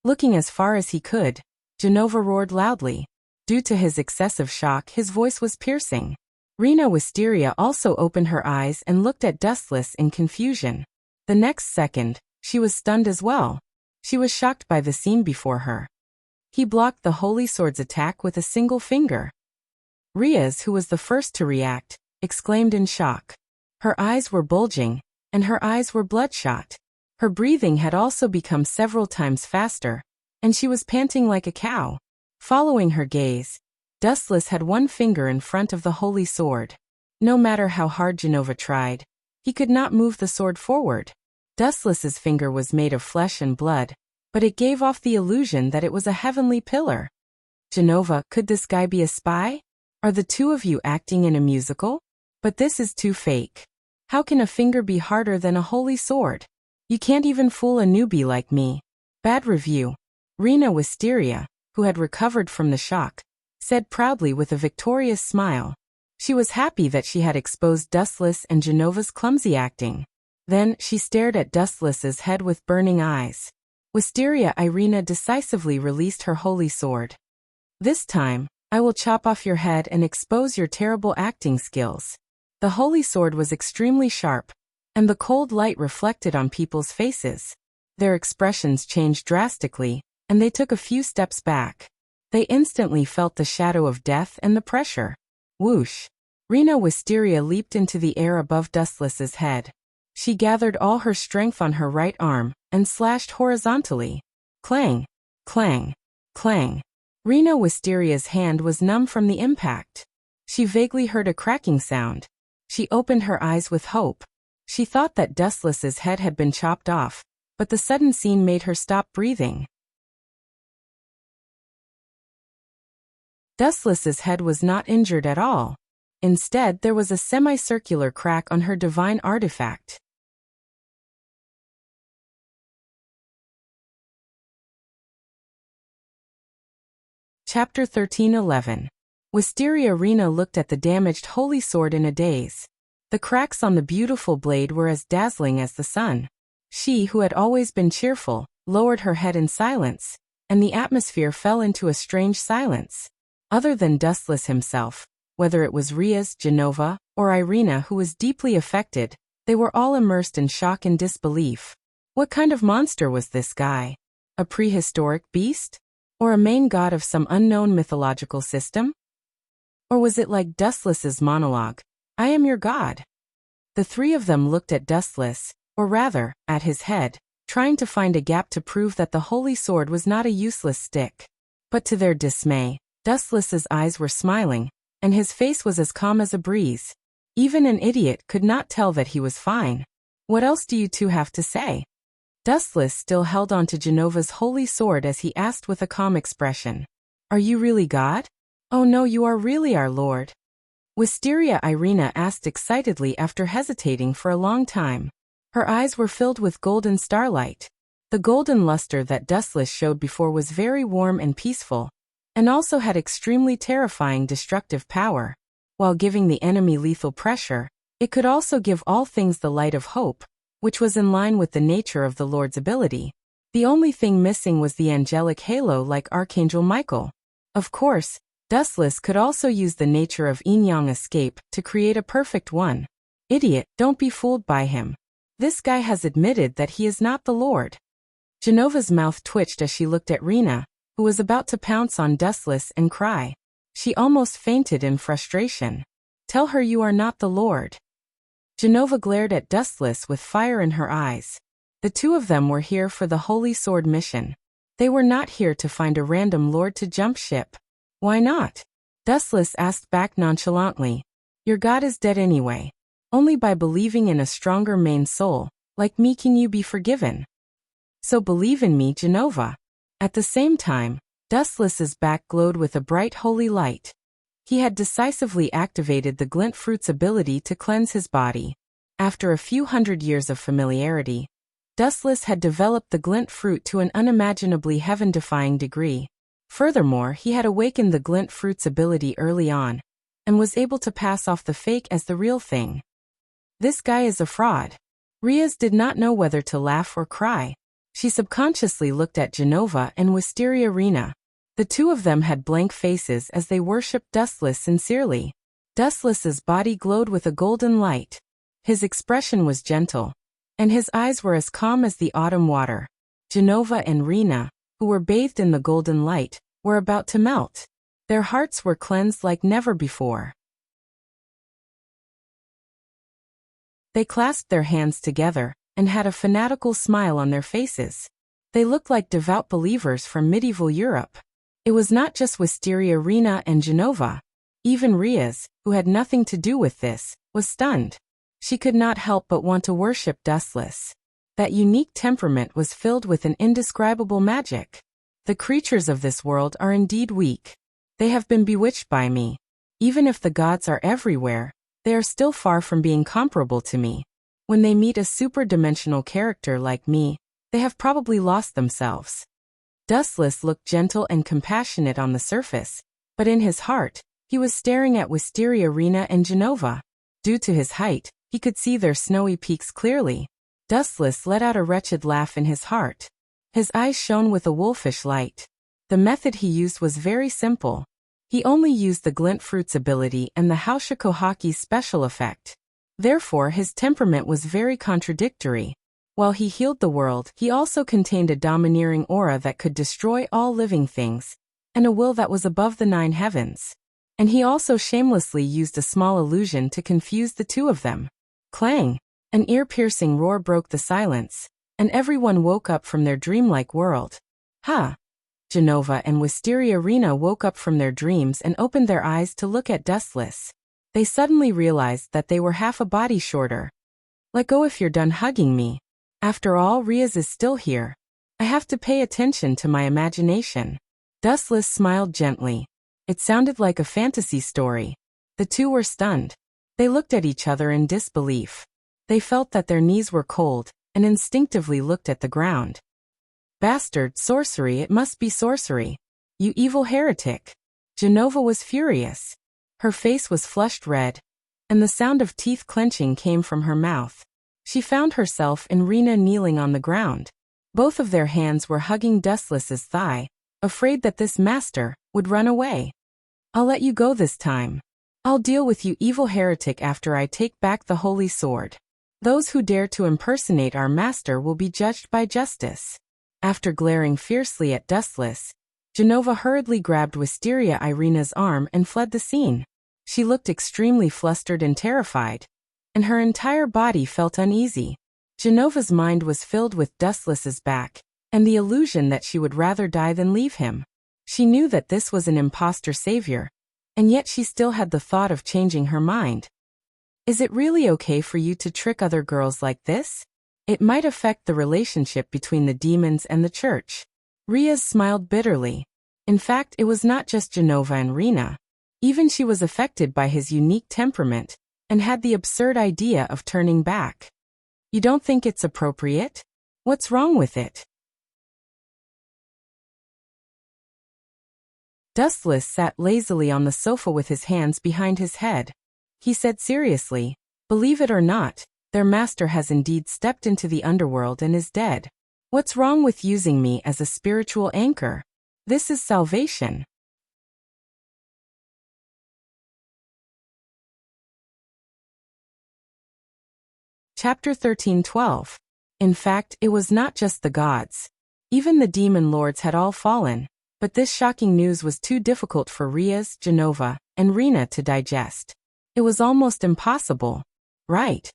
Looking as far as he could, Genova roared loudly. Due to his excessive shock, his voice was piercing. Rena Wisteria also opened her eyes and looked at Dustless in confusion. The next second, she was stunned as well. She was shocked by the scene before her. He blocked the holy sword's attack with a single finger. Riaz, who was the first to react, exclaimed in shock. Her eyes were bulging, and her eyes were bloodshot. Her breathing had also become several times faster, and she was panting like a cow. Following her gaze, Dustless had one finger in front of the holy sword. No matter how hard Genova tried, he could not move the sword forward. Dustless's finger was made of flesh and blood, but it gave off the illusion that it was a heavenly pillar. Genova, could this guy be a spy? Are the two of you acting in a musical? But this is too fake. How can a finger be harder than a holy sword? You can't even fool a newbie like me. Bad review. Rena Wisteria, who had recovered from the shock, said proudly with a victorious smile. She was happy that she had exposed Dustless and Genova's clumsy acting. Then she stared at Dustless's head with burning eyes. Wisteria Irina decisively released her holy sword. This time, I will chop off your head and expose your terrible acting skills. The holy sword was extremely sharp, and the cold light reflected on people's faces. Their expressions changed drastically, and they took a few steps back. They instantly felt the shadow of death and the pressure. Whoosh! Rena Wisteria leaped into the air above Dustless's head. She gathered all her strength on her right arm and slashed horizontally. Clang! Clang! Clang! Rena Wisteria's hand was numb from the impact. She vaguely heard a cracking sound. She opened her eyes with hope. She thought that Dustless's head had been chopped off, but the sudden scene made her stop breathing. Dustless's head was not injured at all. Instead, there was a semicircular crack on her divine artifact. Chapter 13:11. Wisteria Rena looked at the damaged holy sword in a daze. The cracks on the beautiful blade were as dazzling as the sun. She, who had always been cheerful, lowered her head in silence, and the atmosphere fell into a strange silence. Other than Dustless himself, whether it was Riaz, Genova, or Irina who was deeply affected, they were all immersed in shock and disbelief. What kind of monster was this guy? A prehistoric beast? Or a main god of some unknown mythological system? Or was it like Dustless's monologue, "I am your god"? The three of them looked at Dustless, or rather, at his head, trying to find a gap to prove that the holy sword was not a useless stick. But to their dismay, Dustless's eyes were smiling, and his face was as calm as a breeze. Even an idiot could not tell that he was fine. "What else do you two have to say?" Dustless still held on to Genova's holy sword as he asked with a calm expression. "Are you really God?" "Oh no, you are really our Lord." Wisteria Irina asked excitedly after hesitating for a long time. Her eyes were filled with golden starlight. The golden luster that Dustless showed before was very warm and peaceful, and also had extremely terrifying destructive power. While giving the enemy lethal pressure, it could also give all things the light of hope, which was in line with the nature of the Lord's ability. The only thing missing was the angelic halo like Archangel Michael. Of course, Dustless could also use the nature of yin-yang escape to create a perfect one. Idiot, don't be fooled by him. This guy has admitted that he is not the Lord. Genova's mouth twitched as she looked at Rena, who was about to pounce on Dustless and cry. She almost fainted in frustration. "Tell her you are not the Lord." Genova glared at Dustless with fire in her eyes. The two of them were here for the Holy Sword mission. They were not here to find a random lord to jump ship. "Why not?" Dustless asked back nonchalantly. "Your god is dead anyway. Only by believing in a stronger main soul, like me, can you be forgiven. So believe in me, Genova." At the same time, Dustless's back glowed with a bright holy light. He had decisively activated the glint fruit's ability to cleanse his body. After a few hundred years of familiarity, Dustless had developed the glint fruit to an unimaginably heaven-defying degree. Furthermore, he had awakened the glint fruit's ability early on, and was able to pass off the fake as the real thing. This guy is a fraud. Riaz did not know whether to laugh or cry. She subconsciously looked at Genova and Wisteria Rena. The two of them had blank faces as they worshipped Dustless sincerely. Dustless's body glowed with a golden light. His expression was gentle, and his eyes were as calm as the autumn water. Genova and Rena, who were bathed in the golden light, were about to melt. Their hearts were cleansed like never before. They clasped their hands together, and had a fanatical smile on their faces. They looked like devout believers from medieval Europe. It was not just Wisteria Rena and Genova. Even Riaz, who had nothing to do with this, was stunned. She could not help but want to worship Dustless. That unique temperament was filled with an indescribable magic. The creatures of this world are indeed weak. They have been bewitched by me. Even if the gods are everywhere, they are still far from being comparable to me. When they meet a super-dimensional character like me, they have probably lost themselves. Dustless looked gentle and compassionate on the surface, but in his heart, he was staring at Wisteria Rena and Genova. Due to his height, he could see their snowy peaks clearly. Dustless let out a wretched laugh in his heart. His eyes shone with a wolfish light. The method he used was very simple. He only used the glint fruit's ability and the Haushakohaki's special effect. Therefore, his temperament was very contradictory. While he healed the world, he also contained a domineering aura that could destroy all living things, and a will that was above the 9 heavens. And he also shamelessly used a small illusion to confuse the two of them. Clang! An ear-piercing roar broke the silence, and everyone woke up from their dreamlike world. "Ha!" Genova and Wisteria Rena woke up from their dreams and opened their eyes to look at Dustless. They suddenly realized that they were half a body shorter. Let go if you're done hugging me. After all, Riaz is still here. I have to pay attention to my imagination. Dustless smiled gently. It sounded like a fantasy story. The two were stunned. They looked at each other in disbelief. They felt that their knees were cold, and instinctively looked at the ground. Bastard, sorcery, it must be sorcery. You evil heretic. Genova was furious. Her face was flushed red, and the sound of teeth clenching came from her mouth. She found herself and Rena kneeling on the ground. Both of their hands were hugging Dustless's thigh, afraid that this master would run away. I'll let you go this time. I'll deal with you, evil heretic, after I take back the holy sword. Those who dare to impersonate our master will be judged by justice. After glaring fiercely at Dustless, Genova hurriedly grabbed Wisteria Irina's arm and fled the scene. She looked extremely flustered and terrified, and her entire body felt uneasy. Genova's mind was filled with Dustless's back, and the illusion that she would rather die than leave him. She knew that this was an imposter savior, and yet she still had the thought of changing her mind. Is it really okay for you to trick other girls like this? It might affect the relationship between the demons and the church. Riaz smiled bitterly. In fact, it was not just Genova and Rena. Even she was affected by his unique temperament, and had the absurd idea of turning back. You don't think it's appropriate? What's wrong with it? Dustless sat lazily on the sofa with his hands behind his head. He said seriously, believe it or not, their master has indeed stepped into the underworld and is dead. What's wrong with using me as a spiritual anchor? This is salvation. Chapter 13:12. In fact, it was not just the gods. Even the demon lords had all fallen, but this shocking news was too difficult for Riaz, Genova, and Rena to digest. It was almost impossible, right?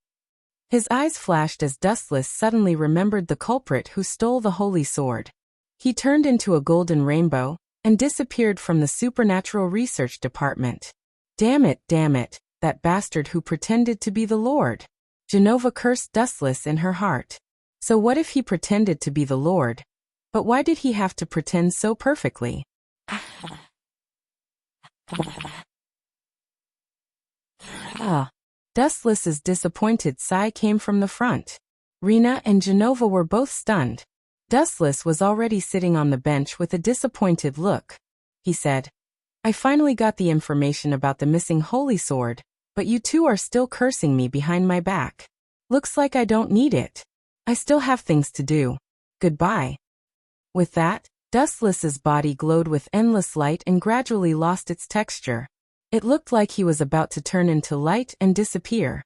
His eyes flashed as Dustless suddenly remembered the culprit who stole the holy sword. He turned into a golden rainbow, and disappeared from the supernatural research department. Damn it, that bastard who pretended to be the Lord. Genova cursed Dustless in her heart. So what if he pretended to be the Lord? But why did he have to pretend so perfectly? Dustless's disappointed sigh came from the front. Rena and Genova were both stunned. Dustless was already sitting on the bench with a disappointed look. He said, I finally got the information about the missing holy sword, but you two are still cursing me behind my back. Looks like I don't need it. I still have things to do. Goodbye. With that, Dustless's body glowed with endless light and gradually lost its texture. It looked like he was about to turn into light and disappear.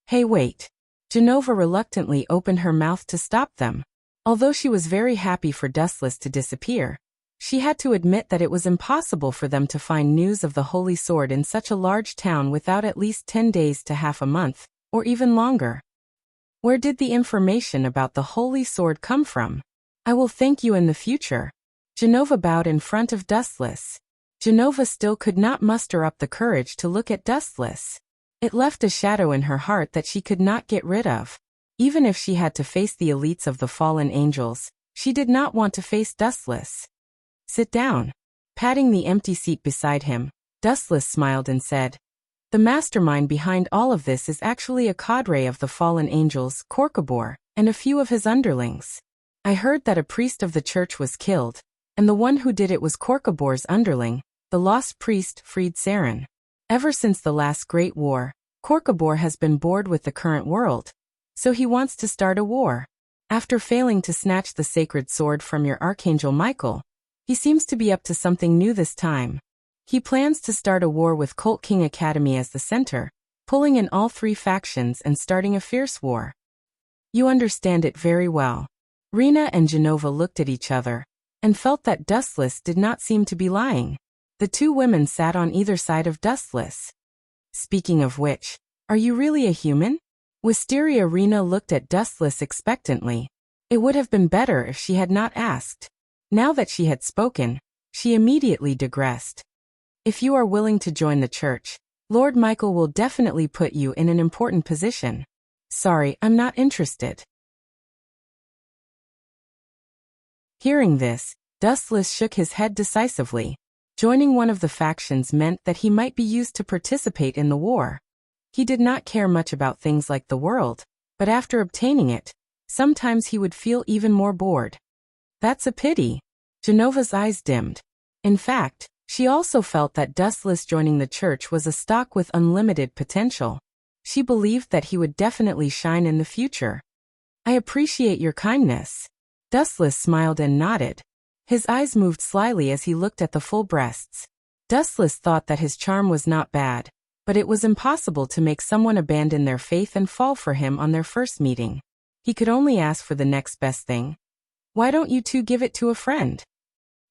Hey, wait. Genova reluctantly opened her mouth to stop them. Although she was very happy for Dustless to disappear, she had to admit that it was impossible for them to find news of the holy sword in such a large town without at least 10 days to half a month, or even longer. Where did the information about the holy sword come from? I will thank you in the future. Genova bowed in front of Dustless. Genova still could not muster up the courage to look at Dustless. It left a shadow in her heart that she could not get rid of. Even if she had to face the elites of the fallen angels, she did not want to face Dustless. Sit down. Patting the empty seat beside him, Dustless smiled and said, the mastermind behind all of this is actually a cadre of the fallen angels, Korkabor, and a few of his underlings. I heard that a priest of the church was killed, and the one who did it was Korkabor's underling, the lost priest Fried Saren. Ever since the last Great War, Korkabor has been bored with the current world, so he wants to start a war. After failing to snatch the sacred sword from your Archangel Michael, he seems to be up to something new this time. He plans to start a war with Cult King Academy as the center, pulling in all three factions and starting a fierce war. You understand it very well. Rena and Genova looked at each other, and felt that Dustless did not seem to be lying. The two women sat on either side of Dustless. Speaking of which, are you really a human? Wisteria Rena looked at Dustless expectantly. It would have been better if she had not asked. Now that she had spoken, she immediately digressed. If you are willing to join the church, Lord Michael will definitely put you in an important position. Sorry, I'm not interested. Hearing this, Dustless shook his head decisively. Joining one of the factions meant that he might be used to participate in the war. He did not care much about things like the world, but after obtaining it, sometimes he would feel even more bored. That's a pity. Genova's eyes dimmed. In fact, she also felt that Dustless joining the church was a stock with unlimited potential. She believed that he would definitely shine in the future. I appreciate your kindness. Dustless smiled and nodded. His eyes moved slyly as he looked at the full breasts. Dustless thought that his charm was not bad, but it was impossible to make someone abandon their faith and fall for him on their first meeting. He could only ask for the next best thing. Why don't you two give it to a friend?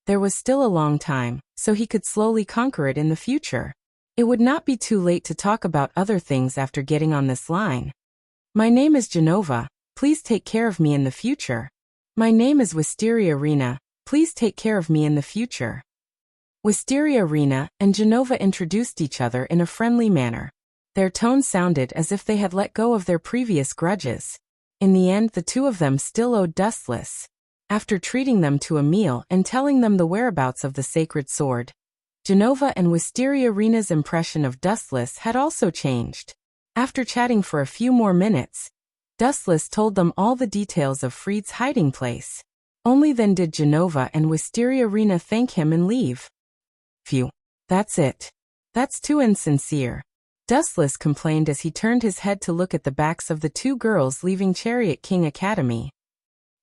There was still a long time, so he could slowly conquer it in the future. It would not be too late to talk about other things after getting on this line. My name is Genova, please take care of me in the future. My name is Wisteria Rena, please take care of me in the future. Wisteria Rena and Genova introduced each other in a friendly manner. Their tone sounded as if they had let go of their previous grudges. In the end, the two of them still owed Dustless. After treating them to a meal and telling them the whereabouts of the sacred sword, Genova and Wisteria Rena's impression of Dustless had also changed. After chatting for a few more minutes, Dustless told them all the details of Fried's hiding place. Only then did Genova and Wisteria Rena thank him and leave. Phew. That's it. That's too insincere. Dustless complained as he turned his head to look at the backs of the two girls leaving Chariot King Academy.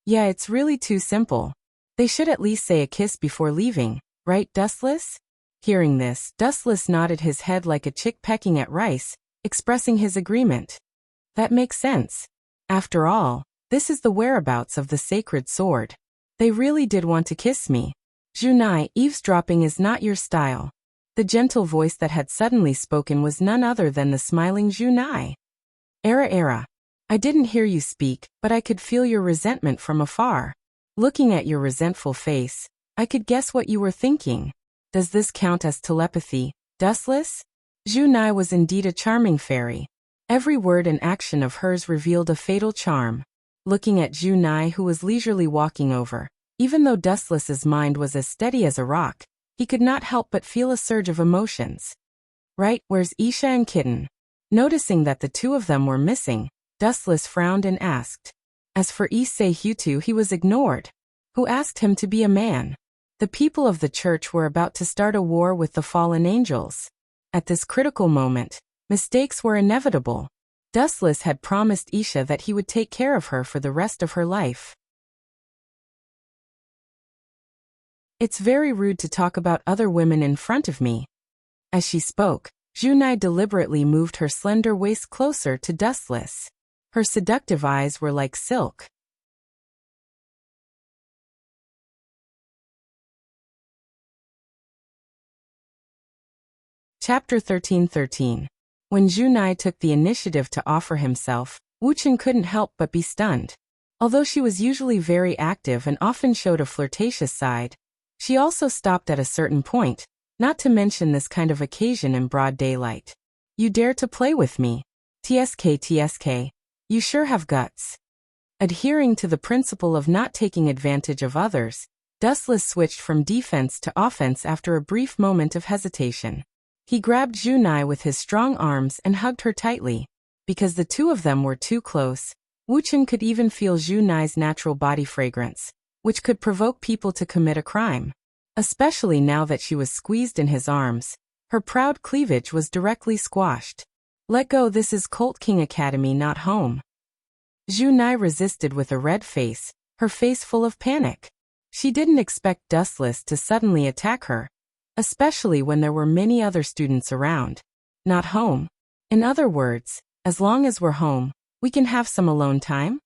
Yeah, it's really too simple. They should at least say a kiss before leaving, right, Dustless? Hearing this, Dustless nodded his head like a chick pecking at rice, expressing his agreement. That makes sense. After all, this is the whereabouts of the sacred sword. They really did want to kiss me. Junai, eavesdropping is not your style. The gentle voice that had suddenly spoken was none other than the smiling Junai. Era. I didn't hear you speak, but I could feel your resentment from afar. Looking at your resentful face, I could guess what you were thinking. Does this count as telepathy, Dustless? Junai was indeed a charming fairy. Every word and action of hers revealed a fatal charm. Looking at Junai, who was leisurely walking over, even though Dustless's mind was as steady as a rock, he could not help but feel a surge of emotions. Right, where's Isha and Kitten? Noticing that the two of them were missing, Dustless frowned and asked. As for Issei Hutu, he was ignored. Who asked him to be a man? The people of the church were about to start a war with the fallen angels. At this critical moment, mistakes were inevitable. Dustless had promised Isha that he would take care of her for the rest of her life. It's very rude to talk about other women in front of me. As she spoke, Junai deliberately moved her slender waist closer to Dustless. Her seductive eyes were like silk. Chapter 13:13. When Junai took the initiative to offer himself, Wuchen couldn't help but be stunned. Although she was usually very active and often showed a flirtatious side, she also stopped at a certain point, not to mention this kind of occasion in broad daylight. You dare to play with me? TSK. You sure have guts. Adhering to the principle of not taking advantage of others, Dustless switched from defense to offense after a brief moment of hesitation. He grabbed Junai with his strong arms and hugged her tightly. Because the two of them were too close, Wuchen could even feel Junai's natural body fragrance, which could provoke people to commit a crime. Especially now that she was squeezed in his arms, her proud cleavage was directly squashed. Let go, this is Cult King Academy, not home. Junai resisted with a red face, her face full of panic. She didn't expect Dustless to suddenly attack her, especially when there were many other students around. Not home. In other words, as long as we're home, we can have some alone time?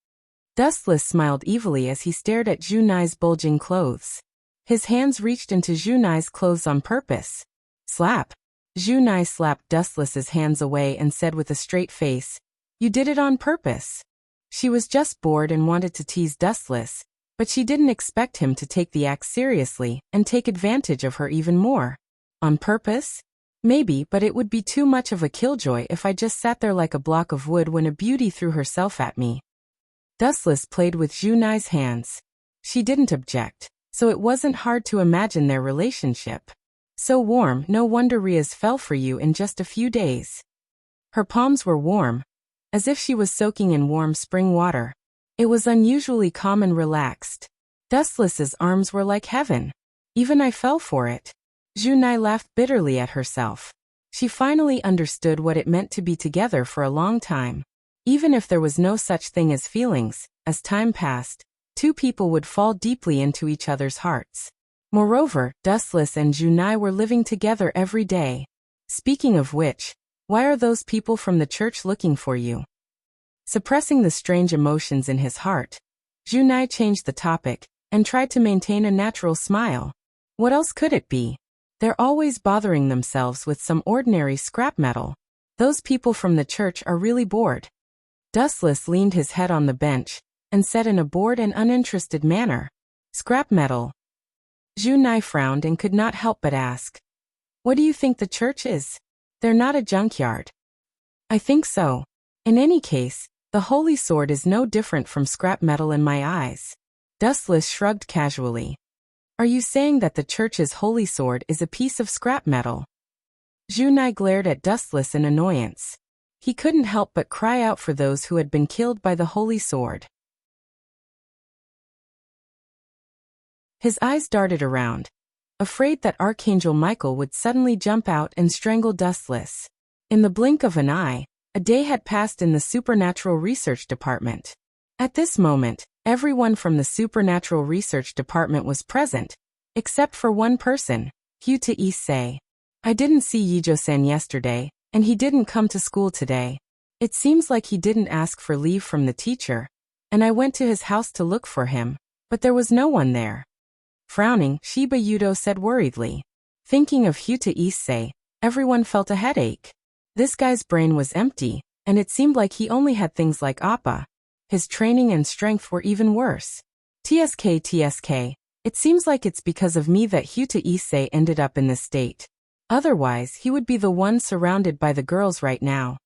Dustless smiled evilly as he stared at Junai's bulging clothes. His hands reached into Junai's clothes on purpose. Slap. Junai slapped Dustless's hands away and said with a straight face, "You did it on purpose." She was just bored and wanted to tease Dustless, but she didn't expect him to take the act seriously and take advantage of her even more. On purpose? Maybe, but it would be too much of a killjoy if I just sat there like a block of wood when a beauty threw herself at me. Dustless played with Junai's hands. She didn't object, so it wasn't hard to imagine their relationship. So warm, no wonder Riaz fell for you in just a few days. Her palms were warm, as if she was soaking in warm spring water. It was unusually calm and relaxed. Dustless's arms were like heaven. Even I fell for it. Junai laughed bitterly at herself. She finally understood what it meant to be together for a long time. Even if there was no such thing as feelings, as time passed, two people would fall deeply into each other's hearts. Moreover, Dustless and Junai were living together every day. Speaking of which, why are those people from the church looking for you? Suppressing the strange emotions in his heart, Junai changed the topic and tried to maintain a natural smile. What else could it be? They're always bothering themselves with some ordinary scrap metal. Those people from the church are really bored. Dustless leaned his head on the bench and said in a bored and uninterested manner, "Scrap metal." Junai frowned and could not help but ask, "What do you think the church is? They're not a junkyard." "I think so. In any case, the holy sword is no different from scrap metal in my eyes." Dustless shrugged casually. "Are you saying that the church's holy sword is a piece of scrap metal?" Junai glared at Dustless in annoyance. He couldn't help but cry out for those who had been killed by the holy sword. His eyes darted around, afraid that Archangel Michael would suddenly jump out and strangle Dustless. In the blink of an eye, a day had passed in the Supernatural Research Department. At this moment, everyone from the Supernatural Research Department was present, except for one person, Hyuta Issei. "I didn't see Yijo-san yesterday, and he didn't come to school today. It seems like he didn't ask for leave from the teacher, and I went to his house to look for him, but there was no one there." Frowning, Shiba Yudo said worriedly. Thinking of Hyuta Issei, everyone felt a headache. This guy's brain was empty, and it seemed like he only had things like Appa. His training and strength were even worse. TSK, it seems like it's because of me that Hyuta Issei ended up in this state. Otherwise, he would be the one surrounded by the girls right now.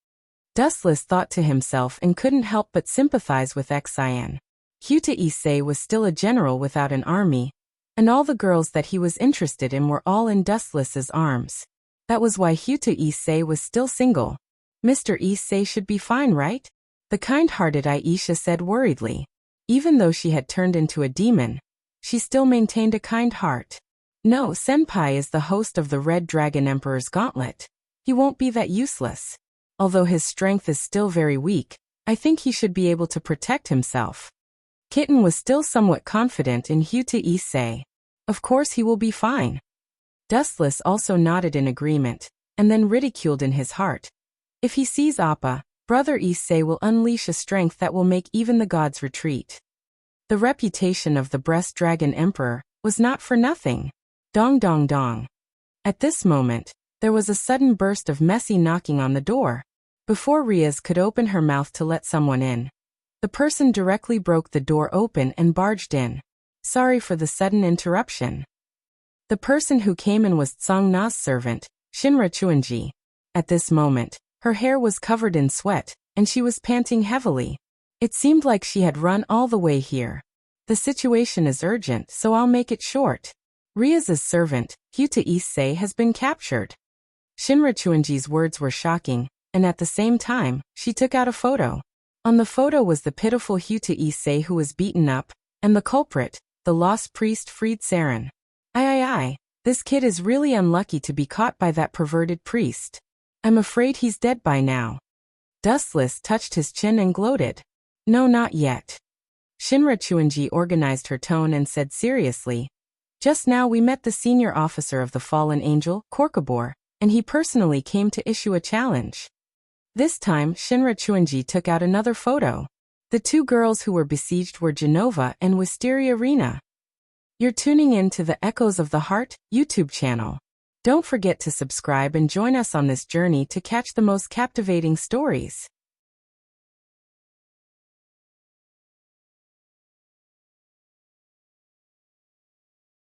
Dustless thought to himself and couldn't help but sympathize with Xian. Hyuta Issei was still a general without an army, and all the girls that he was interested in were all in Dustless's arms. That was why Hyuta Issei was still single. Mr. Issei should be fine, right? The kind-hearted Aisha said worriedly. Even though she had turned into a demon, she still maintained a kind heart. "No, Senpai is the host of the Red Dragon Emperor's Gauntlet. He won't be that useless. Although his strength is still very weak, I think he should be able to protect himself." Kitten was still somewhat confident in Hyuta Issei. "Of course he will be fine." Dustless also nodded in agreement, and then ridiculed in his heart. "If he sees Appa, Brother Issei will unleash a strength that will make even the gods retreat." The reputation of the Breast Dragon Emperor was not for nothing. Dong dong dong. At this moment, there was a sudden burst of messy knocking on the door. Before Riaz could open her mouth to let someone in, the person directly broke the door open and barged in. "Sorry for the sudden interruption." The person who came in was Tsang-na's servant, Shinra Chuanji. At this moment, her hair was covered in sweat, and she was panting heavily. It seemed like she had run all the way here. "The situation is urgent, so I'll make it short. Riaz's servant, Hyuta Issei, has been captured." Shinra Chuanji's words were shocking, and at the same time, she took out a photo. On the photo was the pitiful Hyuta Issei who was beaten up, and the culprit, the lost priest Fried Saren. Aye, this kid is really unlucky to be caught by that perverted priest. I'm afraid he's dead by now. Dustless touched his chin and gloated. "No, not yet." Shinra Chuanji organized her tone and said seriously, "Just now we met the senior officer of the fallen angel, Korkabor, and he personally came to issue a challenge." This time, Shinra Chuanji took out another photo. The two girls who were besieged were Genova and Wisteria Rena. You're tuning in to the Echoes of the Heart YouTube channel. Don't forget to subscribe and join us on this journey to catch the most captivating stories.